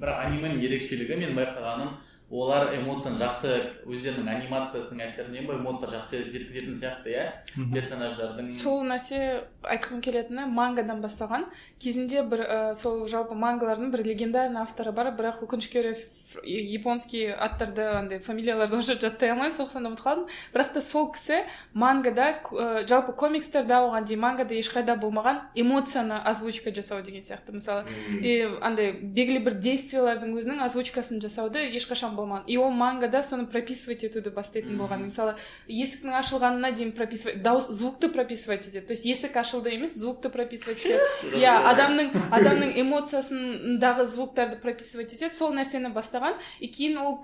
Бірақ анименің ерекшелігі мен байқағаным, олар эмоцияны жақсы, өздерінің анимациясының әсерінен ба эмоцияны жақсы жеткізетін сияқты, иә, персонаждардың. Сол нәрсе айтқым келетіні мангадан басталған. Кезінде бір сол жалпы мангалардың бір легендарный авторы бар, бірақ өкінішке орай японский аттарды, андай фамилияларды уже жаттай алмаймын, сондықтан ұмытып қалдым. Бірақ та сол кісі мангада, жалпы комикстерда оған дейін мангада ешқайда болмаған эмоцияны озвучка жасау деген сияқты. Мысалы, андай белгілі бір действиялардың өзінің озвучкасын жасауды ешқашан болмаған. И ол мангада соны прописывать етуді бастайтын болған. Мысалы, есіктің ашылғанына дейін прописывать, дауыс, звукты прописывать етеді. То есть есік ашылды емес, звукты прописывать етеді. Я адамның эмоциясындағы звуктарды прописывать етеді. Сол нәрсені бастаған. И кейін ол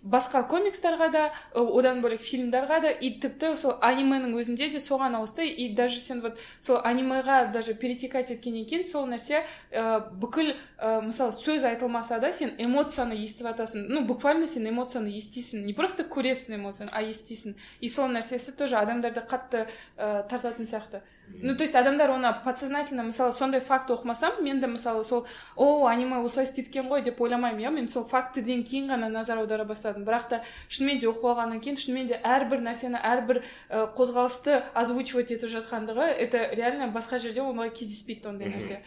басқа комикстарға да, одан бөлек фильмдарға да, и тіпті сол анименің өзінде де соған ауысты. И даже сен вот сол анимеға даже перетекать еткеннен кейін сол нәрсе бүкіл, мысалы, сөз айтылмаса да сен эмоцияны естіп атасың. Ну, буквально сен эмоцияны естисің. Не просто көресің эмоцияны, а естисің. И сол нәрсесі тоже адамдарды қатты тартатын сияқты. Ну, то есть адамдар оны подсознательно, мысалы, сондай факт оқымасам, мен де, мысалы, сол, аниме осылай істеткен ғой деп ойламаймын, иә, мен сол фактіден кейін ғана назар аудара бастадым. Бірақ та шынымен де оқып алғаннан кейін, шынымен де әрбір нәрсені, әрбір қозғалысты озвучивать етіп жатқандығы, это реально басқа жерде ондай кездеспейді ондай нәрсе.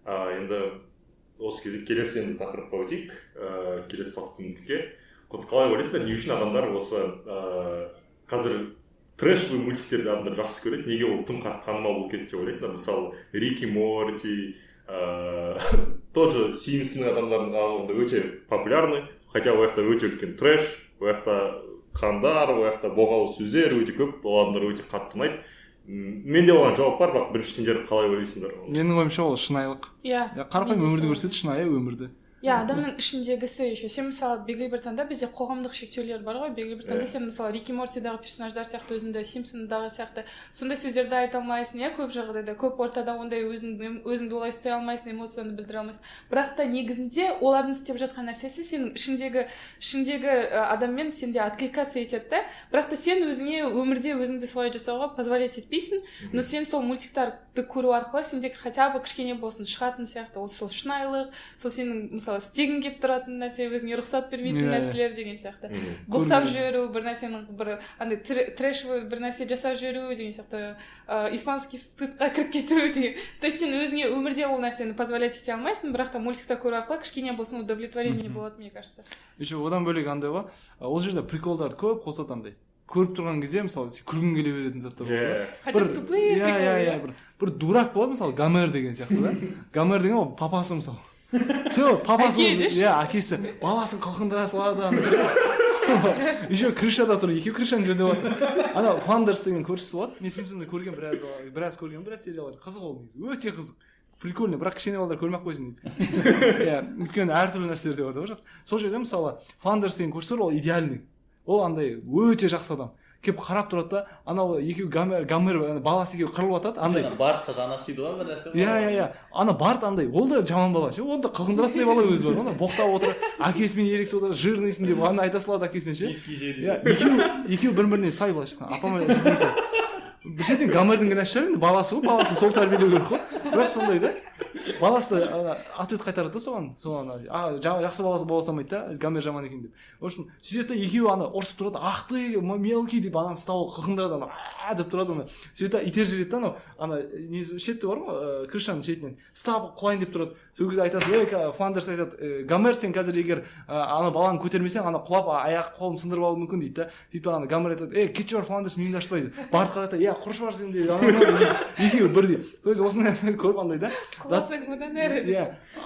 Енді осы кезде келесі енді тақырыпқа өтейік. Келесі пунктке қалай ойлайсыздар, не үшін адамдар осы қазір трэшовый мультиктерді адамдар жақсы көреді, неге ол тым қатты танымал болып кетті деп ойлайсыздар? Мысалы Рик и Морти, тот же Симпсоны адамдардың арасында өте популярны, хотя ол жақта өте үлкен трэш, ол жақта қандар, ол жақта боғауыз сөздер өте көп, ол адамдар өте қатты ұнайды. Менде оған жауап бар, бірақ бірінші сендер қалай ойлайсыңдар? Менің ойымша ол шынайылық. Қарапайым өмірді көрсетеді, шынайы өмірді. Адамның ішіндегісі еще. Сен мысалы белгілі бір таңда бізде қоғамдық шектеулер бар ғой, белгілі бір таңда сен мысалы Рик и Мортидағы персонаждар сияқты өзіңді Симпсондағы сияқты сондай сөздерді айта алмайсың, көп жағдайда, көп ортада ондай өзіңді олай ұстай алмайсың, эмоцияны білдіре алмайсың. Бірақ та негізінде олардың істеп жатқан нәрсесі сенің ішіндегі адаммен сенде откликация етеді да. Бірақ та сен өзіңе өмірде өзіңді солай жасауға позволять етпейсің, но сен сол мультиктарды көру арқылы сендегі хотя бы кішкене болсын шығатын сияқты. Ол сол шынайылық, сол сенің мысалы істегің келіп тұратын нәрсе, өзіңе рұқсат бермейтін нәрселер деген сияқты. Боқтап жіберу, бір нәрсенің бір андай трэшовый бір нәрсе жасап жіберу деген сияқты, испанский стыдқа кіріп кету деген. То есть сен өзіңе өмірде ол нәрсені позволять ете алмайсың, бірақ та мультикта көру арқылы кішкене болсын удовлетворение болады, мне кажется. Еще одан бөлек андай ғой, ол жерде приколдар көп қосады андай. Көріп тұрған кезде мысалы күлгің келе беретін заттар болады. Хотя тупые приколы. Бір дурак болады, мысалы Гомер деген сияқты да. Гомер деген ол папасы мысалы. Все, папасы, әкесі баласын қылқындыра салады. Еще крышада тұр, екеу крышаның жерде болады. Ана Фландерс деген көршісі болады. Мен Симпсонды көрген біраз сериялар. Қызық ол негізі, өте қызық. Прикольно, бірақ кішкене балдар көрмей-ақ қойсын дейді. Өйткені әртүрлі нәрселер де бар. Сол жерде мысалы Фландерс деген көршісі бар, ол идеальный. Ол андай өте жақсы адам. Кеп қарап тұрады да, анау екеу Гомер баласы екеу қырылып жатады, андай. Бартқа жанашиды ғой бір нәрсе. Ана Барт андай, ол да жаман бала ше, ол да қылқындыратындай бала өзі бар, оны боқтап отырады, әкесімен ерегісіп отырады, жирныйсың деп ана айта салады әкесіне ше. Екеу бір-біріне сай бала ше. Апама жасаймын. Бір жерден Гомердің кінәсі шығар енді, баласы ғой, баласын сол тәрбиелеу керек қой. Бірақ сондай да. Баласы ответ қайтарады да соған жақсы баласы бола салмайды да, Гомер жаман екен деп. В общем, сөйтеді да екеуі ана ұрысып тұрады, ах ты мелкий деп ананы стол қылқындырады, деп тұрады ана. Сөйтеді итер жібереді да, ана шеті бар ғой, крышаның шетінен стап құлайын деп тұрады. Сол кезде айтады, Фландерс айтады, Гомер сен қазір егер ана баланы көтермесең, ана құлап аяқ қолын сындырып алуы мүмкін дейді да. Сөйтіп ана Гомер айтады, кетші бар Фландерс миыңды ашпайды. Барт қарайды, құрышы бар сенде. Екеуі бірдей. То есть осындай көріп андай да.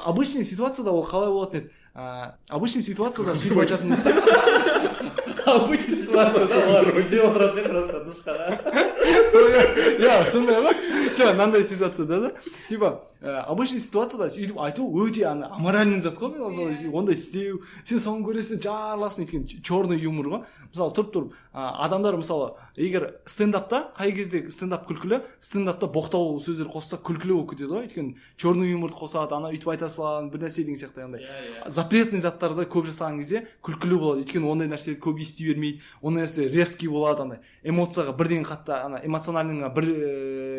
Обычный ситуацияда ол қалай болатын еді? Обычный ситуацияда сөйтіп айтатын болса, обычный ситуацияда олар өте отыратын еді просто душқана. Сондай ғой. Мынандай ситуацияда да, типа обычный ситуацияда сөйтіп айту өте аморальный зат қой. Ондай істеу, сен соны көресің, жарыласың, өйткені черный юмор ғой. Мысалы тұрып адамдар мысалы егер стендапта, қай кезде стендап күлкілі, стендапта боқтау сөздер қосса күлкілі болып кетеді ғой. Өйткені черный юморды қосады, ана өйтіп айта салады, бір нәрсе деген сияқты андай. Запретный заттарды көп жасаған кезде күлкілі болады. Өйткені ондай нәрсе көп ести бермейді. Ондай нәрсе резкий болады, андай эмоцияға бірден қатты, эмоциональныйға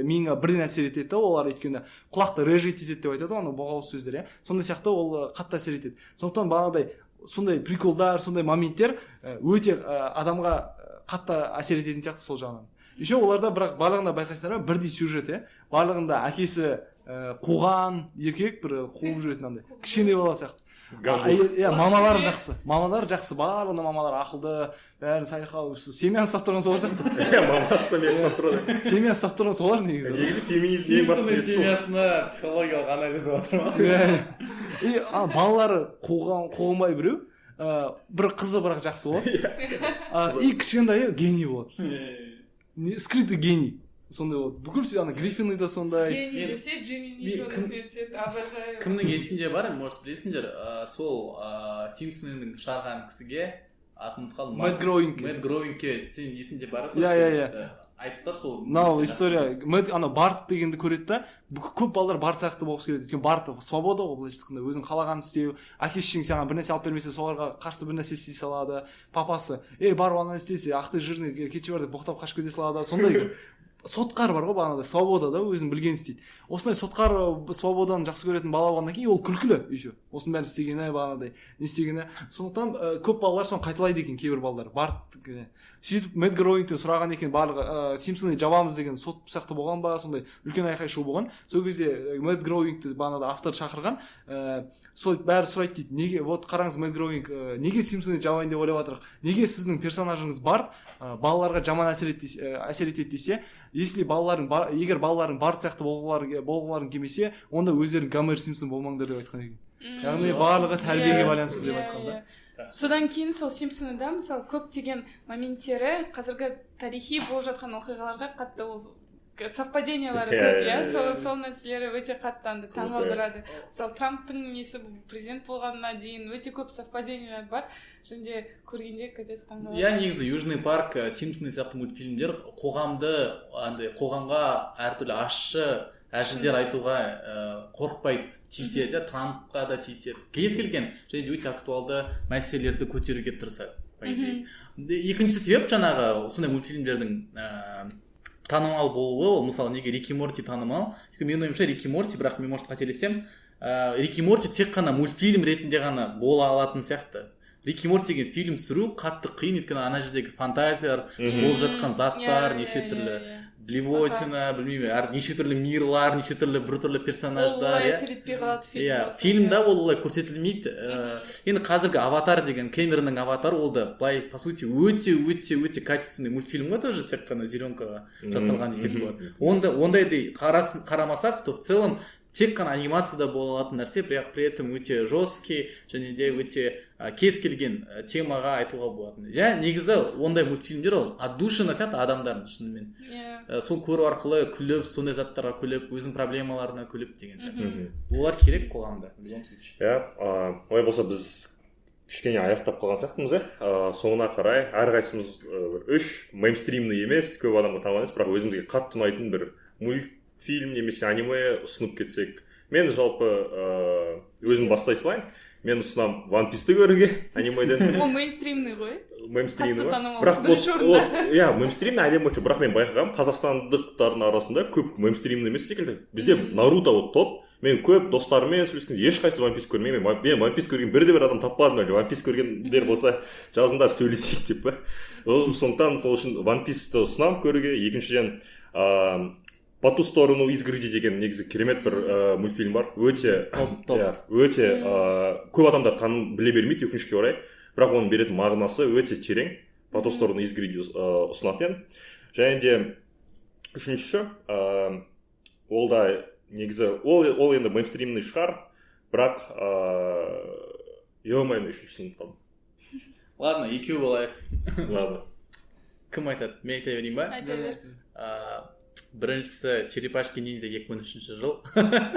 миыңа бірден әсер етеді да, олар өйткені құлақты режет етеді деп айтады, ана боғауыз сөздер, сондай сияқты ол қатты әсер етеді. Сондықтан бағанадай сондай приколдар, сондай моменттер өте адамға қатты әсер ететін сияқты сол жағынан. Еще оларда бірақ барлығында байқайсыңдар ма, бірдей сюжет, барлығында әкесі қуған еркек бір қуып жүретін андай кішкене бала сияқты. Мамалар жақсы, барлығында мамалар ақылды, бәрін сайқал, семьяны ұстап тұрған солар сияқты. Мамасы семьяны ұстап тұрады. Семьяны ұстап тұрған солар негізі. Негізі феминизм ең басты сол. Семьясына психологиялық анализ отыр ма? Балалары қуғанбай біреу, бір қызы бірақ жақсы болады. И кішкентай гений болады. Скрытый гений. Сондай болады. Бүкіл ана Гриффины да сондай. Гений десе, Джимми Нейтрон светит, обожаю. Кімнің есінде бар, может білесіңдер, сол Симпсонның шығарған кісіге атын ұмытып қалдым. Мэтт Гроуингке сен есінде бар? Айтса сол. Мынау история. Ана Барт дегенді көреді да, көп балдар Барт сияқты болғысы келеді. Өйткені Барт свобода ғой, былайша айтқанда, өзің қалағанын істеу, әке-шешең саған бір нәрсе алып бермесе, соларға қарсы бір нәрсе істей салады. Папасы, барып ананы істесе, ақ ты жирный, кетші бар деп боқтап қашып кете салады. Сондай соткар бар ғой бағанағыдай свобода да өзін білген істейді. Осындай соткар свободаны жақсы көретін бала болғаннан кейін ол күлкілі еще. Осының бәрін істегені бағанағыдай не істегені. Сондықтан көп балалар соны қайталайды екен кейбір балалар. Сөйтіп Мэтт Гроуингтен сұраған екен барлығы Симпсонды жабамыз деген сот сияқты болған ба, сондай үлкен айқай шу болған. Сол кезде Мэтт Гроуингті бағанағыдай автор шақырған. Сол бәрі сұрайды дейді. Неге вот қараңыз Мэтт Гроуинг неге Симпсонды жабайын деп ойлап жатырық? Неге сіздің персонажыңыз бар балаларға жаман әсер етеді десе, егер балалардың бар сияқты болғыларың келмесе, онда өздерің Гомер Симпсон болмаңдар деп айтқан екен. Яғни барлығы тәрбиеге байланысты деп айтқан да. Содан кейін сол Симпсонда мысалы көптеген моменттері қазіргі тарихи болып жатқан оқиғаларға қатты ол совпадениялары көп, иә, сол нәрселері өте қатты таңғалдырады. Мысалы Трамптың несі президент болғанына дейін өте көп совпадениялар бар. Және көргенде капец таңғалады. Иә, негізі Южный парк, Симпсоны сияқты мультфильмдер қоғамға әртүрлі ащы әжілдер айтуға қорықпайды, тиіседі, Трампқа да тиіседі. Кез келген және өте актуалды мәселелерді көтеруге тырысады. Екінші себеп жаңағы сондай мультфильмдердің танымал болуы, ол мысалы неге Рик и Морти танымал. Менің ойымша Рик и Морти, бірақ мен может қателесем, Рик и Морти тек қана мультфильм ретінде ғана бола алатын сияқты. Рик и Мортиге фильм түсіру қатты қиын, өйткені ана жердегі фантазиялар, болып жатқан заттар, неше түрлі блевотина, білмеймін, неше түрлі мирлар, неше түрлі біртүрлі персонаждар. Ол әсер етпей қалады фильм. Фильмда ол олай көрсетілмейді. Енді қазіргі Аватар деген Кэмеронның Аватар, ол да былай по сути өте качественный мультфильм ғой, тоже тек қана зеленкаға жасалған десек болады. Ондайдай қарамасақ, то в целом тек қана анимацияда бола алатын нәрсе, бірақ при этом өте жесткий және де өте кез келген темаға айтуға болатын. Негізі ондай мультфильмдер ол отдушина сияқты адамдардың шынымен. Сол көру арқылы күліп, сондай заттарға күліп, өзінің проблемаларына күліп деген сияқты. Олар керек қоғамда. Олай болса біз кішкене аяқтап қалған сияқтымыз, соңына қарай әрқайсымыз үш мейнстримный емес, көп адамға танымал емес, бірақ өзімізге қатты ұнайтын бір мультфильм немесе аниме ұсынып кетсек. Мен жалпы өзім бастай салайын. Мен ұсынам One Piece-ті көруге анимеден. Ол мейнстримный ғой. Мейнстримный ғой. Бірақ мейнстримный әлем өте, бірақ мен байқағам, қазақстандықтардың арасында көп мейнстримный емес секілді. Бізде Наруто топ. Мен көп достарыммен сөйлескенде ешқайсы One Piece көрмеймін. Мен One Piece көрген бірде-бір адам таппадым әлі. One Piece көргендер болса, жазыңдар сөйлесейік деп па. Сондықтан сол үшін One Piece-ті ұсынам көруге. Екіншіден По ту сторону изгороди деген негізі керемет бір мультфильм бар. Өте көп адамдар біле бермейді өкінішке орай. Бірақ оның беретін мағынасы өте терең. По ту сторону изгороди ұсынатын. Және де үшінші, ол да негізі, ол енді мейнстримный шығар, бірақ еумайым үшіншісін қалдым. Ладно, екеу болайық. Ладно. Кім айтады? Мен айта берейін ба? Айта бер. Біріншісі Черепашки ниндзя 2003 жыл.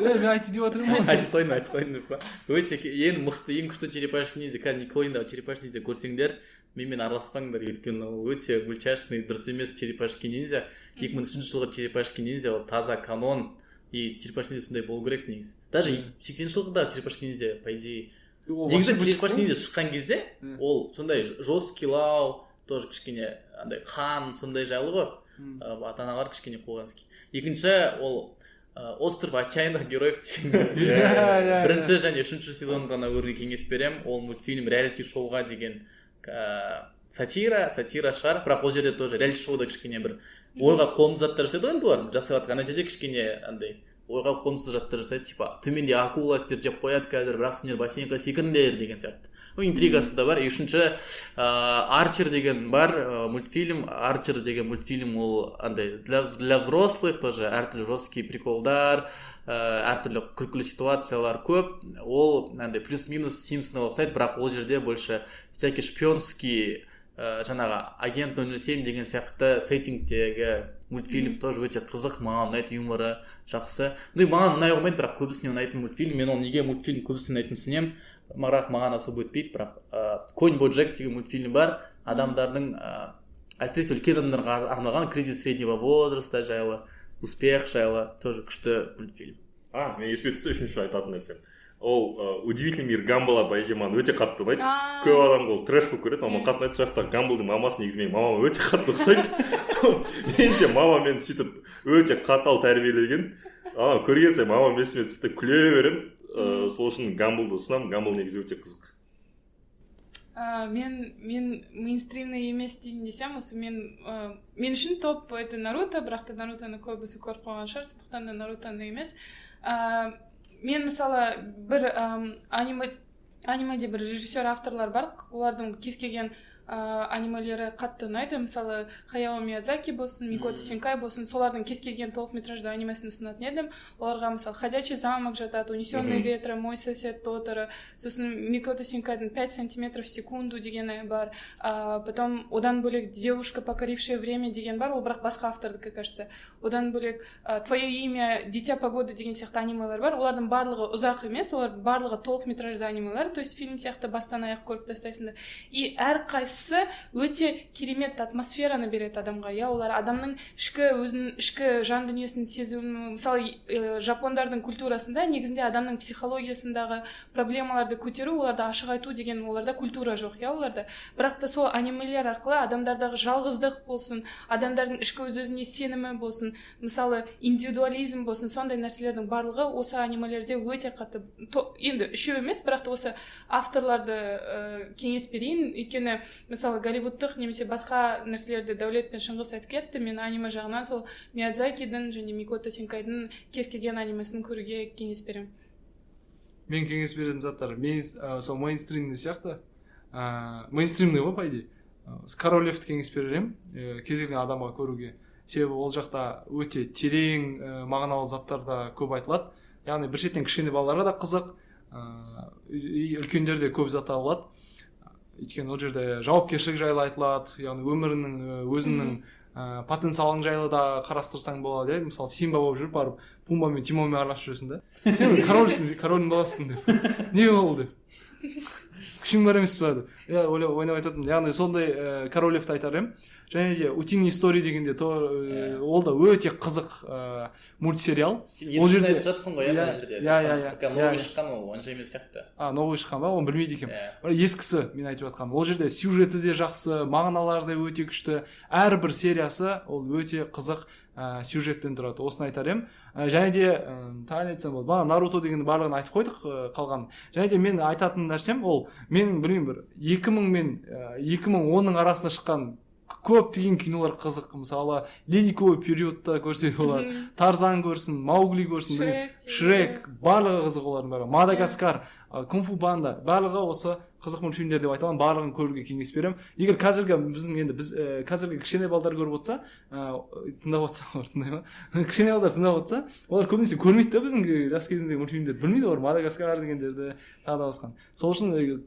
Мен айтып деп отырмын ғой. Айтып қойын деп па. Өте ең мықты, ең күшті Черепашки ниндзя. Қазір Николайнда Черепашки ниндзя көрсеңдер, менімен араласпаңдар, өйткені өте мультяшный, дұрыс емес Черепашки ниндзя. 2003 жылғы Черепашки ниндзя ол таза канон. И Черепашки ниндзя сондай болу керек негізі. Даже 80 жылғыда Черепашки ниндзя, по идее. Негізі Черепашки ниндзя шыққан кезде, ол сондай жесткилау, тоже кішкене андай қан, сондай жайлы ғой. Ата-аналар кішкене қоғанский. Екінші ол Остров отчаянных героев деген бірінші және үшінші сезон ғана көруге кеңес берем. Ол мультфильм реалити шоуға деген сатира шығар, бірақ ол жерде тоже реалити шоуда кішкене бір ойға қолымсыз заттар жасайды ғой, олар жасап жатқан жерде кішкене андай ойға қолымсыз заттар жасайды, типа төменде акула сіздер жеп қояды қазір, бірақ сендер бассейнге секіріңдер деген сияқты. Интригасы да бар. Үшінші Арчер деген бар мультфильм. Арчер деген мультфильм ол андай для взрослых, тоже әртүрлі жесткий приколдар, әртүрлі күлкілі ситуациялар көп. Ол андай плюс-минус Симпсонға ұқсайды, бірақ ол жерде больше всякий шпионский жаңағы агент 007 деген сияқты сеттингтегі мультфильм тоже өте қызық, маған ұнайды, юморы жақсы. Маған ұнай қоймайды, бірақ көбісіне ұнайтын мультфильм. Мен ол неге мультфильм көбісіне ұнайтынын түсінемін. Маған особо өтпейді, бірақ Конь Боджек деген мультфильм бар. Адамдардың әсіресе үлкен адамдарға арналған кризис среднего возраста жайлы, успех жайлы, тоже күшті мультфильм. Мен есіме түсті үшінші айтатын нәрсем. ол удивительный мир Гамбола по идее маған өте қатты ұнайды. А. Көп адам ол трэш болып көреді, ал маған қатты ұнайды. Сол жақтағы Гамболдың мамасы негізі менің мамама өте қатты ұқсайды. Мен де мамамен сөйтіп өте қатал тәрбиелеген. Ана көрген сайын мамам есіме түсті, күле беремін. Сол үшін Гамболды ұсынамын. Гамбол негізі өте қызық. Мен мейнстримный емес дейін десем, осы мен үшін топ это Наруто, бірақ та Нарутоны көбісі көріп қойған шығар, сондықтан да Нарутоны емес. Мен мысалы бір анимеде бір режиссер авторлар бар, олардың кез келген анимелері қатты ұнайды. Мысалы Хаяо Миядзаки болсын, Микото Синкай болсын, солардың кез келген толықметражды анимасын ұсынатын едім. Оларға мысалы Ходячий замок жатады, Унесенные ветром, Мой сосед Тоторо, сосын Микото Синкайдың 5 сантиметров в секунду дегені бар. Потом одан бөлек Девушка, покорившая время деген бар, ол бірақ басқа автордікі, кажется. Одан бөлек Твое имя, Дитя погоды деген сияқты анимелер бар. Олардың барлығы ұзақ емес, олар барлығы толықметражды анимелер, то есть фильм сияқты бастан аяқ көріп тастайсыңдар. И әрқайсысы өте керемет атмосфераны береді адамға. Я олар адамның ішкі жан дүниесін сезуін, мысалы жапондардың культурасында негізінде адамның психологиясындағы проблемаларды көтеру, оларды ашық айту деген оларда культура жоқ, я оларда. Бірақ та сол анимелер арқылы адамдардағы жалғыздық болсын, адамдардың ішкі өз-өзіне сенімі болсын, мысалы индивидуализм болсын, сондай нәрселердің барлығы осы анимелерде өте қатты. Енді үшеу емес, бірақ та осы авторларды кеңес берейін, өйткені мысалы Голливудтық немесе басқа нәрселерді Дәулет пен Шыңғыс айтып кетті. Мен аниме жағынан сол Миядзакидің және Микото Синкайдың кез келген анимасын көруге кеңес беремін. Мен кеңес беретін заттар сол мейнстримный сияқты, мейнстримный ғой по идее. Король Левті кеңес беремін кез келген адамға көруге. Себебі ол жақта өте терең мағыналы заттар да көп айтылады. Яғни бір шеттен кішкене балаларға да қызық, үлкендер де көп зат алады. Өйткені ол жерде жауапкершілік жайлы айтылады, яғни өмірінің өзінің потенциалың жайлы да қарастырсаң болады. Мысалы Симба болып жүріп барып Пумба мен Тимонмен араласып жүрсің да. Сен корольсің, корольдің баласысың деп. Не болды деп. Күшің бар емес па деп. Ойнап айтатынмын. Яғни сондай Король Левті айтар едім. Және де Утиные истории дегенде ол да өте қызық мультсериал. Ол жерде айтып жатсың ғой, ана жерде. Новый шыққан ол онша емес сияқты. Новый шыққан ба, оны білмейді екенмін. Ескісі мен айтып жатқаным. Ол жерде сюжеті де жақсы, мағыналары да өте күшті. Әрбір сериясы ол өте қызық сюжеттен тұрады. Осыны айтар едім. Және де тағы айтсам болды. Бана Наруто дегенді барлығын айтып қойдық қалған. Және де мен айтатын нәрсем ол менің білмеймін бір 2000 мен 2010-ның арасында шыққан көптеген кинолар қызық. Мысалы ледниковый периодта көрсе болады, Тарзан көрсін, Маугли көрсін, Шрек, барлығы қызық олардың бәрі. Мадагаскар, Кунг-фу панда, барлығы осы қызық мультфильмдер деп айтамын, барлығын көруге кеңес беремін. Егер қазіргі қазіргі кішкене балдар көріп отырса, тыңдап отырса, олар тыңдай ма? Кішкене балдар тыңдап отырса, олар көбінесе көрмейді да біздің жас кезіміздегі мультфильмдерді, білмейді олар Мадагаскар дегендерді, тағы да басқан. Сол үшін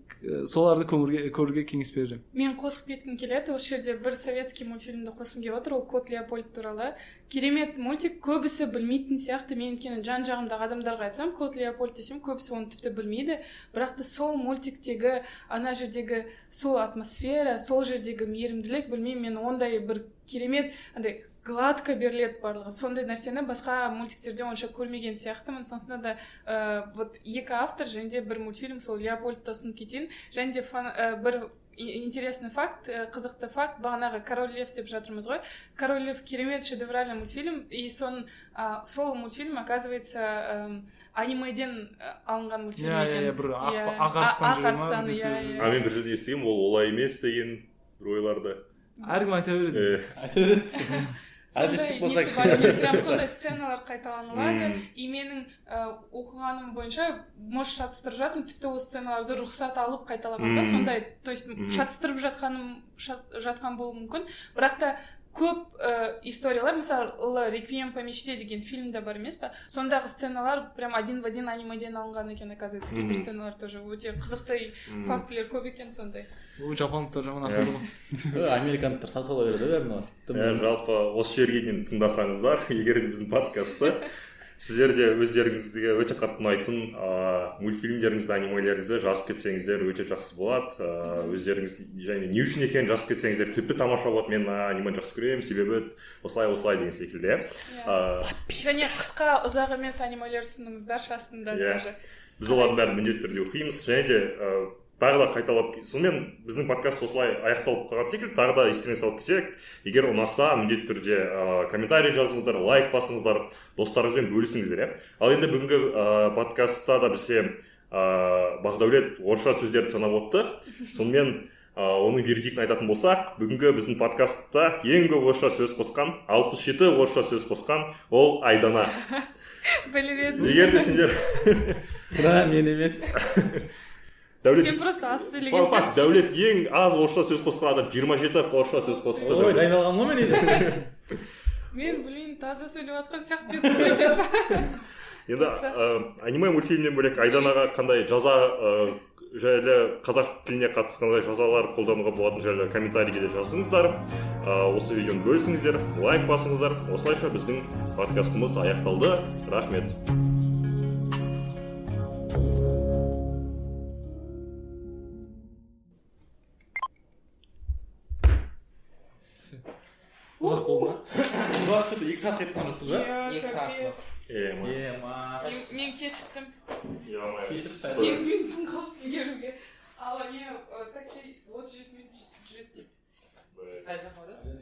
соларды көруге кеңес беремін. Мен қосып кеткім келеді, осы жерде бір советский мультфильмді қосқым келіп отыр, ол Кот Леопольд туралы. Керемет мультик, көбісі білмейтін сияқты. Мен өйткені жан-жағымдағы адамдарға айтсам, Кот Леопольд десем, көбісі оны тіпті білмейді. Бірақ та сол мультиктегі ана жердегі сол атмосфера, сол жердегі мейірімділік, білмеймін, мен ондай бір керемет, андай гладко беріледі барлығы. Сондай нәрсені басқа мультиктерде онша көрмеген сияқтымын. Сондықтан да вот екі автор және де бір мультфильм сол Леопольдты ұсынып кетейін. Және де бір интересный факт, қызықты факт, бағанағы Король Лев деп жатырмыз ғой. Король Лев керемет шедевральный мультфильм, и сол мультфильм, оказывается, анимеден алынған мультфильм екен. Бір ақ арыстан мен бір жерде естігем, ол олай емес деген бір ойларды. Әркім айта береді. Сондай сценалар қайталанылады, и менің оқығаным бойынша может шатыстырып жатырмын, тіпті осы сценаларды рұқсат алып қайталағанда сондай, то есть шатыстырып жатқан болуы мүмкін, бірақ та көп историялар, мысалы «Реквием по мечте» деген фильмде бар емес па, сондағы сценалар прям один в один анимеден алынған екен, оказывается. Кейбір сценалар тоже өте қызықты фактілер көп екен сондай. Жапондықтар жаман ақылды ғой. Американдықтар сатып ала береді бәрін. Жалпы осы жерге дейін тыңдасаңыздар, егер де біздің подкастты сіздер де өздеріңізге өте қатты ұнайтын мультфильмдеріңізді, анимелеріңізді жазып кетсеңіздер өте жақсы болады. Өздеріңіз және не үшін екенін жазып кетсеңіздер тіпті тамаша болады. Мен аниме жақсы көремін, себебі осылай деген секілді. Және қысқа ұзақ емес анимелер ұсыныңыздар астында даже. біз олардың бәрін міндетті түрде оқимыз, және де тағы да қайталап, сонымен біздің подкаст осылай аяқталып қалған секілді, тағы да естеріңе салып кетейік, егер ұнаса міндетті түрде комментарий жазыңыздар, лайк басыңыздар, достарыңызбен бөлісіңіздер, иә. Ал енді бүгінгі подкастта да бізде Бақдәулет орысша сөздерді санап отты. Сонымен оның вердиктін айтатын болсақ, бүгінгі біздің подкастта ең көп орысша сөз қосқан, 67 орысша сөз қосқан, ол Айдана. Біліп Егер де сендер Бірақ мен емес. Сен просто аз сөйлеген Факт, Дәулет ең аз орысша сөз қосқан адам 27 орысша сөз қосыпты. Ой, дайындалған ғой мен енді. Мен білмеймін, таза сөйлеп жатқан сияқты еді деп. Енді аниме мультфильмнен бөлек Айданаға қандай жаза жайлы қазақ тіліне қатысты қандай жазалар қолдануға болатын жайлы комментарийге де жазыңыздар. Осы видеоны бөлісіңіздер, лайк басыңыздар. Осылайша біздің подкастымыз аяқталды. Рахмет. ұзақ болды ма? Ұзақ сөйті 2 сағат кеткен жоқпыз ба? Екі сағат. Мен кешіктім. Кешірсіз. 8 минуттың қалып үлгеруге. Ал не такси 37 минут жүреді дейді. Сіз қай жаққа барасыз?